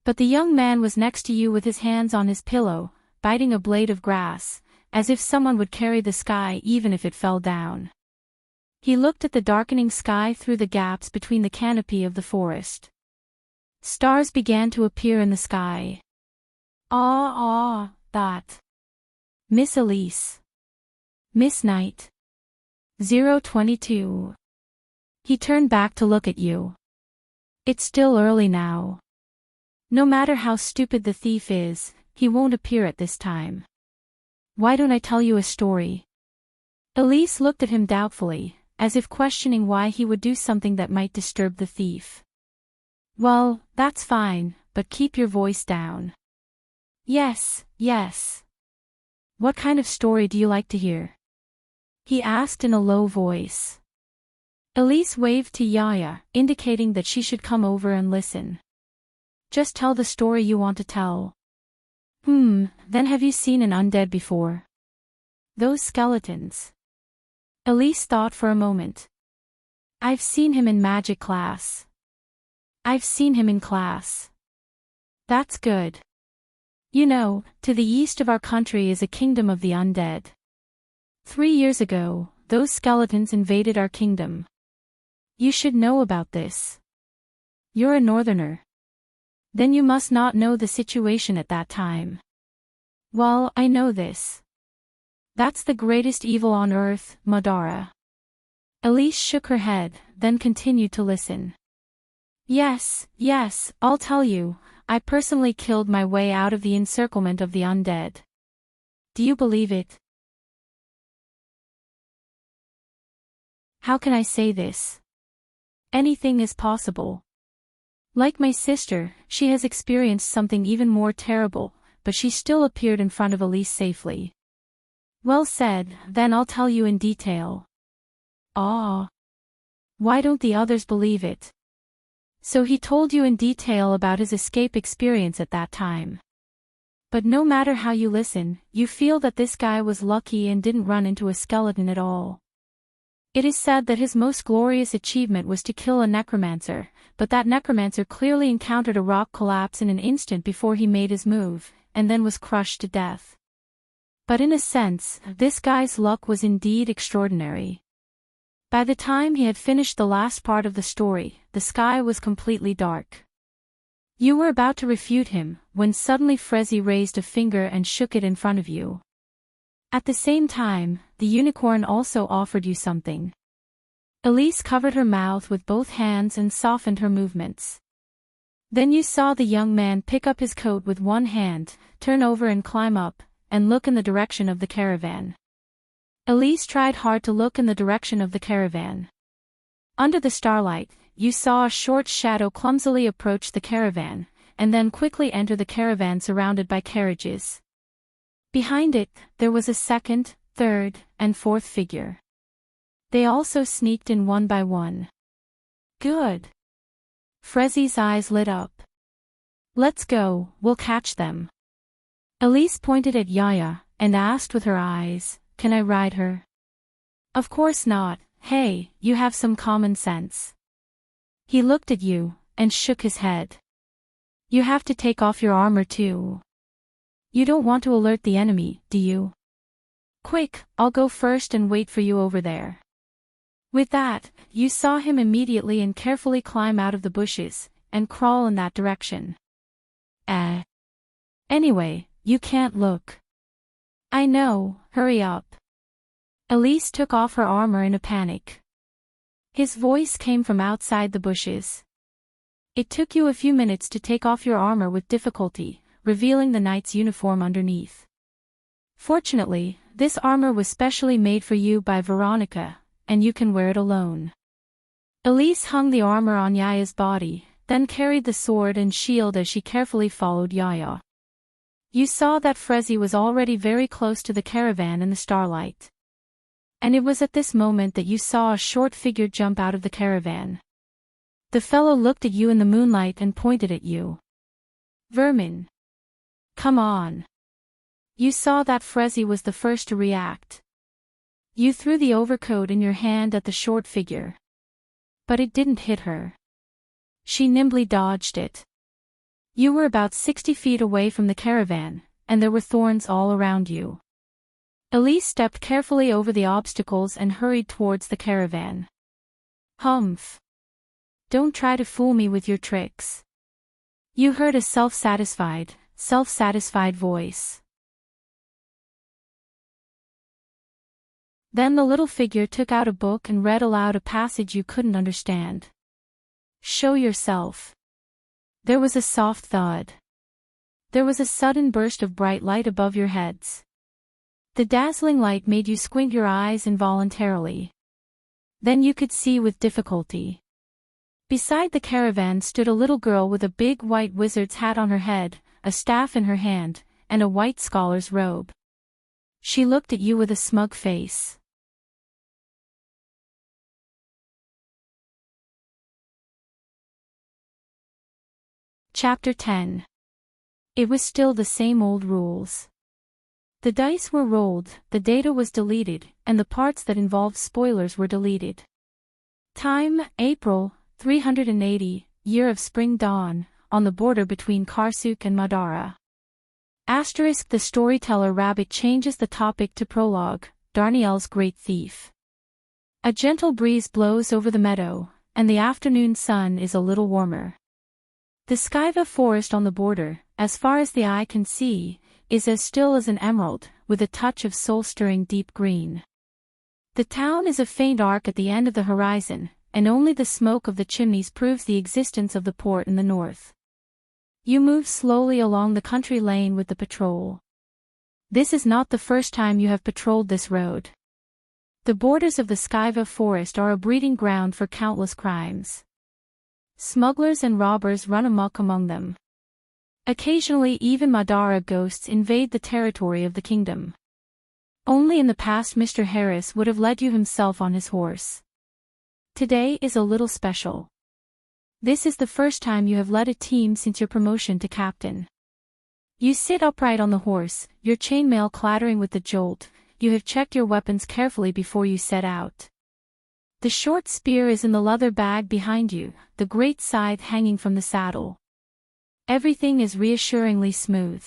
But the young man was next to you with his hands on his pillow, biting a blade of grass, as if someone would carry the sky even if it fell down. He looked at the darkening sky through the gaps between the canopy of the forest. Stars began to appear in the sky. That. Miss Elise. Miss Knight. 022. He turned back to look at you. It's still early now. No matter how stupid the thief is, he won't appear at this time. Why don't I tell you a story? Elise looked at him doubtfully, as if questioning why he would do something that might disturb the thief. Well, that's fine, but keep your voice down. Yes. What kind of story do you like to hear? He asked in a low voice. Elise waved to Yaya, indicating that she should come over and listen. Just tell the story you want to tell. Then have you seen an undead before? Those skeletons. Elise thought for a moment. I've seen him in magic class. I've seen him in class. That's good. You know, to the east of our country is a kingdom of the undead. 3 years ago, those skeletons invaded our kingdom. You should know about this. You're a northerner. Then you must not know the situation at that time. Well, I know this. That's the greatest evil on earth, Madara. Elise shook her head, then continued to listen. Yes, I'll tell you, I personally killed my way out of the encirclement of the undead. Do you believe it? How can I say this? Anything is possible. Like my sister, she has experienced something even more terrible, but she still appeared in front of Elise safely. Well said, then I'll tell you in detail. Why don't the others believe it? So he told you in detail about his escape experience at that time. But no matter how you listen, you feel that this guy was lucky and didn't run into a skeleton at all. It is said that his most glorious achievement was to kill a necromancer, but that necromancer clearly encountered a rock collapse in an instant before he made his move, and then was crushed to death. But in a sense, this guy's luck was indeed extraordinary. By the time he had finished the last part of the story, the sky was completely dark. You were about to refute him, when suddenly Frezzy raised a finger and shook it in front of you. At the same time, the unicorn also offered you something. Elise covered her mouth with both hands and softened her movements. Then you saw the young man pick up his coat with one hand, turn over and climb up, and look in the direction of the caravan. Elise tried hard to look in the direction of the caravan. Under the starlight, you saw a short shadow clumsily approach the caravan, and then quickly enter the caravan surrounded by carriages. Behind it, there was a second, third, and fourth figure. They also sneaked in one by one. Good. Frezzy's eyes lit up. Let's go, we'll catch them. Elise pointed at Yaya, and asked with her eyes, can I ride her? Of course not, hey, you have some common sense. He looked at you, and shook his head. You have to take off your armor too. You don't want to alert the enemy, do you? Quick, I'll go first and wait for you over there. With that, you saw him immediately and carefully climb out of the bushes, and crawl in that direction. Anyway, you can't look. I know, hurry up. Elise took off her armor in a panic. His voice came from outside the bushes. It took you a few minutes to take off your armor with difficulty, revealing the knight's uniform underneath. Fortunately, this armor was specially made for you by Veronica, and you can wear it alone. Elise hung the armor on Yaya's body, then carried the sword and shield as she carefully followed Yaya. You saw that Frezzy was already very close to the caravan in the starlight. And it was at this moment that you saw a short figure jump out of the caravan. The fellow looked at you in the moonlight and pointed at you. Vermin. Come on. You saw that Frezzy was the first to react. You threw the overcoat in your hand at the short figure. But it didn't hit her. She nimbly dodged it. You were about 60 feet away from the caravan, and there were thorns all around you. Elise stepped carefully over the obstacles and hurried towards the caravan. Humph. Don't try to fool me with your tricks. You heard a self-satisfied voice. Then the little figure took out a book and read aloud a passage you couldn't understand. Show yourself. There was a soft thud. There was a sudden burst of bright light above your heads. The dazzling light made you squint your eyes involuntarily. Then you could see with difficulty. Beside the caravan stood a little girl with a big white wizard's hat on her head, a staff in her hand, and a white scholar's robe. She looked at you with a smug face. Chapter 10. It was still the same old rules. The dice were rolled, the data was deleted, and the parts that involved spoilers were deleted. Time, April, 380, year of spring dawn, on the border between Karsuk and Madara. Asterisk the storyteller rabbit changes the topic to prologue, Darniel's great thief. A gentle breeze blows over the meadow, and the afternoon sun is a little warmer. The Skyva forest on the border, as far as the eye can see, is as still as an emerald, with a touch of soul-stirring deep green. The town is a faint arc at the end of the horizon, and only the smoke of the chimneys proves the existence of the port in the north. You move slowly along the country lane with the patrol. This is not the first time you have patrolled this road. The borders of the Skyva forest are a breeding ground for countless crimes. Smugglers and robbers run amok among them. Occasionally even Madara ghosts invade the territory of the kingdom. Only in the past Mr. Harris would have led you himself on his horse. Today is a little special. This is the first time you have led a team since your promotion to captain. You sit upright on the horse, your chainmail clattering with the jolt. You have checked your weapons carefully before you set out. The short spear is in the leather bag behind you, the great scythe hanging from the saddle. Everything is reassuringly smooth.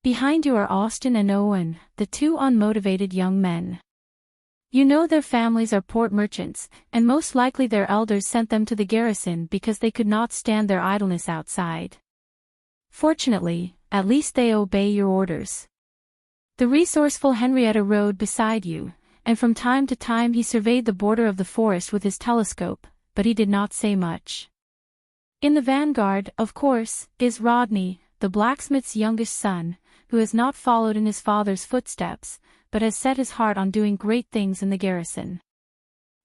Behind you are Austin and Owen, the two unmotivated young men. You know their families are port merchants, and most likely their elders sent them to the garrison because they could not stand their idleness outside. Fortunately, at least they obey your orders. The resourceful Henrietta rode beside you, and from time to time he surveyed the border of the forest with his telescope, but he did not say much. In the vanguard, of course, is Rodney, the blacksmith's youngest son, who has not followed in his father's footsteps, but has set his heart on doing great things in the garrison.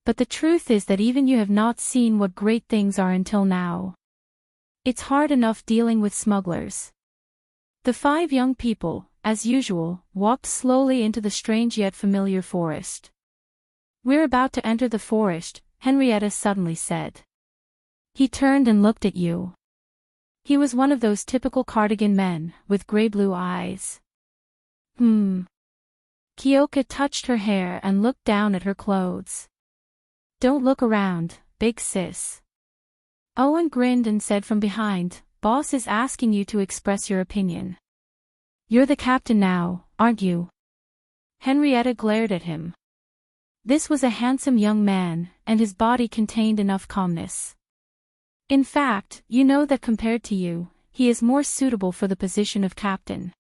But the truth is that even you have not seen what great things are until now. It's hard enough dealing with smugglers. The 5 young people, as usual, walked slowly into the strange yet familiar forest. "We're about to enter the forest," Henrietta suddenly said. He turned and looked at you. He was one of those typical cardigan men, with grey-blue eyes. Kyoka touched her hair and looked down at her clothes. "Don't look around, big sis." Owen grinned and said from behind, "Boss is asking you to express your opinion." "You're the captain now, aren't you?" Henrietta glared at him. This was a handsome young man, and his body contained enough calmness. In fact, you know that compared to you, he is more suitable for the position of captain.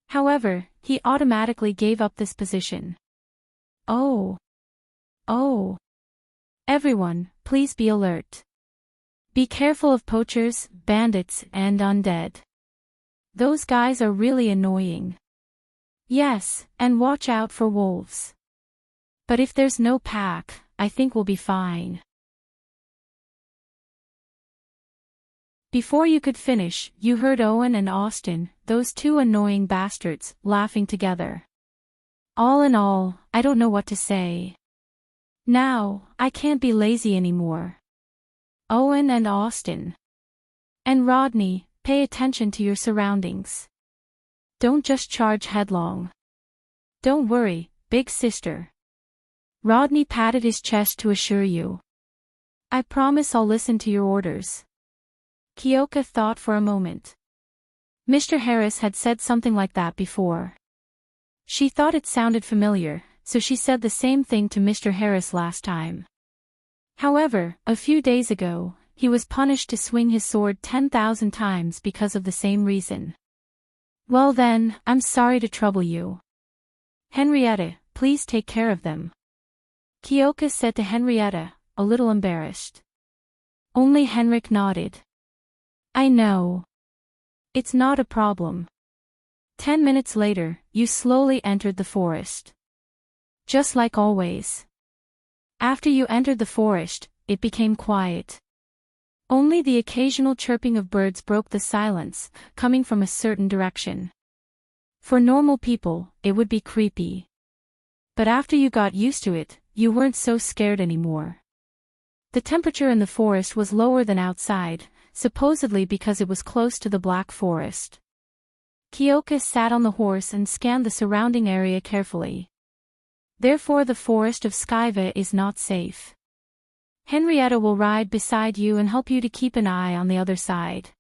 However, he automatically gave up this position. Oh. Everyone, please be alert. Be careful of poachers, bandits, and undead. Those guys are really annoying. Yes, and watch out for wolves. But if there's no pack, I think we'll be fine. Before you could finish, you heard Owen and Austin, those 2 annoying bastards, laughing together. All in all, I don't know what to say. Now, I can't be lazy anymore. Owen and Austin. And Rodney, pay attention to your surroundings. Don't just charge headlong. Don't worry, big sister. Rodney patted his chest to assure you. I promise I'll listen to your orders. Kyoka thought for a moment. Mr. Harris had said something like that before. She thought it sounded familiar, so she said the same thing to Mr. Harris last time. However, a few days ago, he was punished to swing his sword 10,000 times because of the same reason. Well then, I'm sorry to trouble you. Henrietta, please take care of them. Kyoka said to Henrietta, a little embarrassed. Only Henrik nodded. I know. It's not a problem. 10 minutes later, you slowly entered the forest. Just like always. After you entered the forest, it became quiet. Only the occasional chirping of birds broke the silence, coming from a certain direction. For normal people, it would be creepy. But after you got used to it, you weren't so scared anymore. The temperature in the forest was lower than outside, supposedly because it was close to the Black Forest. Kyoka sat on the horse and scanned the surrounding area carefully. Therefore the forest of Skyva is not safe. Henrietta will ride beside you and help you to keep an eye on the other side.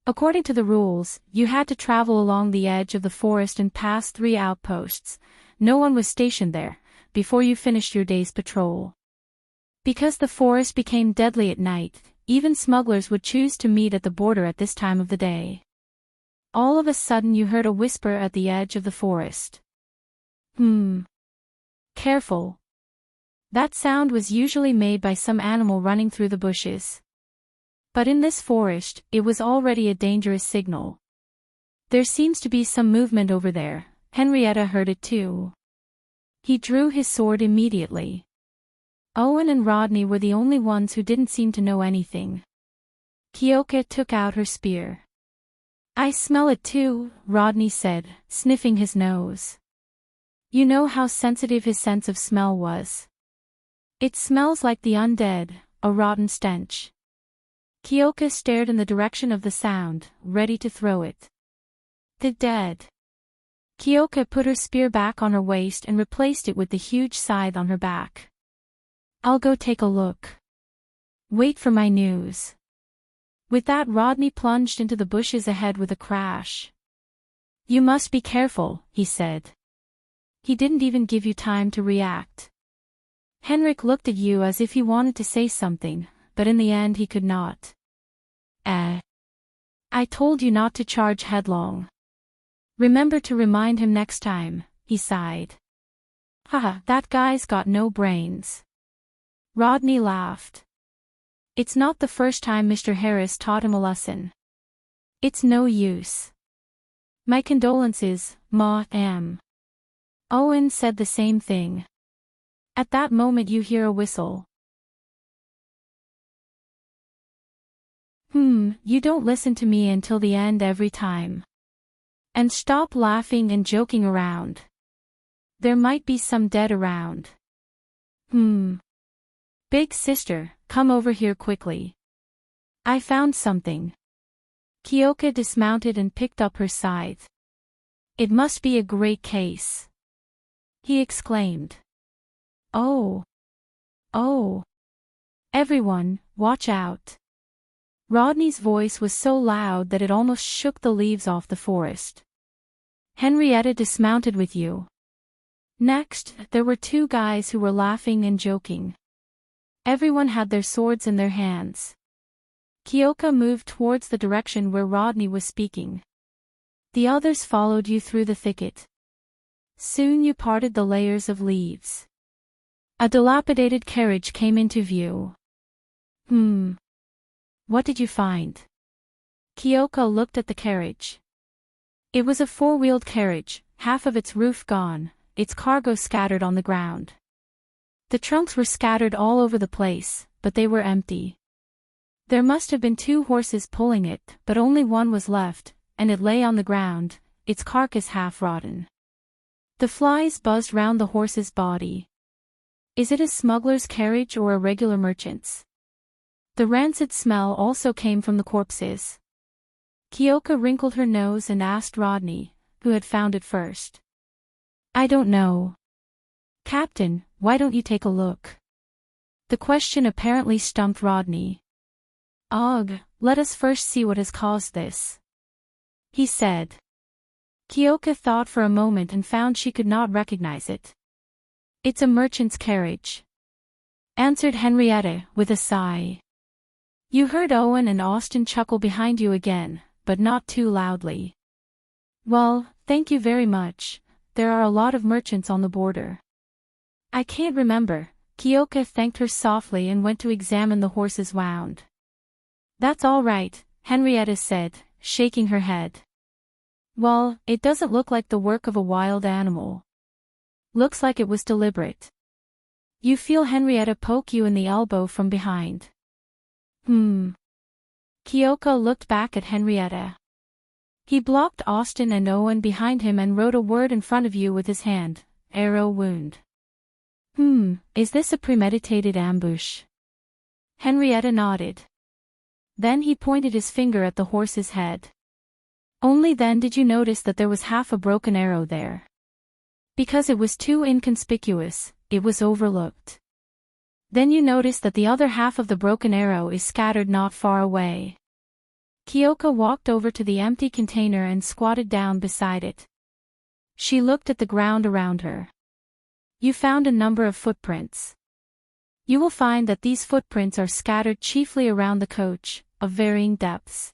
According to the rules, you had to travel along the edge of the forest and pass 3 outposts. No one was stationed there, before you finished your day's patrol. Because the forest became deadly at night, even smugglers would choose to meet at the border at this time of the day. All of a sudden you heard a whisper at the edge of the forest. Careful. That sound was usually made by some animal running through the bushes. But in this forest, it was already a dangerous signal. There seems to be some movement over there. Henrietta heard it too. He drew his sword immediately. Owen and Rodney were the only ones who didn't seem to know anything. Kyoka took out her spear. I smell it too, Rodney said, sniffing his nose. You know how sensitive his sense of smell was. It smells like the undead, a rotten stench. Kyoka stared in the direction of the sound, ready to throw it. The dead. Kyoka put her spear back on her waist and replaced it with the huge scythe on her back. I'll go take a look. Wait for my news. With that, Rodney plunged into the bushes ahead with a crash. You must be careful, he said. He didn't even give you time to react. Henrik looked at you as if he wanted to say something, but in the end he could not. I told you not to charge headlong. Remember to remind him next time, he sighed. Haha, that guy's got no brains. Rodney laughed. It's not the first time Mr. Harris taught him a lesson. It's no use. My condolences, Ma. M. Owen said the same thing. At that moment you hear a whistle. You don't listen to me until the end every time. And stop laughing and joking around. There might be some dead around. Big sister, come over here quickly. I found something. Kyoka dismounted and picked up her scythe. It must be a great case. He exclaimed. Oh! Oh! Everyone, watch out! Rodney's voice was so loud that it almost shook the leaves off the forest. Henrietta dismounted with you. Next, there were two guys who were laughing and joking. Everyone had their swords in their hands. Kyoka moved towards the direction where Rodney was speaking. The others followed you through the thicket. Soon you parted the layers of leaves. A dilapidated carriage came into view. What did you find? Kyoka looked at the carriage. It was a four-wheeled carriage, half of its roof gone, its cargo scattered on the ground. The trunks were scattered all over the place, but they were empty. There must have been two horses pulling it, but only one was left, and it lay on the ground, its carcass half rotten. The flies buzzed round the horse's body. Is it a smuggler's carriage or a regular merchant's? The rancid smell also came from the corpses. Kyoka wrinkled her nose and asked Rodney, who had found it first. I don't know. Captain, why don't you take a look? The question apparently stumped Rodney. Ugh, let us first see what has caused this, he said. Kyoka thought for a moment and found she could not recognize it. It's a merchant's carriage, answered Henrietta with a sigh. You heard Owen and Austin chuckle behind you again, but not too loudly. Well, thank you very much, there are a lot of merchants on the border. I can't remember. Kyoka thanked her softly and went to examine the horse's wound. That's all right, Henrietta said, shaking her head. Well, it doesn't look like the work of a wild animal. Looks like it was deliberate. You feel Henrietta poke you in the elbow from behind. Kyoka looked back at Henrietta. He blocked Austin and Owen behind him and wrote a word in front of you with his hand, arrow wound. Is this a premeditated ambush? Henrietta nodded. Then he pointed his finger at the horse's head. Only then did you notice that there was half a broken arrow there. Because it was too inconspicuous, it was overlooked. Then you notice that the other half of the broken arrow is scattered not far away. Kyoka walked over to the empty container and squatted down beside it. She looked at the ground around her. You found a number of footprints. You will find that these footprints are scattered chiefly around the coach, of varying depths.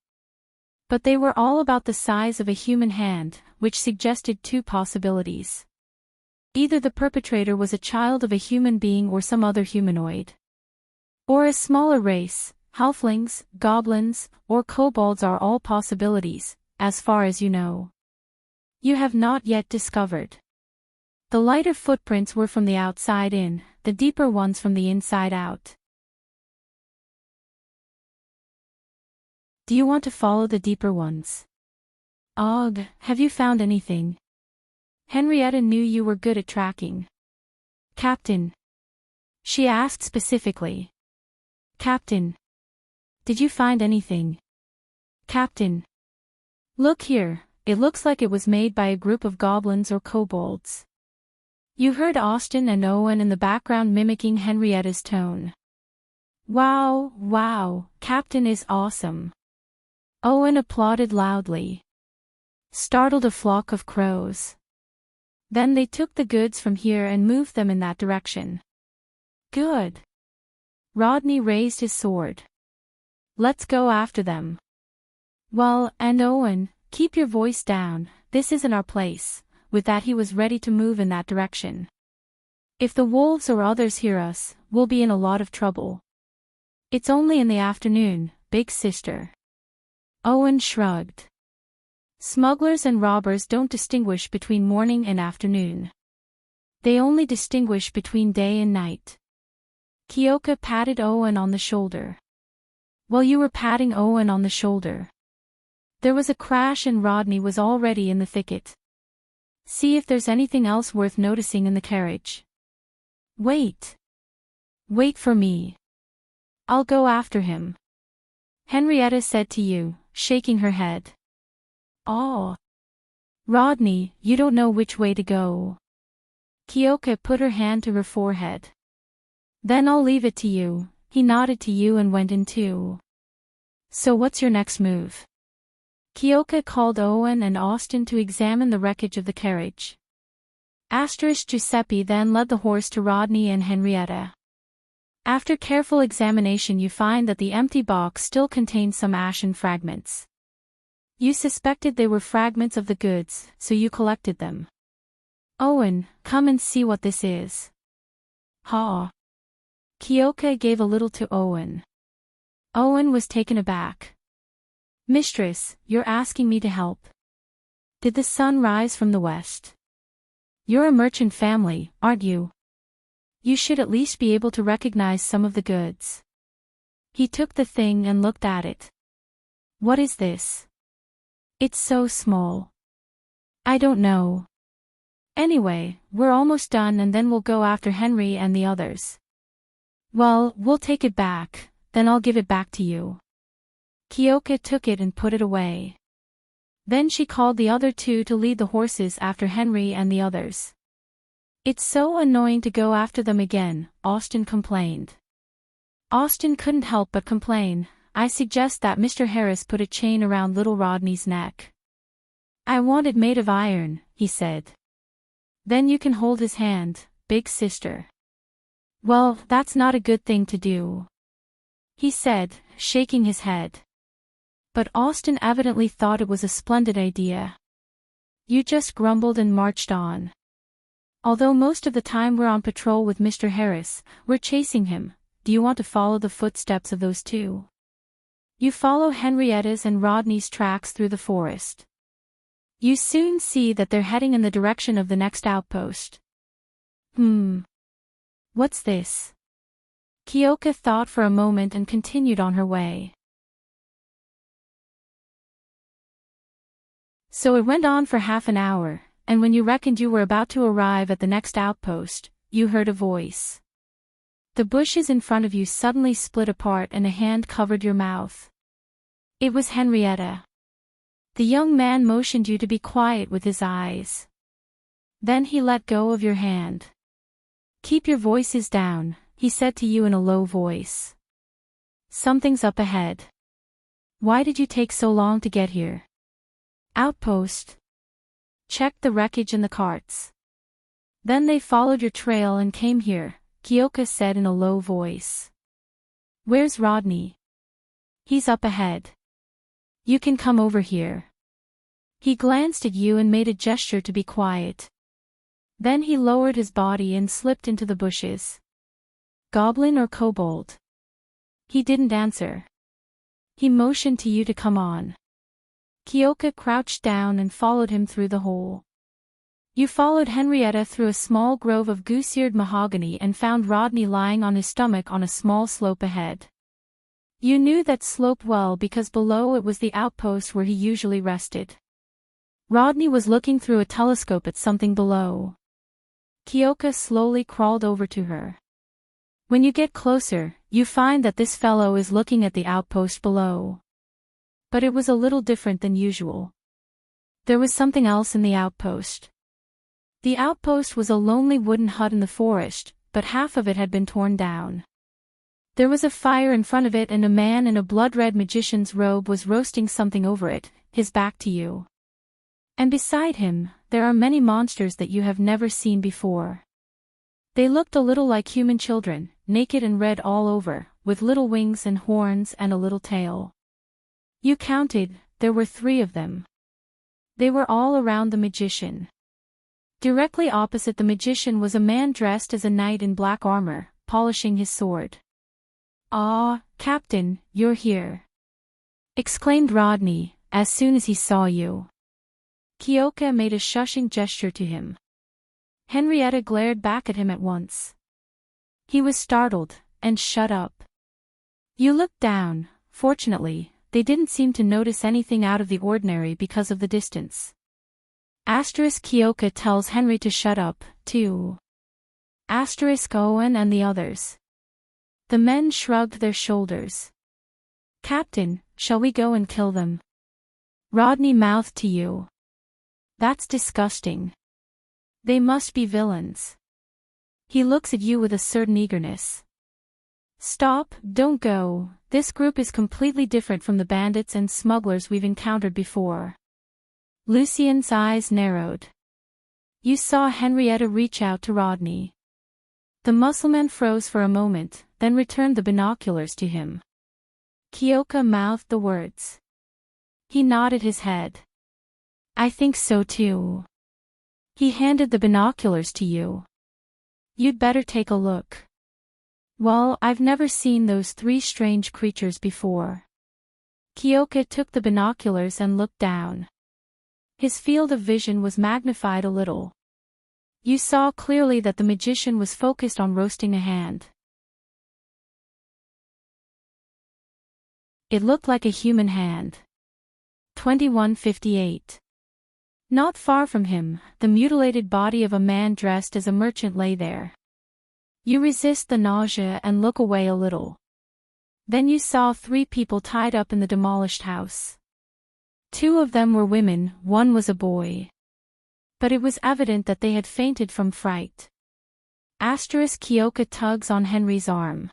But they were all about the size of a human hand, which suggested two possibilities. Either the perpetrator was a child of a human being or some other humanoid. Or a smaller race, halflings, goblins, or kobolds are all possibilities, as far as you know. You have not yet discovered. The lighter footprints were from the outside in, the deeper ones from the inside out. Do you want to follow the deeper ones? Ugh, have you found anything? Henrietta knew you were good at tracking. Captain. She asked specifically. Captain. Did you find anything? Captain. Look here, it looks like it was made by a group of goblins or kobolds. You heard Austin and Owen in the background mimicking Henrietta's tone. Wow, Captain is awesome. Owen applauded loudly. Startled a flock of crows. Then they took the goods from here and moved them in that direction. Good. Rodney raised his sword. Let's go after them. Well, and Owen, keep your voice down, this isn't our place. With that he was ready to move in that direction. If the wolves or others hear us, we'll be in a lot of trouble. It's only in the afternoon, big sister. Owen shrugged. Smugglers and robbers don't distinguish between morning and afternoon. They only distinguish between day and night. Kyoka patted Owen on the shoulder. While you were patting Owen on the shoulder, there was a crash and Rodney was already in the thicket. See if there's anything else worth noticing in the carriage. Wait. Wait for me. I'll go after him. Henrietta said to you, shaking her head. Oh. Rodney, you don't know which way to go. Kyoka put her hand to her forehead. Then I'll leave it to you. He nodded to you and went in too. So what's your next move? Kyoka called Owen and Austin to examine the wreckage of the carriage. Giuseppe then led the horse to Rodney and Henrietta. After careful examination you find that the empty box still contains some ashen fragments. You suspected they were fragments of the goods, so you collected them. Owen, come and see what this is. Ha! Kyoka gave a little to Owen. Owen was taken aback. Mistress, you're asking me to help. Did the sun rise from the west? You're a merchant family, aren't you? You should at least be able to recognize some of the goods. He took the thing and looked at it. What is this? It's so small. I don't know. Anyway, we're almost done and then we'll go after Henry and the others. Well, we'll take it back, then I'll give it back to you. Kyoka took it and put it away. Then she called the other two to lead the horses after Henry and the others. It's so annoying to go after them again, Austin complained. Austin couldn't help but complain. I suggest that Mr. Harris put a chain around little Rodney's neck. I want it made of iron, he said. Then you can hold his hand, big sister. Well, that's not a good thing to do, he said, shaking his head. But Austin evidently thought it was a splendid idea. You just grumbled and marched on. Although most of the time we're on patrol with Mr. Harris, we're chasing him. Do you want to follow the footsteps of those two? You follow Henrietta's and Rodney's tracks through the forest. You soon see that they're heading in the direction of the next outpost. What's this? Kyoka thought for a moment and continued on her way. So it went on for half an hour, and when you reckoned you were about to arrive at the next outpost, you heard a voice. The bushes in front of you suddenly split apart and a hand covered your mouth. It was Henrietta. The young man motioned you to be quiet with his eyes. Then he let go of your hand. Keep your voices down, he said to you in a low voice. Something's up ahead. Why did you take so long to get here? Outpost. Checked the wreckage and the carts. Then they followed your trail and came here, Kyoka said in a low voice. Where's Rodney? He's up ahead. You can come over here. He glanced at you and made a gesture to be quiet. Then he lowered his body and slipped into the bushes. Goblin or kobold? He didn't answer. He motioned to you to come on. Kyoka crouched down and followed him through the hole. You followed Henrietta through a small grove of goose-eared mahogany and found Rodney lying on his stomach on a small slope ahead. You knew that slope well because below it was the outpost where he usually rested. Rodney was looking through a telescope at something below. Kyoka slowly crawled over to her. When you get closer, you find that this fellow is looking at the outpost below. But it was a little different than usual. There was something else in the outpost. The outpost was a lonely wooden hut in the forest, but half of it had been torn down. There was a fire in front of it and a man in a blood-red magician's robe was roasting something over it, his back to you. And beside him, there are many monsters that you have never seen before. They looked a little like human children, naked and red all over, with little wings and horns and a little tail. You counted, there were 3 of them. They were all around the magician. Directly opposite the magician was a man dressed as a knight in black armor, polishing his sword. "Ah, Captain, you're here!" exclaimed Rodney, as soon as he saw you. Kyoka made a shushing gesture to him. Henrietta glared back at him at once. He was startled, and shut up. You looked down. Fortunately, they didn't seem to notice anything out of the ordinary because of the distance. Kyoka tells Henry to shut up, too. Owen and the others. The men shrugged their shoulders. Captain, shall we go and kill them? Rodney mouthed to you. That's disgusting. They must be villains. He looks at you with a certain eagerness. Stop, don't go. This group is completely different from the bandits and smugglers we've encountered before. Lucien's eyes narrowed. You saw Henrietta reach out to Rodney. The Mussulman froze for a moment, then returned the binoculars to him. Kyoka mouthed the words. He nodded his head. I think so too. He handed the binoculars to you. You'd better take a look. Well, I've never seen those three strange creatures before. Kyoka took the binoculars and looked down. His field of vision was magnified a little. You saw clearly that the magician was focused on roasting a hand. It looked like a human hand. 2158. Not far from him, the mutilated body of a man dressed as a merchant lay there. You resist the nausea and look away a little. Then you saw 3 people tied up in the demolished house. 2 of them were women, 1 was a boy. But it was evident that they had fainted from fright. Kyoka tugs on Henry's arm.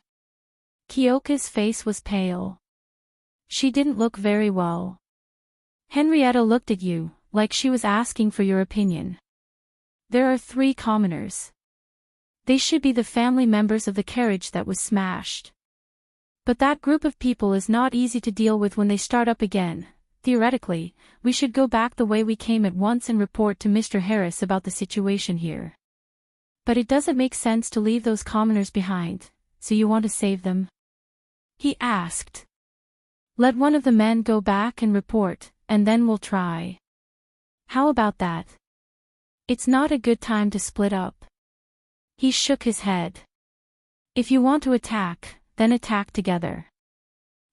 Kyoka's face was pale. She didn't look very well. Henrietta looked at you, like she was asking for your opinion. There are 3 commoners. They should be the family members of the carriage that was smashed. But that group of people is not easy to deal with when they start up again. Theoretically, we should go back the way we came at once and report to Mr. Harris about the situation here. But it doesn't make sense to leave those commoners behind, so you want to save them? He asked. Let one of the men go back and report, and then we'll try. How about that? It's not a good time to split up. He shook his head. If you want to attack, then attack together.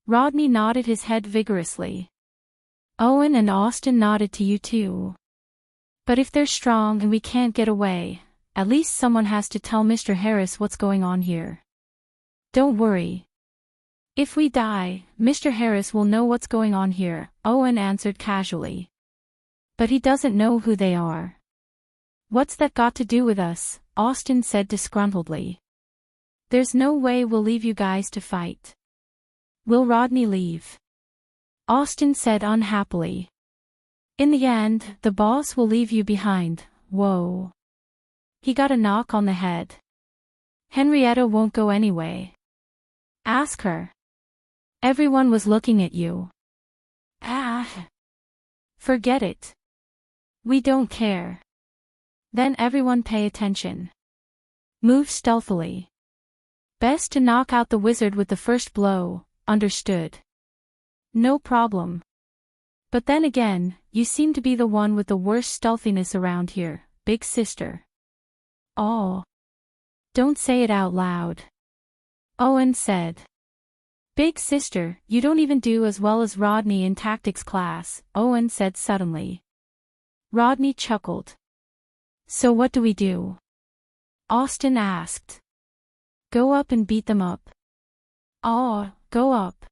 Rodney nodded his head vigorously. Owen and Austin nodded to you too. But if they're strong and we can't get away, at least someone has to tell Mr. Harris what's going on here. Don't worry. If we die, Mr. Harris will know what's going on here, Owen answered casually. But he doesn't know who they are. What's that got to do with us? Austin said disgruntledly. There's no way we'll leave you guys to fight. Will Rodney leave? Austin said unhappily. In the end, the boss will leave you behind. Whoa. He got a knock on the head. Henrietta won't go anyway. Ask her. Everyone was looking at you. Forget it. We don't care. Then everyone pay attention. Move stealthily. Best to knock out the wizard with the first blow, understood? No problem. But then again, you seem to be the one with the worst stealthiness around here, big sister. Oh. Don't say it out loud. Owen said. Big sister, you don't even do as well as Rodney in tactics class, Owen said suddenly. Rodney chuckled. So what do we do? Austin asked. Go up and beat them up. Oh, go up.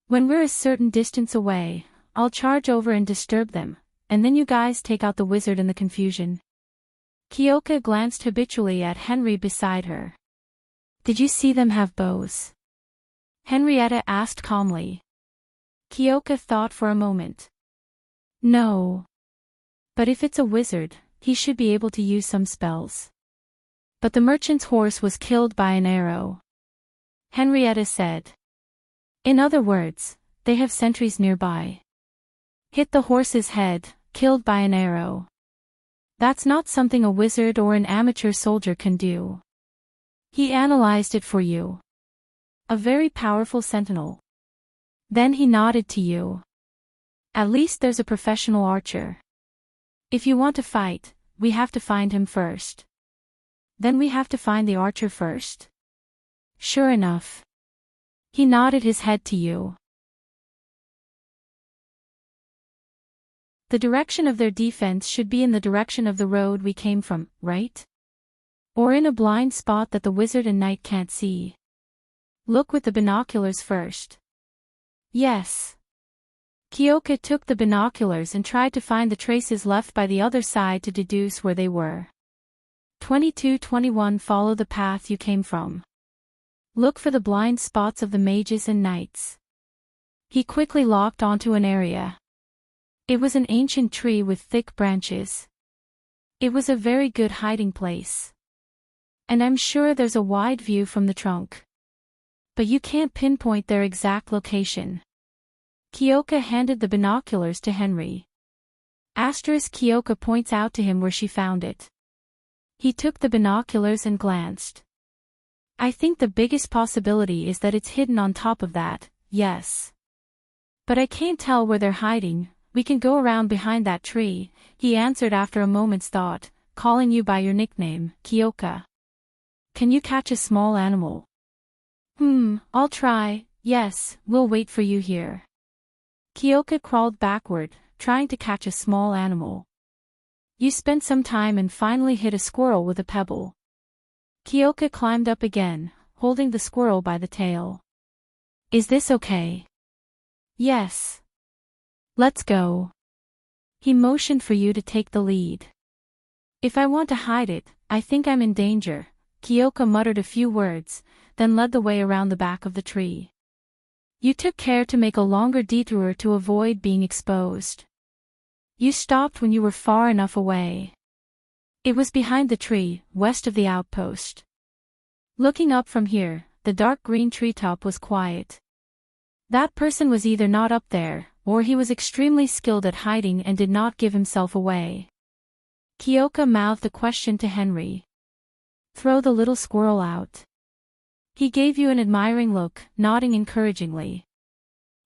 When we're a certain distance away, I'll charge over and disturb them, and then you guys take out the wizard in the confusion. Kyoka glanced habitually at Henry beside her. Did you see them have bows? Henrietta asked calmly. Kyoka thought for a moment. No. But if it's a wizard, he should be able to use some spells. But the merchant's horse was killed by an arrow. Henrietta said. In other words, they have sentries nearby. Hit the horse's head, killed by an arrow. That's not something a wizard or an amateur soldier can do. He analyzed it for you. A very powerful sentinel. Then he nodded to you. At least there's a professional archer. If you want to fight, we have to find him first. Then we have to find the archer first. Sure enough. He nodded his head to you. The direction of their defense should be in the direction of the road we came from, right? Or in a blind spot that the wizard and knight can't see. Look with the binoculars first. Yes. Kyoka took the binoculars and tried to find the traces left by the other side to deduce where they were. 22-21 Follow the path you came from. Look for the blind spots of the mages and knights. He quickly locked onto an area. It was an ancient tree with thick branches. It was a very good hiding place. And I'm sure there's a wide view from the trunk. But you can't pinpoint their exact location. Kyoka handed the binoculars to Henry. Kyoka points out to him where she found it. He took the binoculars and glanced. I think the biggest possibility is that it's hidden on top of that, yes. But I can't tell where they're hiding. We can go around behind that tree, he answered after a moment's thought, calling you by your nickname, Kyoka. Can you catch a small animal? I'll try, yes, we'll wait for you here. Kyoka crawled backward, trying to catch a small animal. You spent some time and finally hit a squirrel with a pebble. Kyoka climbed up again, holding the squirrel by the tail. Is this okay? Yes. Let's go. He motioned for you to take the lead. If I want to hide it, I think I'm in danger. Kyoka muttered a few words, then led the way around the back of the tree. You took care to make a longer detour to avoid being exposed. You stopped when you were far enough away. It was behind the tree, west of the outpost. Looking up from here, the dark green treetop was quiet. That person was either not up there, or he was extremely skilled at hiding and did not give himself away. Kyoka mouthed a question to Henry. Throw the little squirrel out. He gave you an admiring look, nodding encouragingly.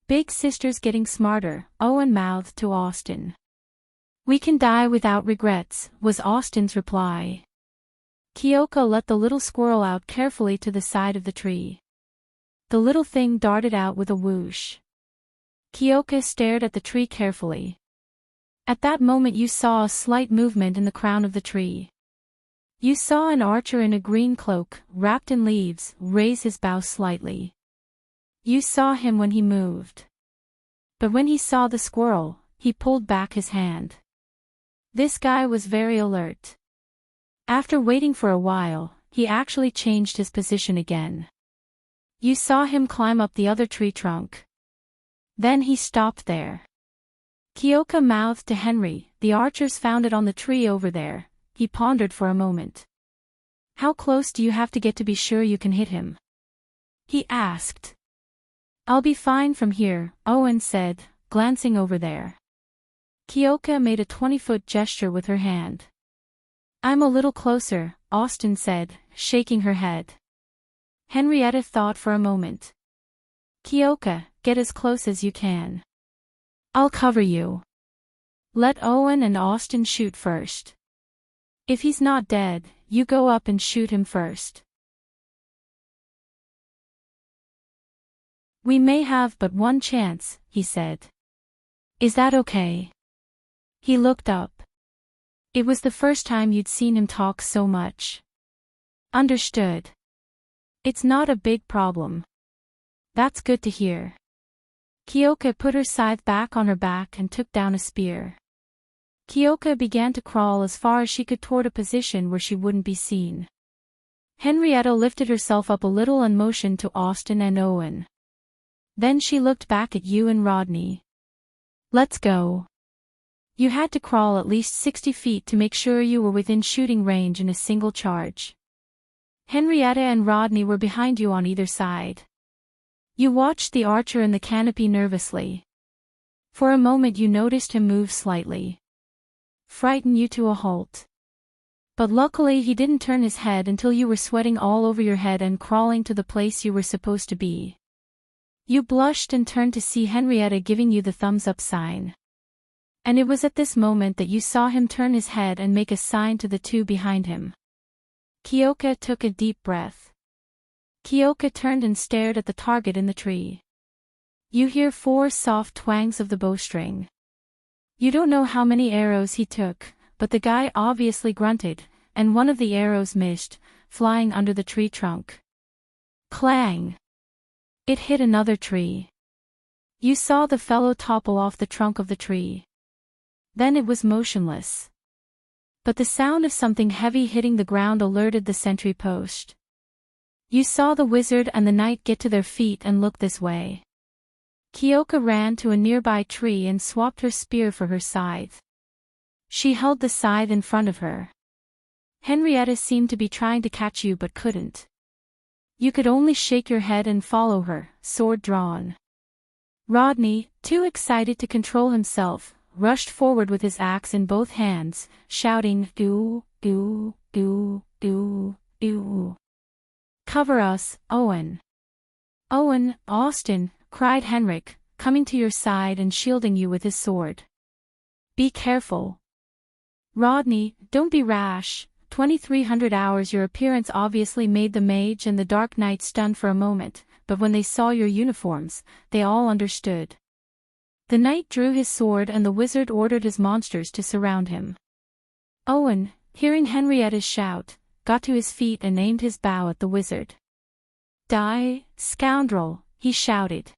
Big sister's getting smarter, Owen mouthed to Austin. We can die without regrets, was Austin's reply. Kyoka let the little squirrel out carefully to the side of the tree. The little thing darted out with a whoosh. Kyoka stared at the tree carefully. At that moment you saw a slight movement in the crown of the tree. You saw an archer in a green cloak, wrapped in leaves, raise his bow slightly. You saw him when he moved. But when he saw the squirrel, he pulled back his hand. This guy was very alert. After waiting for a while, he actually changed his position again. You saw him climb up the other tree trunk. Then he stopped there. Kyoka mouthed to Henry, the archers found it on the tree over there. He pondered for a moment. How close do you have to get to be sure you can hit him? He asked. I'll be fine from here, Owen said, glancing over there. Kyoka made a 20-foot gesture with her hand. I'm a little closer, Austin said, shaking her head. Henrietta thought for a moment. Kyoka, get as close as you can. I'll cover you. Let Owen and Austin shoot first. If he's not dead, you go up and shoot him first. We may have but one chance, he said. Is that okay? He looked up. It was the first time you'd seen him talk so much. Understood. It's not a big problem. That's good to hear. Kyoka put her scythe back on her back and took down a spear. Kyoka began to crawl as far as she could toward a position where she wouldn't be seen. Henrietta lifted herself up a little and motioned to Austin and Owen. Then she looked back at you and Rodney. Let's go. You had to crawl at least 60 feet to make sure you were within shooting range in a single charge. Henrietta and Rodney were behind you on either side. You watched the archer in the canopy nervously. For a moment you noticed him move slightly. Frighten you to a halt. But luckily he didn't turn his head until you were sweating all over your head and crawling to the place you were supposed to be. You blushed and turned to see Henrietta giving you the thumbs up sign. And it was at this moment that you saw him turn his head and make a sign to the two behind him. Kyoka took a deep breath. Kyoka turned and stared at the target in the tree. You hear 4 soft twangs of the bowstring. You don't know how many arrows he took, but the guy obviously grunted, and one of the arrows missed, flying under the tree trunk. Clang! It hit another tree. You saw the fellow topple off the trunk of the tree. Then it was motionless. But the sound of something heavy hitting the ground alerted the sentry post. You saw the wizard and the knight get to their feet and look this way. Kyoka ran to a nearby tree and swapped her spear for her scythe. She held the scythe in front of her. Henrietta seemed to be trying to catch you but couldn't. You could only shake your head and follow her, sword drawn. Rodney, too excited to control himself, rushed forward with his axe in both hands, shouting, "Do, do, do, do, do. Cover us, Owen." "Owen, Austin," cried Henrik, coming to your side and shielding you with his sword. "Be careful. Rodney, don't be rash." 2300 hours. Your appearance obviously made the mage and the Dark Knight stunned for a moment, but when they saw your uniforms, they all understood. The knight drew his sword and the wizard ordered his monsters to surround him. Owen, hearing Henrietta's shout, got to his feet and aimed his bow at the wizard. "Die, scoundrel," he shouted.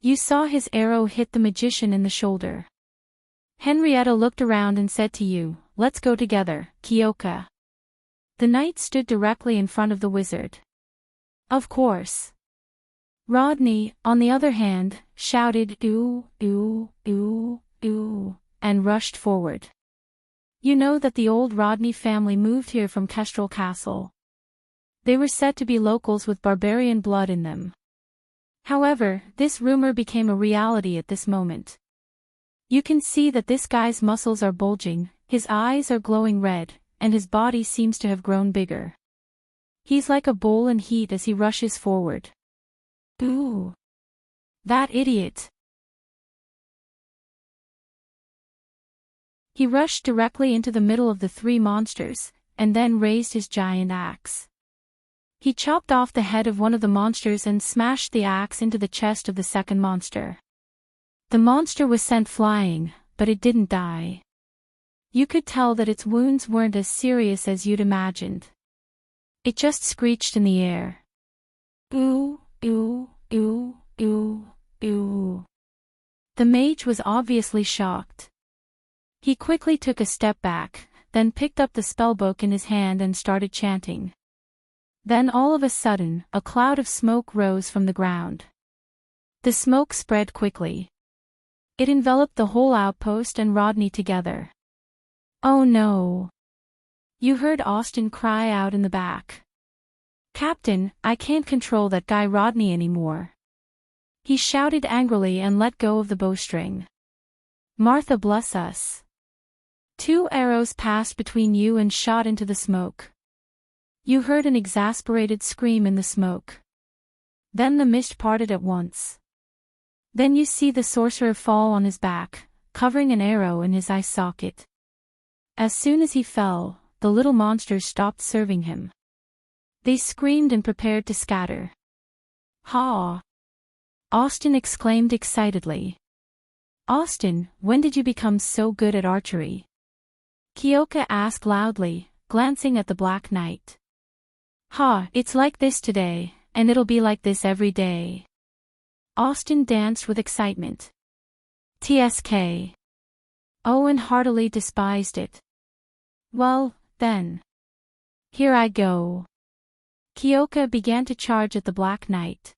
You saw his arrow hit the magician in the shoulder. Henrietta looked around and said to you, "Let's go together, Kyoka." The knight stood directly in front of the wizard. "Of course." Rodney, on the other hand, shouted, "Do, do, do, do," and rushed forward. You know that the old Rodney family moved here from Kestrel Castle. They were said to be locals with barbarian blood in them. However, this rumor became a reality at this moment. You can see that this guy's muscles are bulging, his eyes are glowing red, and his body seems to have grown bigger. He's like a bull in heat as he rushes forward. Ooh! That idiot! He rushed directly into the middle of the 3 monsters, and then raised his giant axe. He chopped off the head of one of the monsters and smashed the axe into the chest of the second monster. The monster was sent flying, but it didn't die. You could tell that its wounds weren't as serious as you'd imagined. It just screeched in the air. Ooh, ooh, ooh, ooh, ooh. The mage was obviously shocked. He quickly took a step back, then picked up the spellbook in his hand and started chanting. Then all of a sudden, a cloud of smoke rose from the ground. The smoke spread quickly. It enveloped the whole outpost and Rodney together. "Oh no!" You heard Austin cry out in the back. "Captain, I can't control that guy Rodney anymore." He shouted angrily and let go of the bowstring. "Martha bless us." 2 arrows passed between you and shot into the smoke. You heard an exasperated scream in the smoke. Then the mist parted at once. Then you see the sorcerer fall on his back, covering an arrow in his eye socket. As soon as he fell, the little monsters stopped serving him. They screamed and prepared to scatter. "Ha!" Austin exclaimed excitedly. "Austin, when did you become so good at archery?" Kyoka asked loudly, glancing at the Black Knight. "Ha, it's like this today, and it'll be like this every day." Austin danced with excitement. TSK. Owen heartily despised it. "Well, then. Here I go." Kyoka began to charge at the Black Knight.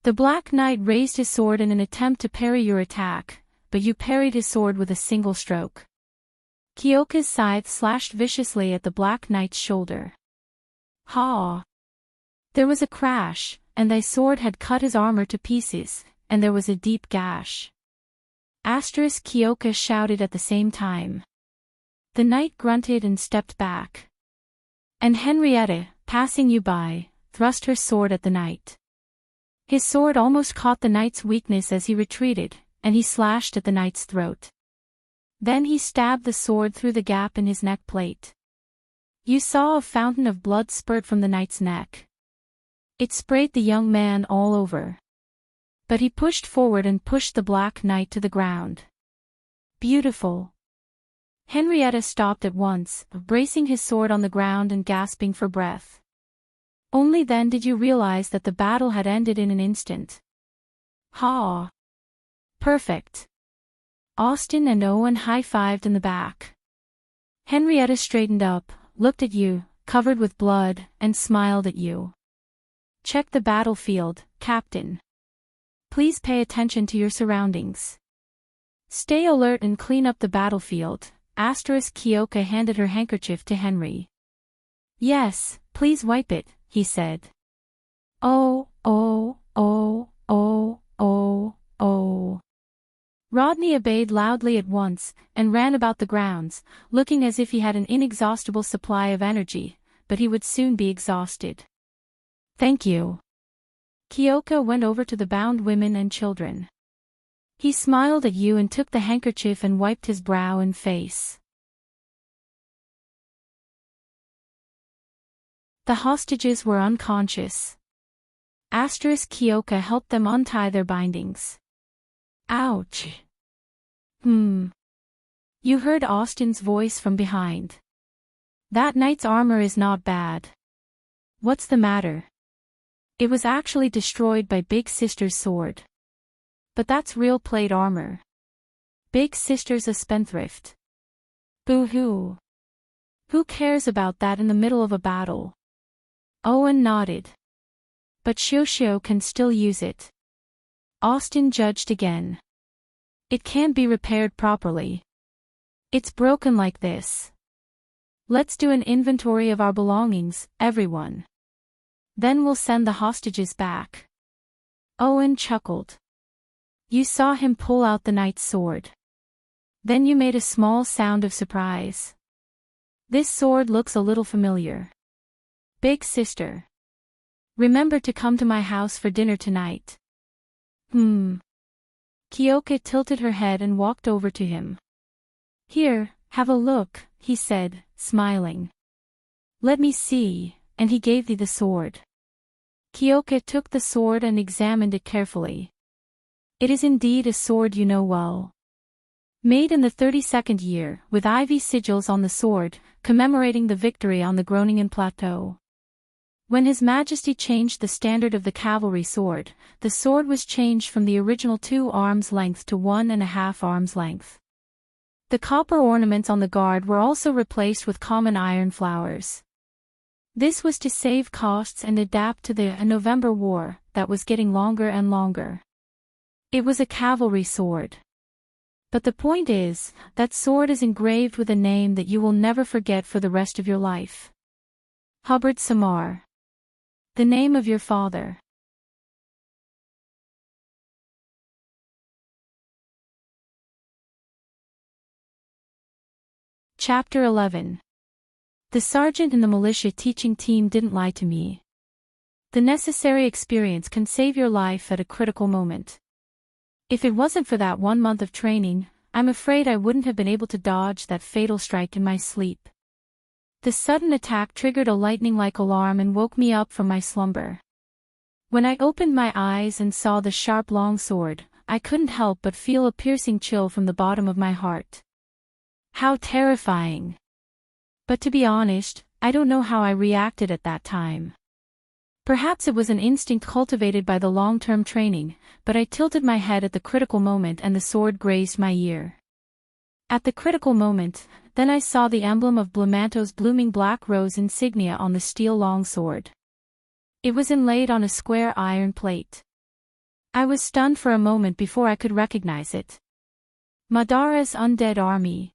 The Black Knight raised his sword in an attempt to parry your attack, but you parried his sword with a single stroke. Kyoka's scythe slashed viciously at the Black Knight's shoulder. Ha! There was a crash, and thy sword had cut his armor to pieces, and there was a deep gash. Kyoka shouted at the same time. The knight grunted and stepped back. And Henrietta, passing you by, thrust her sword at the knight. His sword almost caught the knight's weakness as he retreated, and he slashed at the knight's throat. Then he stabbed the sword through the gap in his neck plate. You saw a fountain of blood spurt from the knight's neck. It sprayed the young man all over. But he pushed forward and pushed the Black Knight to the ground. Beautiful. Henrietta stopped at once, bracing his sword on the ground and gasping for breath. Only then did you realize that the battle had ended in an instant. Ha! Perfect. Austen and Owen high-fived in the back. Henrietta straightened up, looked at you, covered with blood, and smiled at you. Check the battlefield, Captain. Please pay attention to your surroundings. Stay alert and clean up the battlefield. Kyoka handed her handkerchief to Henry. Yes, please wipe it, he said. Oh, oh, oh, oh, oh, oh. Rodney obeyed loudly at once, and ran about the grounds, looking as if he had an inexhaustible supply of energy, but he would soon be exhausted. Thank you. Kyoka went over to the bound women and children. He smiled at you and took the handkerchief and wiped his brow and face. The hostages were unconscious. Kyoka helped them untie their bindings. Ouch. You heard Austen's voice from behind. That knight's armor is not bad. What's the matter? It was actually destroyed by Big Sister's sword. But that's real plate armor. Big Sister's a spendthrift. Boo-hoo. Who cares about that in the middle of a battle? Owen nodded. But Xiao can still use it. Austen judged again. It can't be repaired properly. It's broken like this. Let's do an inventory of our belongings, everyone. Then we'll send the hostages back. Owen chuckled. You saw him pull out the knight's sword. Then you made a small sound of surprise. This sword looks a little familiar. Big Sister. Remember to come to my house for dinner tonight. Kyoka tilted her head and walked over to him. Here, have a look, he said, smiling. Let me see, and he gave thee the sword. Kyoka took the sword and examined it carefully. It is indeed a sword you know well. Made in the 32nd year, with ivy sigils on the sword, commemorating the victory on the Groningen Plateau. When His Majesty changed the standard of the cavalry sword, the sword was changed from the original 2 arms length to 1.5 arms length. The copper ornaments on the guard were also replaced with common iron flowers. This was to save costs and adapt to the November War that was getting longer and longer. It was a cavalry sword. But the point is, that sword is engraved with a name that you will never forget for the rest of your life. Hubbard Samar. The name of your father. Chapter 11. The sergeant in the militia teaching team didn't lie to me. The necessary experience can save your life at a critical moment. If it wasn't for that 1 month of training, I'm afraid I wouldn't have been able to dodge that fatal strike in my sleep. The sudden attack triggered a lightning-like alarm and woke me up from my slumber. When I opened my eyes and saw the sharp long sword, I couldn't help but feel a piercing chill from the bottom of my heart. How terrifying! But to be honest, I don't know how I reacted at that time. Perhaps it was an instinct cultivated by the long-term training, but I tilted my head at the critical moment and the sword grazed my ear. At the critical moment, then I saw the emblem of Blamanto's blooming black rose insignia on the steel longsword. It was inlaid on a square iron plate. I was stunned for a moment before I could recognize it. Madara's undead army.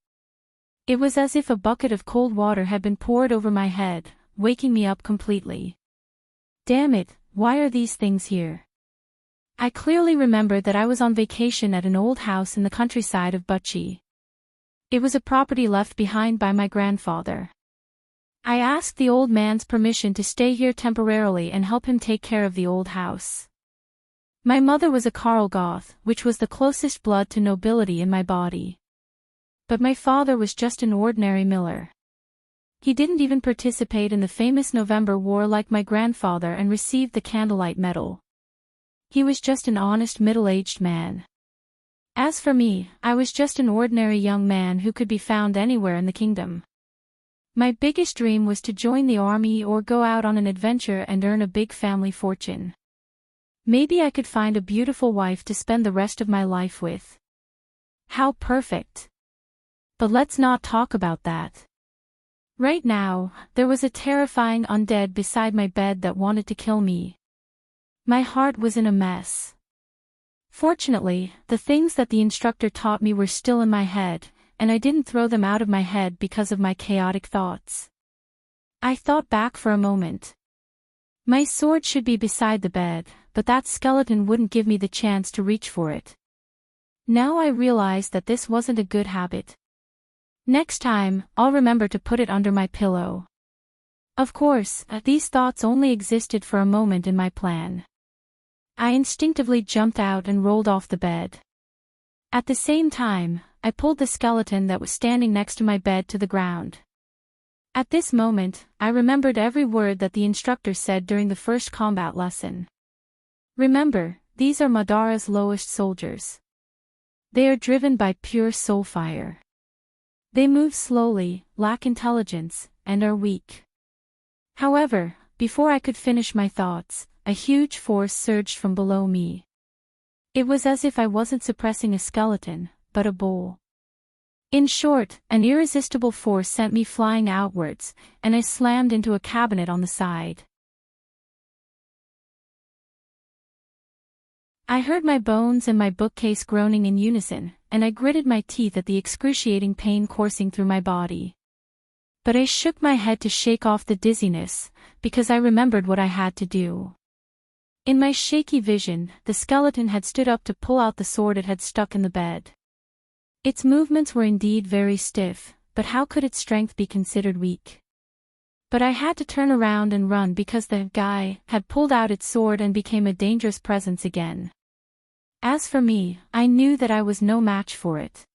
It was as if a bucket of cold water had been poured over my head, waking me up completely. Damn it, why are these things here? I clearly remembered that I was on vacation at an old house in the countryside of Butchie. It was a property left behind by my grandfather. I asked the old man's permission to stay here temporarily and help him take care of the old house. My mother was a Karl Goth, which was the closest blood to nobility in my body. But my father was just an ordinary miller. He didn't even participate in the famous November War like my grandfather and received the Candlelight Medal. He was just an honest middle-aged man. As for me, I was just an ordinary young man who could be found anywhere in the kingdom. My biggest dream was to join the army or go out on an adventure and earn a big family fortune. Maybe I could find a beautiful wife to spend the rest of my life with. How perfect! But let's not talk about that. Right now, there was a terrifying undead beside my bed that wanted to kill me. My heart was in a mess. Fortunately, the things that the instructor taught me were still in my head, and I didn't throw them out of my head because of my chaotic thoughts. I thought back for a moment. My sword should be beside the bed, but that skeleton wouldn't give me the chance to reach for it. Now I realized that this wasn't a good habit. Next time, I'll remember to put it under my pillow. Of course, these thoughts only existed for a moment in my plan. I instinctively jumped out and rolled off the bed. At the same time, I pulled the skeleton that was standing next to my bed to the ground. At this moment, I remembered every word that the instructor said during the first combat lesson. Remember, these are Madara's lowest soldiers. They are driven by pure soul fire. They move slowly, lack intelligence, and are weak. However, before I could finish my thoughts, a huge force surged from below me. It was as if I wasn't suppressing a skeleton, but a bull. In short, an irresistible force sent me flying outwards, and I slammed into a cabinet on the side. I heard my bones and my bookcase groaning in unison, and I gritted my teeth at the excruciating pain coursing through my body. But I shook my head to shake off the dizziness, because I remembered what I had to do. In my shaky vision, the skeleton had stood up to pull out the sword it had stuck in the bed. Its movements were indeed very stiff, but how could its strength be considered weak? But I had to turn around and run because the guy had pulled out its sword and became a dangerous presence again. As for me, I knew that I was no match for it.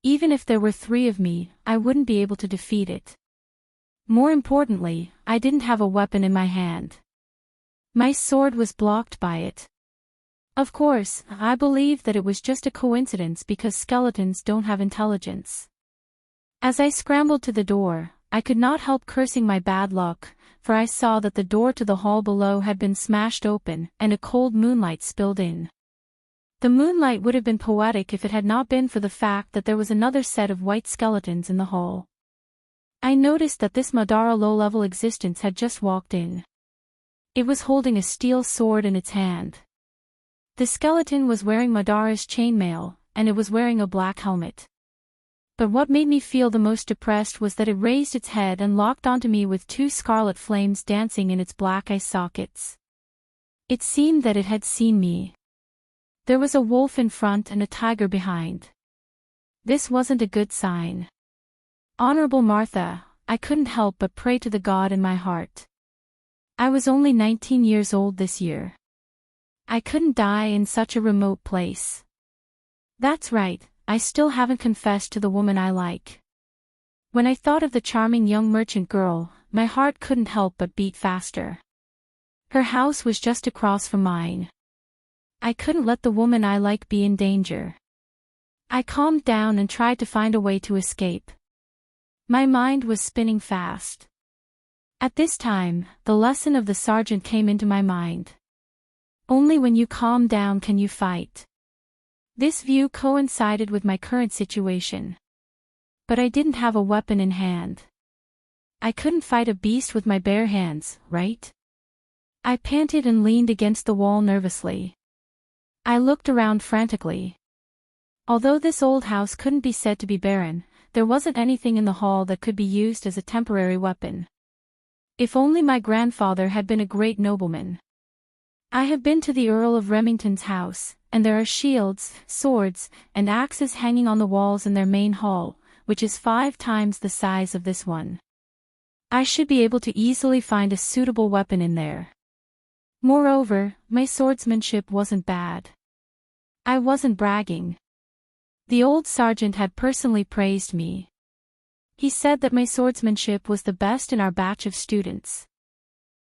Even if there were 3 of me, I wouldn't be able to defeat it. More importantly, I didn't have a weapon in my hand. My sword was blocked by it. Of course, I believed that it was just a coincidence because skeletons don't have intelligence. As I scrambled to the door, I could not help cursing my bad luck, for I saw that the door to the hall below had been smashed open and a cold moonlight spilled in. The moonlight would have been poetic if it had not been for the fact that there was another set of white skeletons in the hall. I noticed that this Madara low-level existence had just walked in. It was holding a steel sword in its hand. The skeleton was wearing Madara's chainmail, and it was wearing a black helmet. But what made me feel the most depressed was that it raised its head and locked onto me with 2 scarlet flames dancing in its black eye sockets. It seemed that it had seen me. There was a wolf in front and a tiger behind. This wasn't a good sign. Honorable Martha, I couldn't help but pray to the God in my heart. I was only 19 years old this year. I couldn't die in such a remote place. That's right, I still haven't confessed to the woman I like. When I thought of the charming young merchant girl, my heart couldn't help but beat faster. Her house was just across from mine. I couldn't let the woman I like be in danger. I calmed down and tried to find a way to escape. My mind was spinning fast. At this time, the lesson of the sergeant came into my mind. Only when you calm down can you fight. This view coincided with my current situation. But I didn't have a weapon in hand. I couldn't fight a beast with my bare hands, right? I panted and leaned against the wall nervously. I looked around frantically. Although this old house couldn't be said to be barren, there wasn't anything in the hall that could be used as a temporary weapon. If only my grandfather had been a great nobleman. I have been to the Earl of Remington's house, and there are shields, swords, and axes hanging on the walls in their main hall, which is 5 times the size of this one. I should be able to easily find a suitable weapon in there. Moreover, my swordsmanship wasn't bad. I wasn't bragging. The old sergeant had personally praised me. He said that my swordsmanship was the best in our batch of students.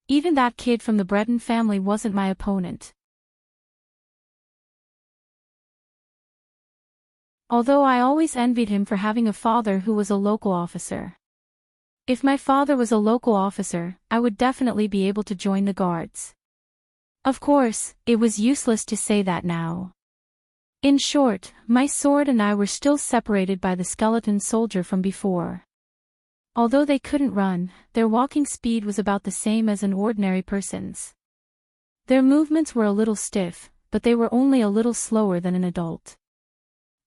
Even that kid from the Breton family wasn't my opponent. Although I always envied him for having a father who was a local officer. If my father was a local officer, I would definitely be able to join the guards. Of course, it was useless to say that now. In short, my sword and I were still separated by the skeleton soldier from before. Although they couldn't run, their walking speed was about the same as an ordinary person's. Their movements were a little stiff, but they were only a little slower than an adult.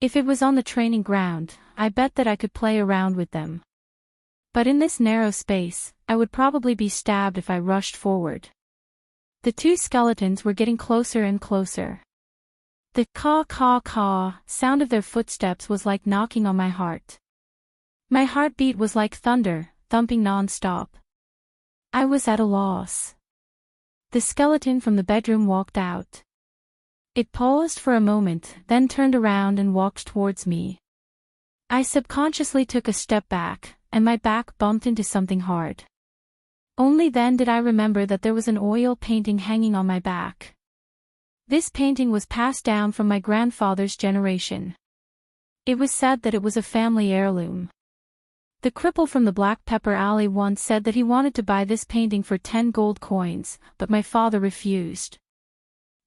If it was on the training ground, I bet that I could play around with them. But in this narrow space, I would probably be stabbed if I rushed forward. The two skeletons were getting closer and closer. The caw-caw-caw sound of their footsteps was like knocking on my heart. My heartbeat was like thunder, thumping non-stop. I was at a loss. The skeleton from the bedroom walked out. It paused for a moment, then turned around and walked towards me. I subconsciously took a step back, and my back bumped into something hard. Only then did I remember that there was an oil painting hanging on my back. This painting was passed down from my grandfather's generation. It was said that it was a family heirloom. The cripple from the Black Pepper Alley once said that he wanted to buy this painting for 10 gold coins, but my father refused.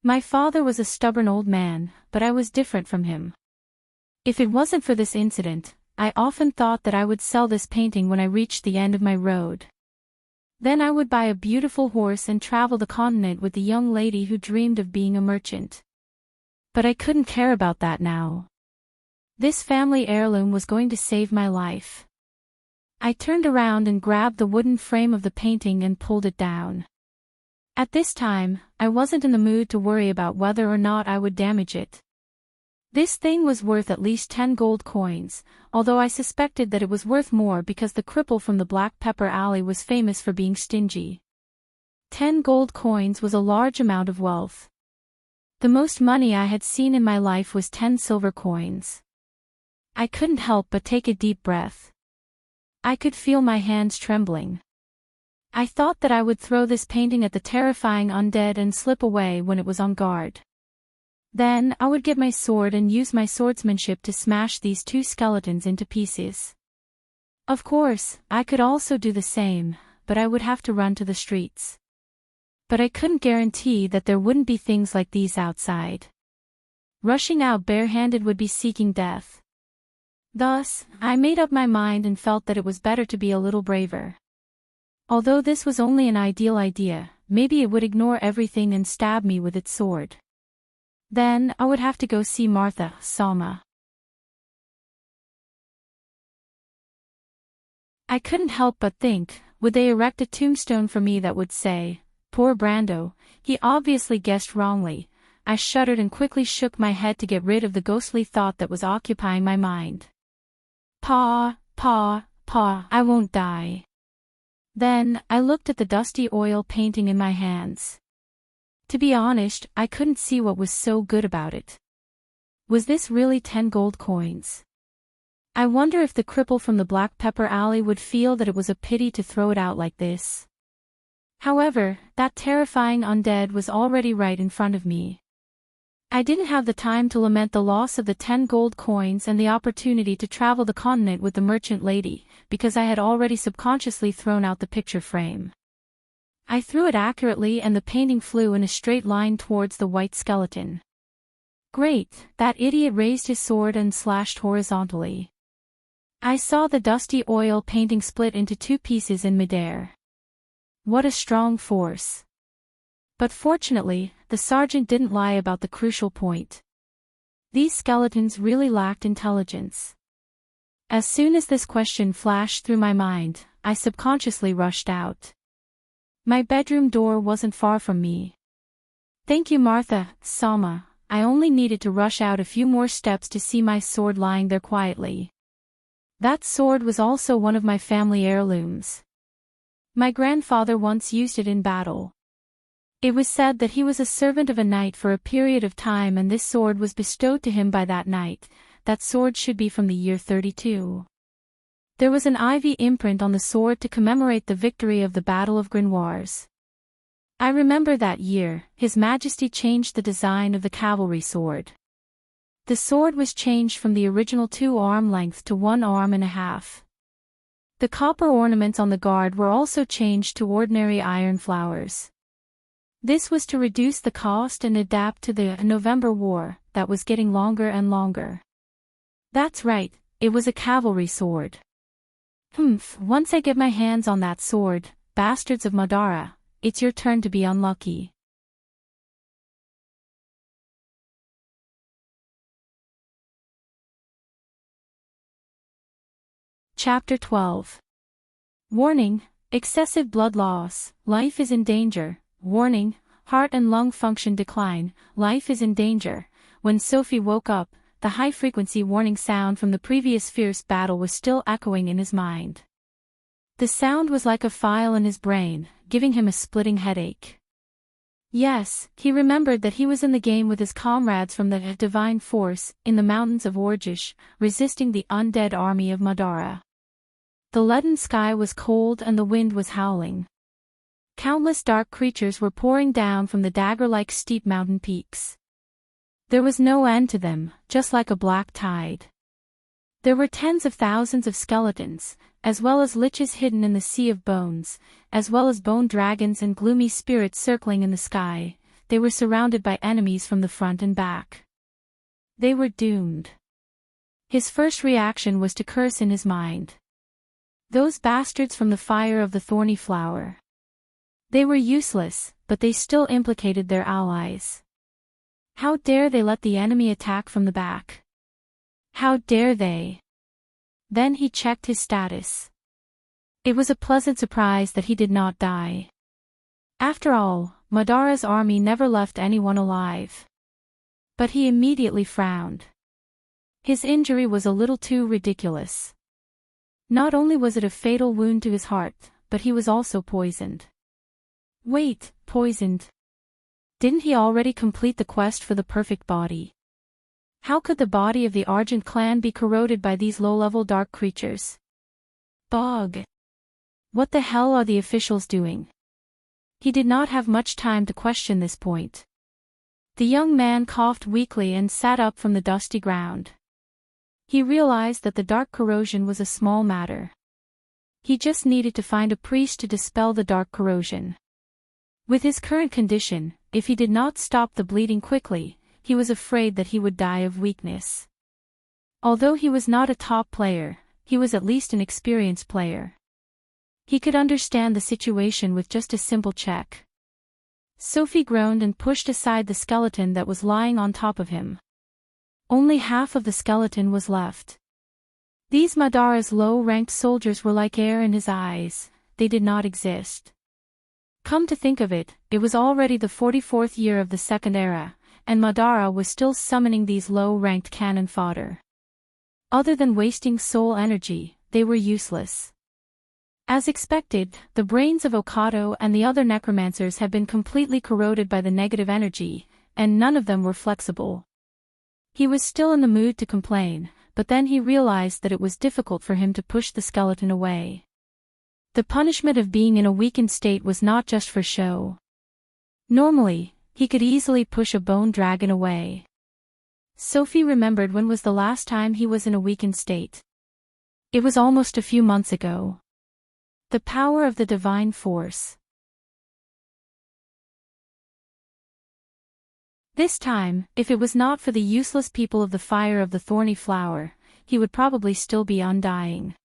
My father was a stubborn old man, but I was different from him. If it wasn't for this incident, I often thought that I would sell this painting when I reached the end of my road. Then I would buy a beautiful horse and travel the continent with the young lady who dreamed of being a merchant. But I couldn't care about that now. This family heirloom was going to save my life. I turned around and grabbed the wooden frame of the painting and pulled it down. At this time, I wasn't in the mood to worry about whether or not I would damage it. This thing was worth at least 10 gold coins, although I suspected that it was worth more because the cripple from the Black Pepper Alley was famous for being stingy. 10 gold coins was a large amount of wealth. The most money I had seen in my life was 10 silver coins. I couldn't help but take a deep breath. I could feel my hands trembling. I thought that I would throw this painting at the terrifying undead and slip away when it was on guard. Then I would get my sword and use my swordsmanship to smash these two skeletons into pieces. Of course, I could also do the same, but I would have to run to the streets. But I couldn't guarantee that there wouldn't be things like these outside. Rushing out barehanded would be seeking death. Thus, I made up my mind and felt that it was better to be a little braver. Although this was only an ideal idea, maybe it would ignore everything and stab me with its sword. Then I would have to go see Martha, Salma. I couldn't help but think, would they erect a tombstone for me that would say, "Poor Brando, he obviously guessed wrongly." I shuddered and quickly shook my head to get rid of the ghostly thought that was occupying my mind. Pa, I won't die. Then, I looked at the dusty oil painting in my hands. To be honest, I couldn't see what was so good about it. Was this really 10 gold coins? I wonder if the cripple from the Black Pepper Alley would feel that it was a pity to throw it out like this. However, that terrifying undead was already right in front of me. I didn't have the time to lament the loss of the 10 gold coins and the opportunity to travel the continent with the merchant lady, because I had already subconsciously thrown out the picture frame. I threw it accurately and the painting flew in a straight line towards the white skeleton. Great, that idiot raised his sword and slashed horizontally. I saw the dusty oil painting split into 2 pieces in midair. What a strong force. But fortunately, the sergeant didn't lie about the crucial point. These skeletons really lacked intelligence. As soon as this question flashed through my mind, I subconsciously rushed out. My bedroom door wasn't far from me. Thank you, Martha, Salma. I only needed to rush out a few more steps to see my sword lying there quietly. That sword was also one of my family heirlooms. My grandfather once used it in battle. It was said that he was a servant of a knight for a period of time and this sword was bestowed to him by that knight. That sword should be from the year 32. There was an ivy imprint on the sword to commemorate the victory of the Battle of Grenoires. I remember that year, His Majesty changed the design of the cavalry sword. The sword was changed from the original 2-arm length to 1 arm and a half. The copper ornaments on the guard were also changed to ordinary iron flowers. This was to reduce the cost and adapt to the November War that was getting longer and longer. That's right, it was a cavalry sword. Once I get my hands on that sword, bastards of Madara, it's your turn to be unlucky. Chapter 12. Warning, excessive blood loss, life is in danger. Warning, heart and lung function decline, life is in danger. When Sophie woke up, the high-frequency warning sound from the previous fierce battle was still echoing in his mind. The sound was like a file in his brain, giving him a splitting headache. Yes, he remembered that he was in the game with his comrades from the Divine Force, in the mountains of Orgish, resisting the undead army of Madara. The leaden sky was cold and the wind was howling. Countless dark creatures were pouring down from the dagger-like steep mountain peaks. There was no end to them, just like a black tide. There were tens of thousands of skeletons, as well as liches hidden in the sea of bones, as well as bone dragons and gloomy spirits circling in the sky. They were surrounded by enemies from the front and back. They were doomed. His first reaction was to curse in his mind. Those bastards from the fire of the thorny flower. They were useless, but they still implicated their allies. How dare they let the enemy attack from the back? How dare they? Then he checked his status. It was a pleasant surprise that he did not die. After all, Madara's army never left anyone alive. But he immediately frowned. His injury was a little too ridiculous. Not only was it a fatal wound to his heart, but he was also poisoned. Wait, poisoned? Didn't he already complete the quest for the perfect body? How could the body of the Argent clan be corroded by these low-level dark creatures? Bog. What the hell are the officials doing? He did not have much time to question this point. The young man coughed weakly and sat up from the dusty ground. He realized that the dark corrosion was a small matter. He just needed to find a priest to dispel the dark corrosion. With his current condition, if he did not stop the bleeding quickly, he was afraid that he would die of weakness. Although he was not a top player, he was at least an experienced player. He could understand the situation with just a simple check. Sophie groaned and pushed aside the skeleton that was lying on top of him. Only half of the skeleton was left. These Madara's low-ranked soldiers were like air in his eyes, they did not exist. Come to think of it, it was already the 44th year of the Second Era, and Madara was still summoning these low-ranked cannon fodder. Other than wasting soul energy, they were useless. As expected, the brains of Okado and the other necromancers had been completely corroded by the negative energy, and none of them were flexible. He was still in the mood to complain, but then he realized that it was difficult for him to push the skeleton away. The punishment of being in a weakened state was not just for show. Normally, he could easily push a bone dragon away. Sophie remembered when was the last time he was in a weakened state. It was almost a few months ago. The power of the divine force. This time, if it was not for the useless people of the fire of the thorny flower, he would probably still be undying.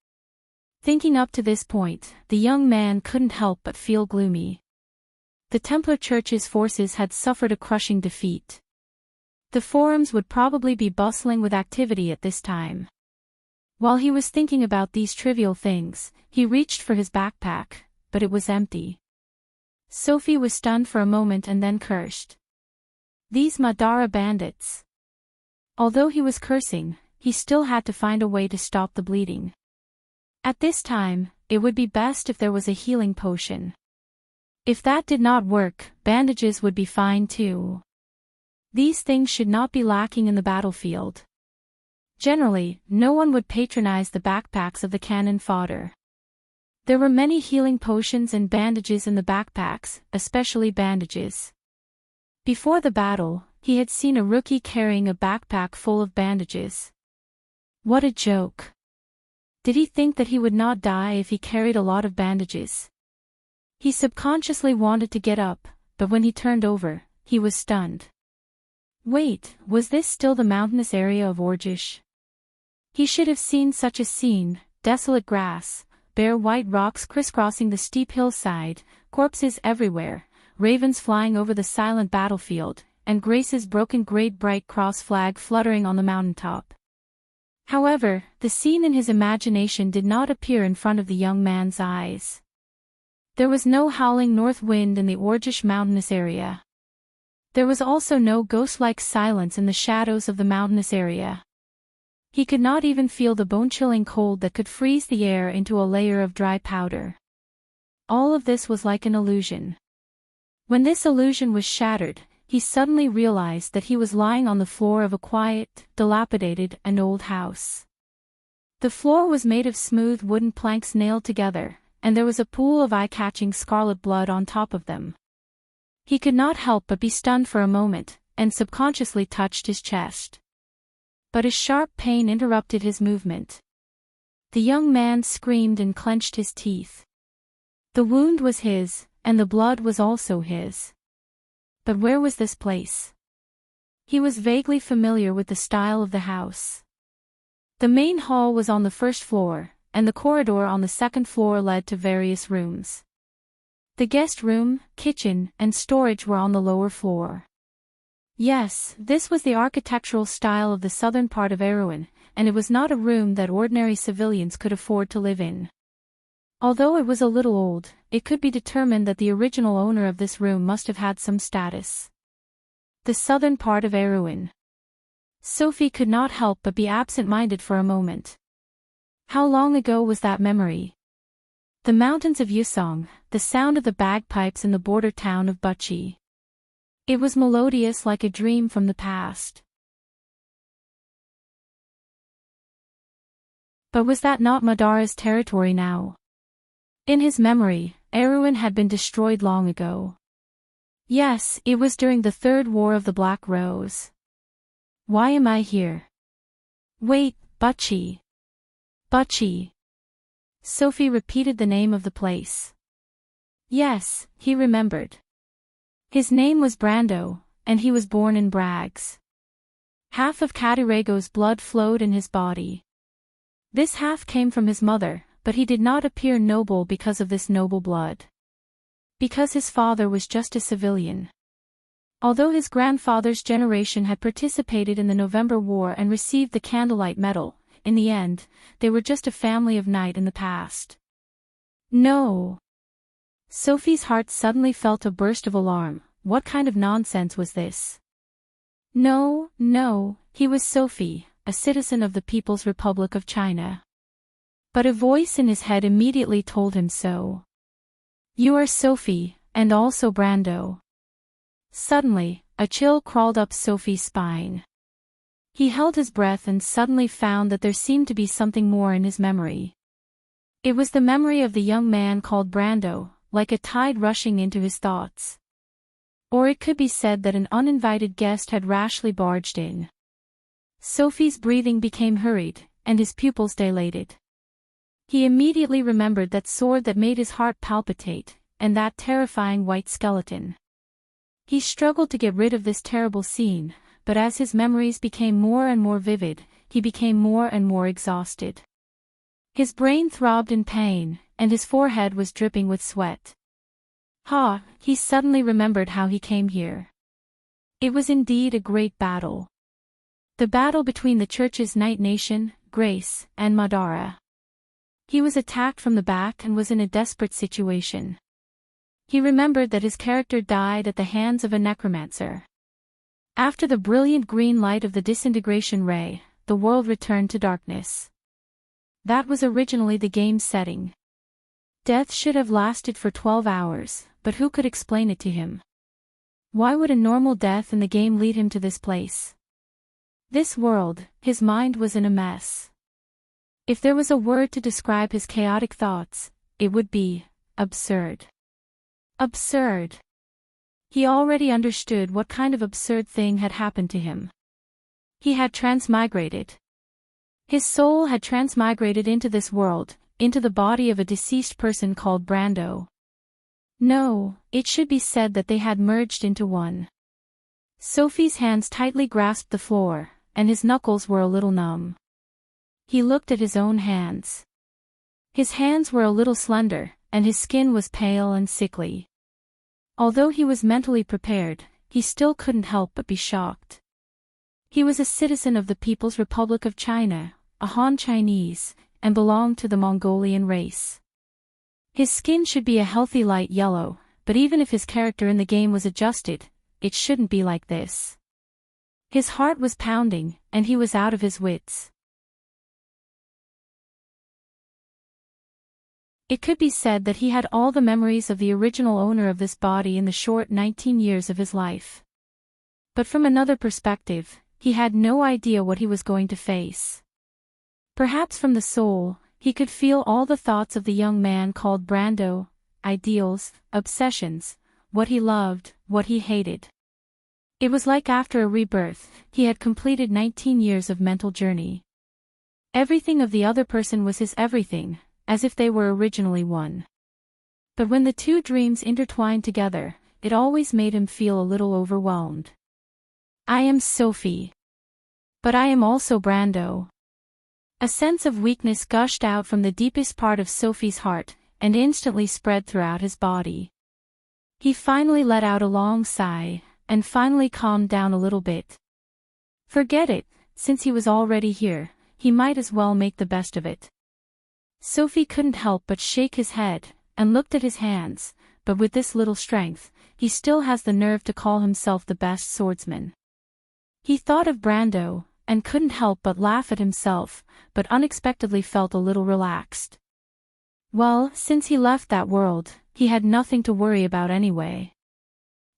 Thinking up to this point, the young man couldn't help but feel gloomy. The Templar Church's forces had suffered a crushing defeat. The forums would probably be bustling with activity at this time. While he was thinking about these trivial things, he reached for his backpack, but it was empty. Sophie was stunned for a moment and then cursed. These Madara bandits. Although he was cursing, he still had to find a way to stop the bleeding. At this time, it would be best if there was a healing potion. If that did not work, bandages would be fine too. These things should not be lacking in the battlefield. Generally, no one would patronize the backpacks of the cannon fodder. There were many healing potions and bandages in the backpacks, especially bandages. Before the battle, he had seen a rookie carrying a backpack full of bandages. What a joke. Did he think that he would not die if he carried a lot of bandages? He subconsciously wanted to get up, but when he turned over, he was stunned. Wait, was this still the mountainous area of Orgish? He should have seen such a scene: desolate grass, bare white rocks crisscrossing the steep hillside, corpses everywhere, ravens flying over the silent battlefield, and Grace's broken great bright cross flag fluttering on the mountaintop. However, the scene in his imagination did not appear in front of the young man's eyes. There was no howling north wind in the Orgish mountainous area. There was also no ghost-like silence in the shadows of the mountainous area. He could not even feel the bone-chilling cold that could freeze the air into a layer of dry powder. All of this was like an illusion. When this illusion was shattered, he suddenly realized that he was lying on the floor of a quiet, dilapidated, and old house. The floor was made of smooth wooden planks nailed together, and there was a pool of eye-catching scarlet blood on top of them. He could not help but be stunned for a moment, and subconsciously touched his chest. But a sharp pain interrupted his movement. The young man screamed and clenched his teeth. The wound was his, and the blood was also his. But where was this place? He was vaguely familiar with the style of the house. The main hall was on the first floor, and the corridor on the second floor led to various rooms. The guest room, kitchen, and storage were on the lower floor. Yes, this was the architectural style of the southern part of Erewhon, and it was not a room that ordinary civilians could afford to live in. Although it was a little old, it could be determined that the original owner of this room must have had some status. The southern part of Erewhon. Sophie could not help but be absent-minded for a moment. How long ago was that memory? The mountains of Yusong, the sound of the bagpipes in the border town of Buchi. It was melodious like a dream from the past. But was that not Madara's territory now? In his memory, Erewhon had been destroyed long ago. Yes, it was during the Third War of the Black Rose. Why am I here? Wait, Buchi. Buchi. Sophie repeated the name of the place. Yes, he remembered. His name was Brando, and he was born in Brags. Half of Katirego's blood flowed in his body. This half came from his mother, but he did not appear noble because of this noble blood. Because his father was just a civilian. Although his grandfather's generation had participated in the November War and received the Candlelight Medal, in the end, they were just a family of night in the past. No. Sophie's heart suddenly felt a burst of alarm. What kind of nonsense was this? No, he was Sophie, a citizen of the People's Republic of China. But a voice in his head immediately told him so. You are Sophie, and also Brando. Suddenly, a chill crawled up Sophie's spine. He held his breath and suddenly found that there seemed to be something more in his memory. It was the memory of the young man called Brando, like a tide rushing into his thoughts. Or it could be said that an uninvited guest had rashly barged in. Sophie's breathing became hurried, and his pupils dilated. He immediately remembered that sword that made his heart palpitate, and that terrifying white skeleton. He struggled to get rid of this terrible scene, but as his memories became more and more vivid, he became more and more exhausted. His brain throbbed in pain, and his forehead was dripping with sweat. He suddenly remembered how he came here. It was indeed a great battle. The battle between the church's Night Nation, Grace, and Madara. He was attacked from the back and was in a desperate situation. He remembered that his character died at the hands of a necromancer. After the brilliant green light of the disintegration ray, the world returned to darkness. That was originally the game's setting. Death should have lasted for 12 hours, but who could explain it to him? Why would a normal death in the game lead him to this place? This world, his mind was in a mess. If there was a word to describe his chaotic thoughts, it would be absurd. Absurd. He already understood what kind of absurd thing had happened to him. He had transmigrated. His soul had transmigrated into this world, into the body of a deceased person called Brando. No, it should be said that they had merged into one. Sophie's hands tightly grasped the floor, and his knuckles were a little numb. He looked at his own hands. His hands were a little slender, and his skin was pale and sickly. Although he was mentally prepared, he still couldn't help but be shocked. He was a citizen of the People's Republic of China, a Han Chinese, and belonged to the Mongolian race. His skin should be a healthy light yellow, but even if his character in the game was adjusted, it shouldn't be like this. His heart was pounding, and he was out of his wits. It could be said that he had all the memories of the original owner of this body in the short 19 years of his life. But from another perspective, he had no idea what he was going to face. Perhaps from the soul, he could feel all the thoughts of the young man called Brando, ideals, obsessions, what he loved, what he hated. It was like after a rebirth, he had completed 19 years of mental journey. Everything of the other person was his everything, as if they were originally one. But when the two dreams intertwined together, it always made him feel a little overwhelmed. I am Sophie. But I am also Brando. A sense of weakness gushed out from the deepest part of Sophie's heart, and instantly spread throughout his body. He finally let out a long sigh, and finally calmed down a little bit. Forget it, since he was already here, he might as well make the best of it. Sophie couldn't help but shake his head, and looked at his hands, but with this little strength, he still has the nerve to call himself the best swordsman. He thought of Brando, and couldn't help but laugh at himself, but unexpectedly felt a little relaxed. Well, since he left that world, he had nothing to worry about anyway.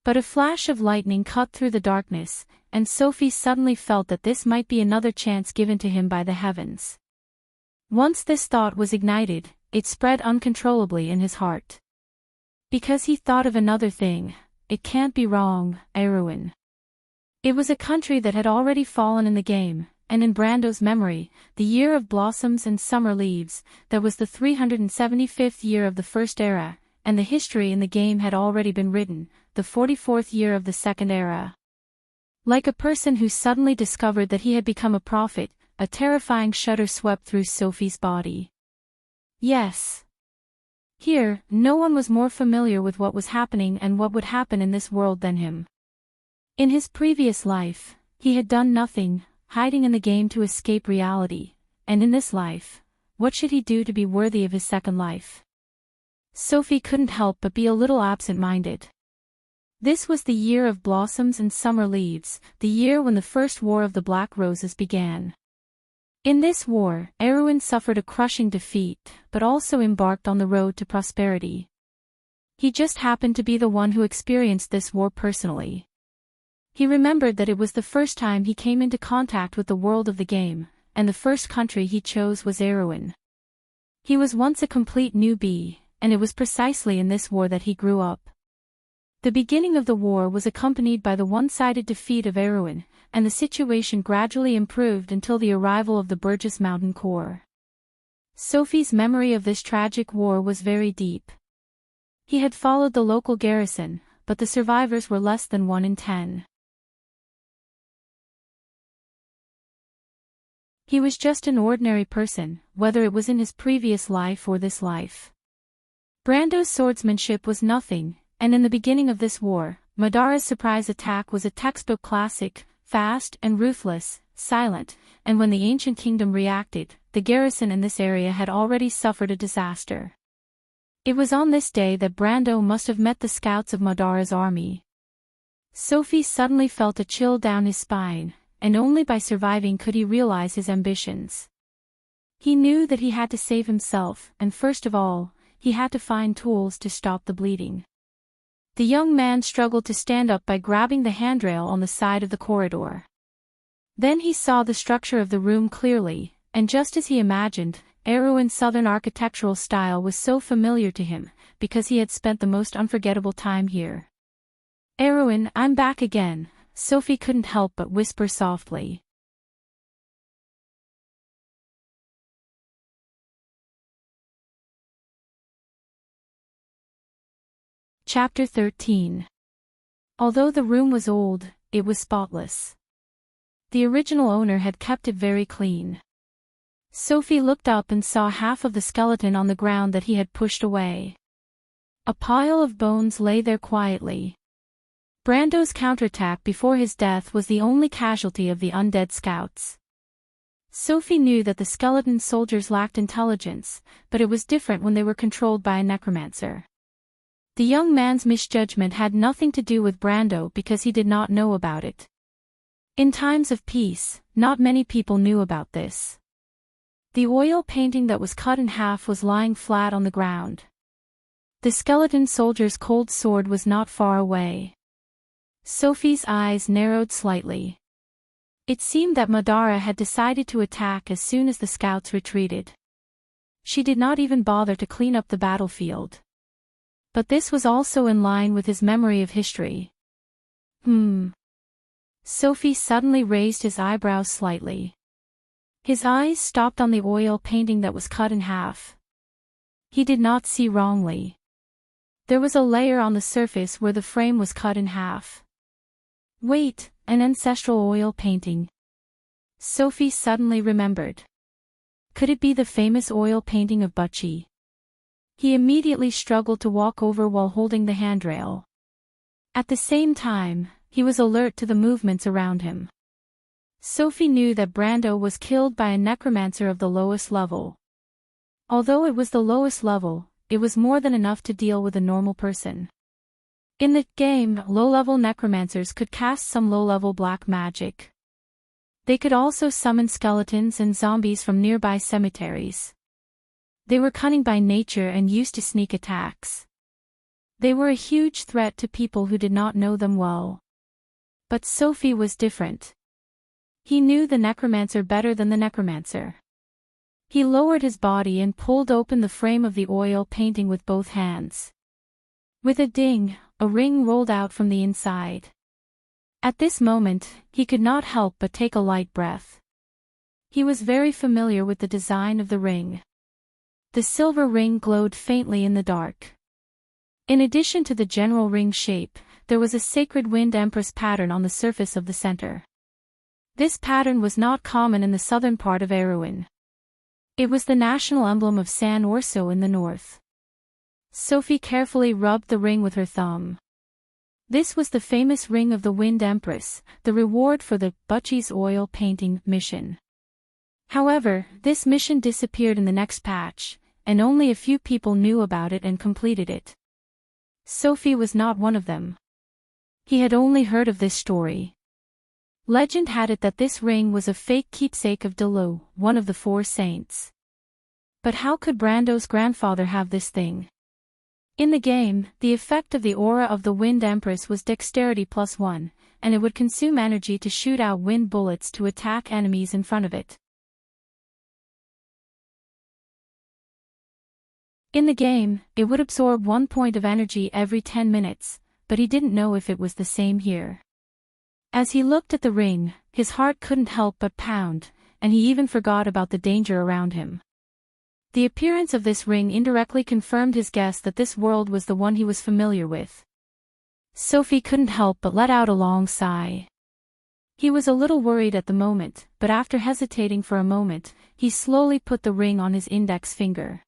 But a flash of lightning cut through the darkness, and Sophie suddenly felt that this might be another chance given to him by the heavens. Once this thought was ignited, it spread uncontrollably in his heart. Because he thought of another thing, it can't be wrong, Erewhon. It was a country that had already fallen in the game, and in Brando's memory, the year of blossoms and summer leaves, that was the 375th year of the First Era, and the history in the game had already been written, the 44th year of the Second Era. Like a person who suddenly discovered that he had become a prophet, a terrifying shudder swept through Sophie's body. Yes. Here, no one was more familiar with what was happening and what would happen in this world than him. In his previous life, he had done nothing, hiding in the game to escape reality, and in this life, what should he do to be worthy of his second life? Sophie couldn't help but be a little absent-minded. This was the year of blossoms and summer leaves, the year when the first War of the Black Roses began. In this war, Erewhon suffered a crushing defeat, but also embarked on the road to prosperity. He just happened to be the one who experienced this war personally. He remembered that it was the first time he came into contact with the world of the game, and the first country he chose was Erewhon. He was once a complete newbie, and it was precisely in this war that he grew up. The beginning of the war was accompanied by the one-sided defeat of Erewhon, and the situation gradually improved until the arrival of the Burgess Mountain Corps. Sophie's memory of this tragic war was very deep. He had followed the local garrison, but the survivors were less than 1 in 10. He was just an ordinary person, whether it was in his previous life or this life. Brando's swordsmanship was nothing, and in the beginning of this war, Madara's surprise attack was a textbook classic, fast and ruthless, silent, and when the ancient kingdom reacted, the garrison in this area had already suffered a disaster. It was on this day that Brando must have met the scouts of Madara's army. Sophie suddenly felt a chill down his spine, and only by surviving could he realize his ambitions. He knew that he had to save himself, and first of all, he had to find tools to stop the bleeding. The young man struggled to stand up by grabbing the handrail on the side of the corridor. Then he saw the structure of the room clearly, and just as he imagined, Erewhon's southern architectural style was so familiar to him, because he had spent the most unforgettable time here. "Erewhon, I'm back again," Sophie couldn't help but whisper softly. Chapter 13. Although the room was old, it was spotless. The original owner had kept it very clean. Sophie looked up and saw half of the skeleton on the ground that he had pushed away. A pile of bones lay there quietly. Brando's counterattack before his death was the only casualty of the undead scouts. Sophie knew that the skeleton soldiers lacked intelligence, but it was different when they were controlled by a necromancer. The young man's misjudgment had nothing to do with Brando because he did not know about it. In times of peace, not many people knew about this. The oil painting that was cut in half was lying flat on the ground. The skeleton soldier's cold sword was not far away. Sophie's eyes narrowed slightly. It seemed that Madara had decided to attack as soon as the scouts retreated. She did not even bother to clean up the battlefield. But this was also in line with his memory of history. Sophie suddenly raised his eyebrows slightly. His eyes stopped on the oil painting that was cut in half. He did not see wrongly. There was a layer on the surface where the frame was cut in half. Wait, an ancestral oil painting. Sophie suddenly remembered. Could it be the famous oil painting of Butchie? He immediately struggled to walk over while holding the handrail. At the same time, he was alert to the movements around him. Sophie knew that Brando was killed by a necromancer of the lowest level. Although it was the lowest level, it was more than enough to deal with a normal person. In the game, low-level necromancers could cast some low-level black magic. They could also summon skeletons and zombies from nearby cemeteries. They were cunning by nature and used to sneak attacks. They were a huge threat to people who did not know them well. But Sophie was different. He knew the necromancer better than the necromancer. He lowered his body and pulled open the frame of the oil painting with both hands. With a ding, a ring rolled out from the inside. At this moment, he could not help but take a light breath. He was very familiar with the design of the ring. The silver ring glowed faintly in the dark. In addition to the general ring shape, there was a sacred wind empress pattern on the surface of the center. This pattern was not common in the southern part of Erewhon. It was the national emblem of San Orso in the north. Sophie carefully rubbed the ring with her thumb. This was the famous ring of the Wind Empress, the reward for the Butchie's oil painting mission. However, this mission disappeared in the next patch, and only a few people knew about it and completed it. Sophie was not one of them. He had only heard of this story. Legend had it that this ring was a fake keepsake of Delo, one of the four saints. But how could Brando's grandfather have this thing? In the game, the effect of the aura of the Wind Empress was Dexterity +1, and it would consume energy to shoot out wind bullets to attack enemies in front of it. In the game, it would absorb 1 point of energy every 10 minutes, but he didn't know if it was the same here. As he looked at the ring, his heart couldn't help but pound, and he even forgot about the danger around him. The appearance of this ring indirectly confirmed his guess that this world was the one he was familiar with. Sophie couldn't help but let out a long sigh. He was a little worried at the moment, but after hesitating for a moment, he slowly put the ring on his index finger.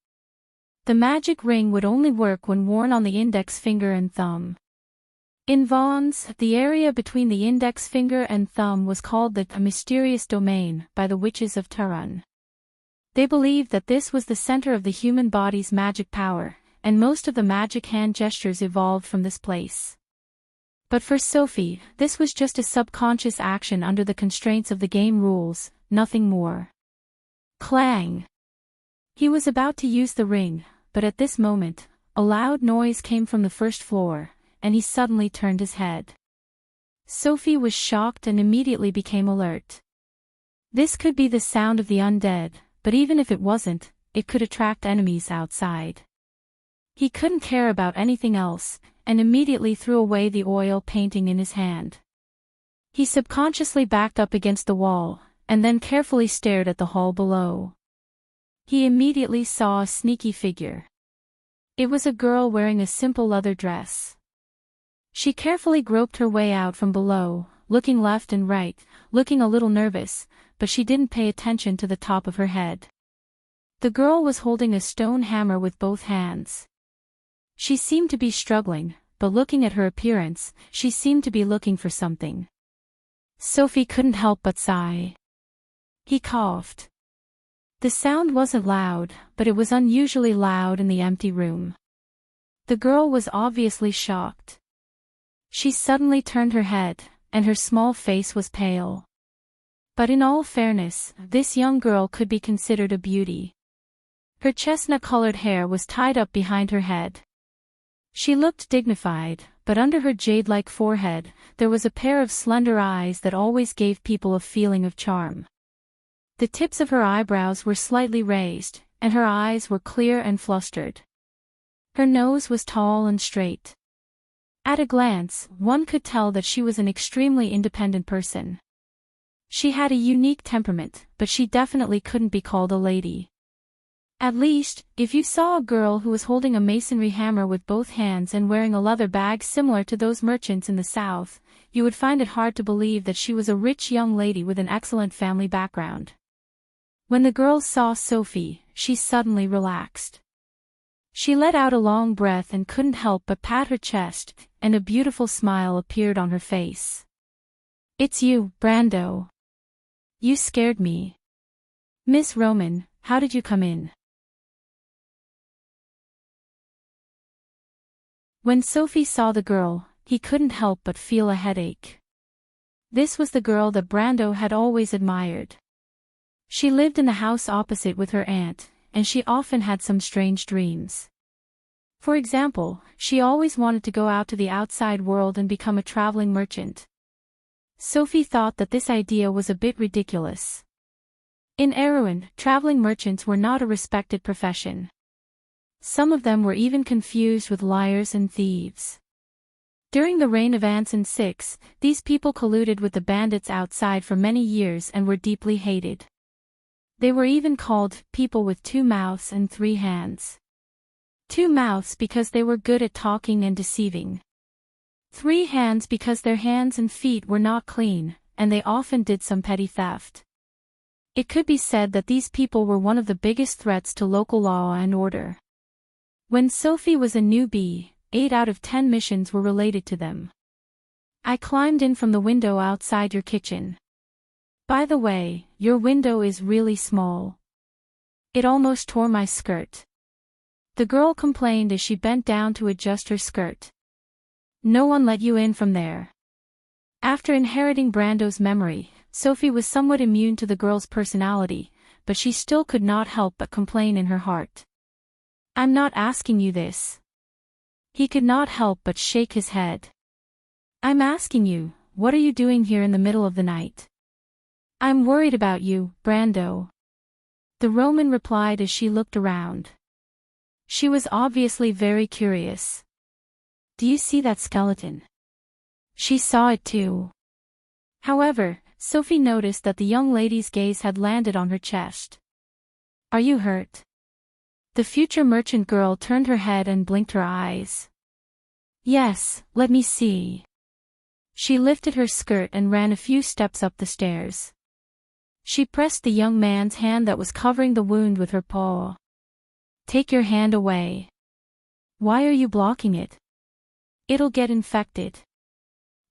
The magic ring would only work when worn on the index finger and thumb. In Vons, the area between the index finger and thumb was called the mysterious domain by the witches of Turun. They believed that this was the center of the human body's magic power, and most of the magic hand gestures evolved from this place. But for Sophie, this was just a subconscious action under the constraints of the game rules, nothing more. Clang! He was about to use the ring, but at this moment, a loud noise came from the first floor, and he suddenly turned his head. Sophie was shocked and immediately became alert. This could be the sound of the undead, but even if it wasn't, it could attract enemies outside. He couldn't care about anything else, and immediately threw away the oil painting in his hand. He subconsciously backed up against the wall, and then carefully stared at the hall below. He immediately saw a sneaky figure. It was a girl wearing a simple leather dress. She carefully groped her way out from below, looking left and right, looking a little nervous, but she didn't pay attention to the top of her head. The girl was holding a stone hammer with both hands. She seemed to be struggling, but looking at her appearance, she seemed to be looking for something. Sophie couldn't help but sigh. He coughed. The sound wasn't loud, but it was unusually loud in the empty room. The girl was obviously shocked. She suddenly turned her head, and her small face was pale. But in all fairness, this young girl could be considered a beauty. Her chestnut-colored hair was tied up behind her head. She looked dignified, but under her jade-like forehead, there was a pair of slender eyes that always gave people a feeling of charm. The tips of her eyebrows were slightly raised, and her eyes were clear and flustered. Her nose was tall and straight. At a glance, one could tell that she was an extremely independent person. She had a unique temperament, but she definitely couldn't be called a lady. At least, if you saw a girl who was holding a masonry hammer with both hands and wearing a leather bag similar to those merchants in the South, you would find it hard to believe that she was a rich young lady with an excellent family background. When the girl saw Sophie, she suddenly relaxed. She let out a long breath and couldn't help but pat her chest, and a beautiful smile appeared on her face. "It's you, Brando. You scared me. Miss Roman, how did you come in?" When Sophie saw the girl, he couldn't help but feel a headache. This was the girl that Brando had always admired. She lived in the house opposite with her aunt, and she often had some strange dreams. For example, she always wanted to go out to the outside world and become a traveling merchant. Sophie thought that this idea was a bit ridiculous. In Erewhon, traveling merchants were not a respected profession. Some of them were even confused with liars and thieves. During the reign of Anson VI, these people colluded with the bandits outside for many years and were deeply hated. They were even called people with 2 mouths and 3 hands. 2 mouths because they were good at talking and deceiving. 3 hands because their hands and feet were not clean, and they often did some petty theft. It could be said that these people were one of the biggest threats to local law and order. When Sophie was a newbie, 8 out of 10 missions were related to them. "I climbed in from the window outside your kitchen. By the way, your window is really small. It almost tore my skirt." The girl complained as she bent down to adjust her skirt. "No one let you in from there." After inheriting Brando's memory, Sophie was somewhat immune to the girl's personality, but she still could not help but complain in her heart. "I'm not asking you this." He could not help but shake his head. "I'm asking you, what are you doing here in the middle of the night?" "I'm worried about you, Brando." The Roman replied as she looked around. She was obviously very curious. "Do you see that skeleton?" She saw it too. However, Sophie noticed that the young lady's gaze had landed on her chest. "Are you hurt?" The future merchant girl turned her head and blinked her eyes. "Yes, let me see." She lifted her skirt and ran a few steps up the stairs. She pressed the young man's hand that was covering the wound with her paw. "Take your hand away." "Why are you blocking it?" "It'll get infected."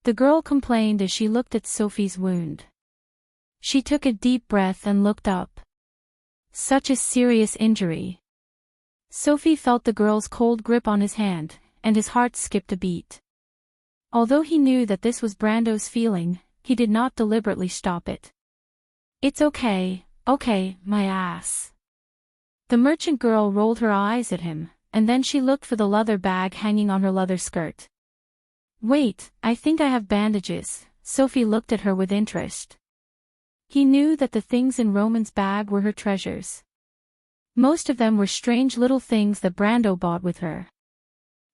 The girl complained as she looked at Sophie's wound. She took a deep breath and looked up. Such a serious injury. Sophie felt the girl's cold grip on his hand, and his heart skipped a beat. Although he knew that this was Brando's feeling, he did not deliberately stop it. "It's okay, my ass." The merchant girl rolled her eyes at him, and then she looked for the leather bag hanging on her leather skirt. "Wait, I think I have bandages." Sophie looked at her with interest. He knew that the things in Roman's bag were her treasures. Most of them were strange little things that Brando bought with her.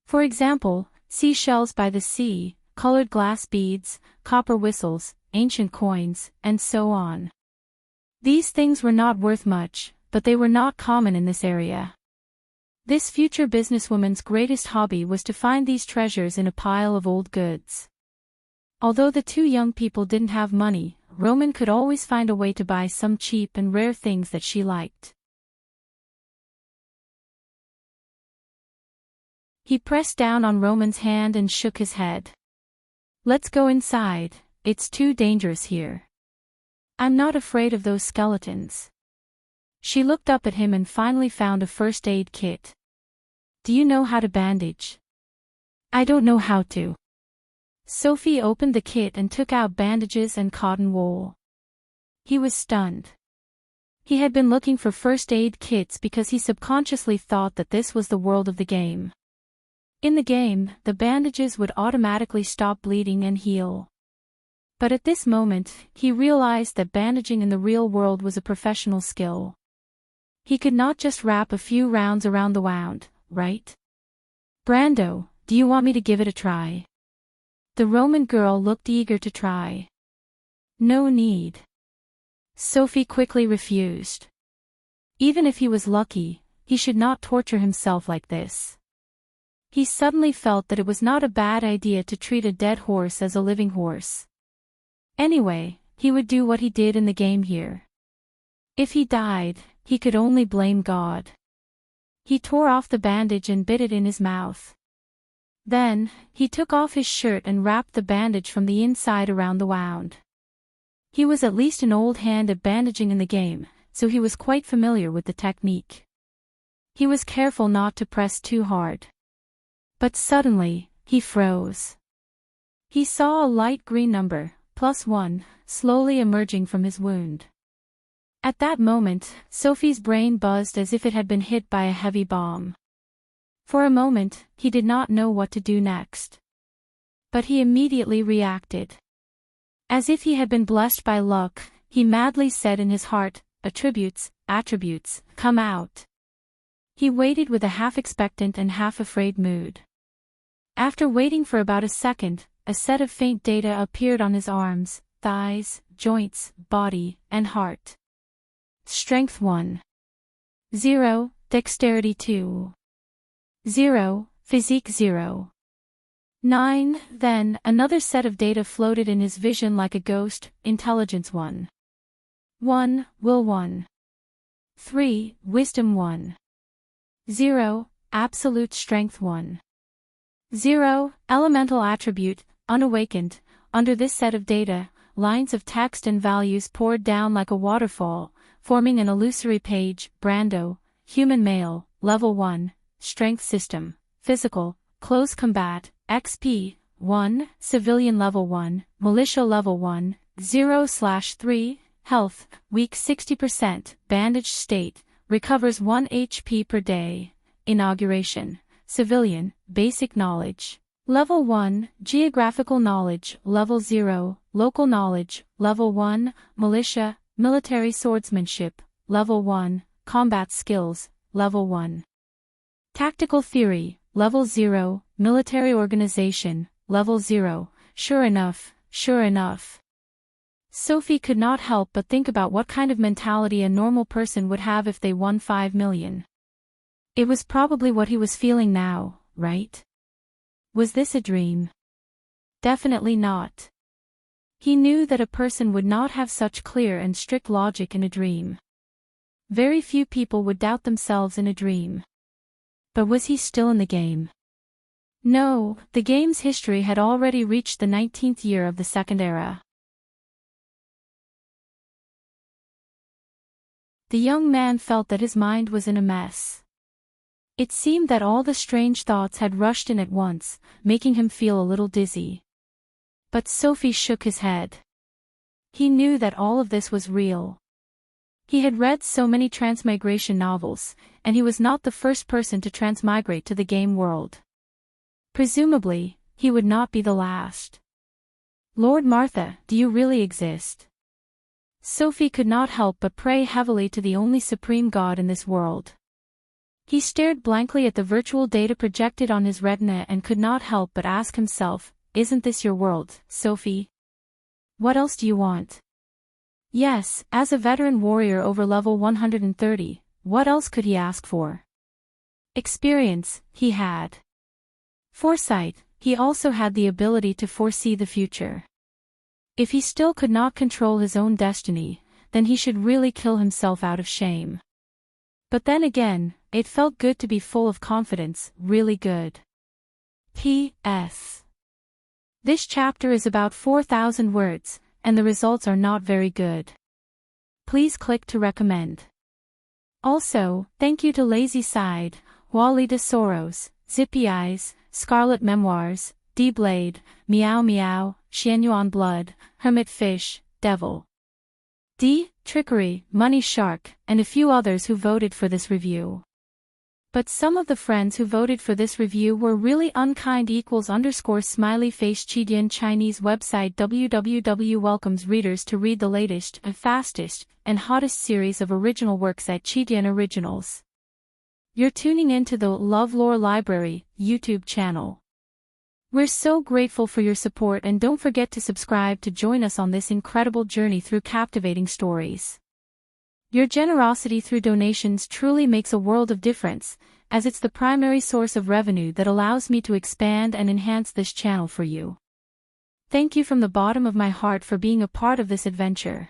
For example, seashells by the sea, colored glass beads, copper whistles, ancient coins, and so on. These things were not worth much, but they were not common in this area. This future businesswoman's greatest hobby was to find these treasures in a pile of old goods. Although the two young people didn't have money, Roman could always find a way to buy some cheap and rare things that she liked. He pressed down on Roman's hand and shook his head. "Let's go inside, it's too dangerous here. I'm not afraid of those skeletons." She looked up at him and finally found a first aid kit. "Do you know how to bandage?" "I don't know how to." Sophie opened the kit and took out bandages and cotton wool. He was stunned. He had been looking for first aid kits because he subconsciously thought that this was the world of the game. In the game, the bandages would automatically stop bleeding and heal. But at this moment, he realized that bandaging in the real world was a professional skill. He could not just wrap a few rounds around the wound, right? "Brando, do you want me to give it a try?" The Roman girl looked eager to try. "No need." Sophie quickly refused. Even if he was lucky, he should not torture himself like this. He suddenly felt that it was not a bad idea to treat a dead horse as a living horse. Anyway, he would do what he did in the game here. If he died, he could only blame God. He tore off the bandage and bit it in his mouth. Then, he took off his shirt and wrapped the bandage from the inside around the wound. He was at least an old hand at bandaging in the game, so he was quite familiar with the technique. He was careful not to press too hard. But suddenly, he froze. He saw a light green number, +1, slowly emerging from his wound. At that moment, Sophie's brain buzzed as if it had been hit by a heavy bomb. For a moment, he did not know what to do next. But he immediately reacted. As if he had been blessed by luck, he madly said in his heart, attributes, come out." He waited with a half-expectant and half-afraid mood. After waiting for about a second, a set of faint data appeared on his arms, thighs, joints, body, and heart. Strength 1. 0, Dexterity 2. 0, Physique 0. 9. Then, another set of data floated in his vision like a ghost, Intelligence 1. 1, Will 1. 3, Wisdom 1. 0, Absolute Strength 1. 0, Elemental Attribute, Unawakened. Under this set of data, lines of text and values poured down like a waterfall, forming an illusory page. Brando, Human Male, Level 1, Strength System, Physical, Close Combat, XP, 1, Civilian Level 1, Militia Level 1, 0/3, Health, Weak 60%, Bandaged State, Recovers 1 HP per day. Inauguration, Civilian, Basic Knowledge, Level 1, Geographical Knowledge, Level 0, Local Knowledge, Level 1, Militia, Military Swordsmanship, Level 1, Combat Skills, Level 1. Tactical Theory, Level 0, Military Organization, Level 0, Sure enough. Sophie could not help but think about what kind of mentality a normal person would have if they won 5 million. It was probably what he was feeling now, right? Was this a dream? Definitely not. He knew that a person would not have such clear and strict logic in a dream. Very few people would doubt themselves in a dream. But was he still in the game? No, the game's history had already reached the 19th year of the Second Era. The young man felt that his mind was in a mess. It seemed that all the strange thoughts had rushed in at once, making him feel a little dizzy. But Sophie shook his head. He knew that all of this was real. He had read so many transmigration novels, and he was not the first person to transmigrate to the game world. Presumably, he would not be the last. "Lord Martha, do you really exist?" Sophie could not help but pray heavily to the only supreme God in this world. He stared blankly at the virtual data projected on his retina and could not help but ask himself, "Isn't this your world, Sophie? What else do you want?" Yes, as a veteran warrior over level 130, what else could he ask for? Experience, he had. Foresight, he also had the ability to foresee the future. If he still could not control his own destiny, then he should really kill himself out of shame. But then again, it felt good to be full of confidence, really good. P.S. This chapter is about 4,000 words, and the results are not very good. Please click to recommend. Also, thank you to Lazy Side, Wally de Soros, Zippy Eyes, Scarlet Memoirs, D-Blade, Meow Meow, Xianyuan Blood, Hermit Fish, Devil D, Trickery, Money Shark, and a few others who voted for this review. But some of the friends who voted for this review were really unkind. _smiley face Chidian Chinese website www welcomes readers to read the latest, fastest, and hottest series of original works at Chidian Originals. You're tuning into the LoveLore Library YouTube channel. We're so grateful for your support, and don't forget to subscribe to join us on this incredible journey through captivating stories. Your generosity through donations truly makes a world of difference, as it's the primary source of revenue that allows me to expand and enhance this channel for you. Thank you from the bottom of my heart for being a part of this adventure.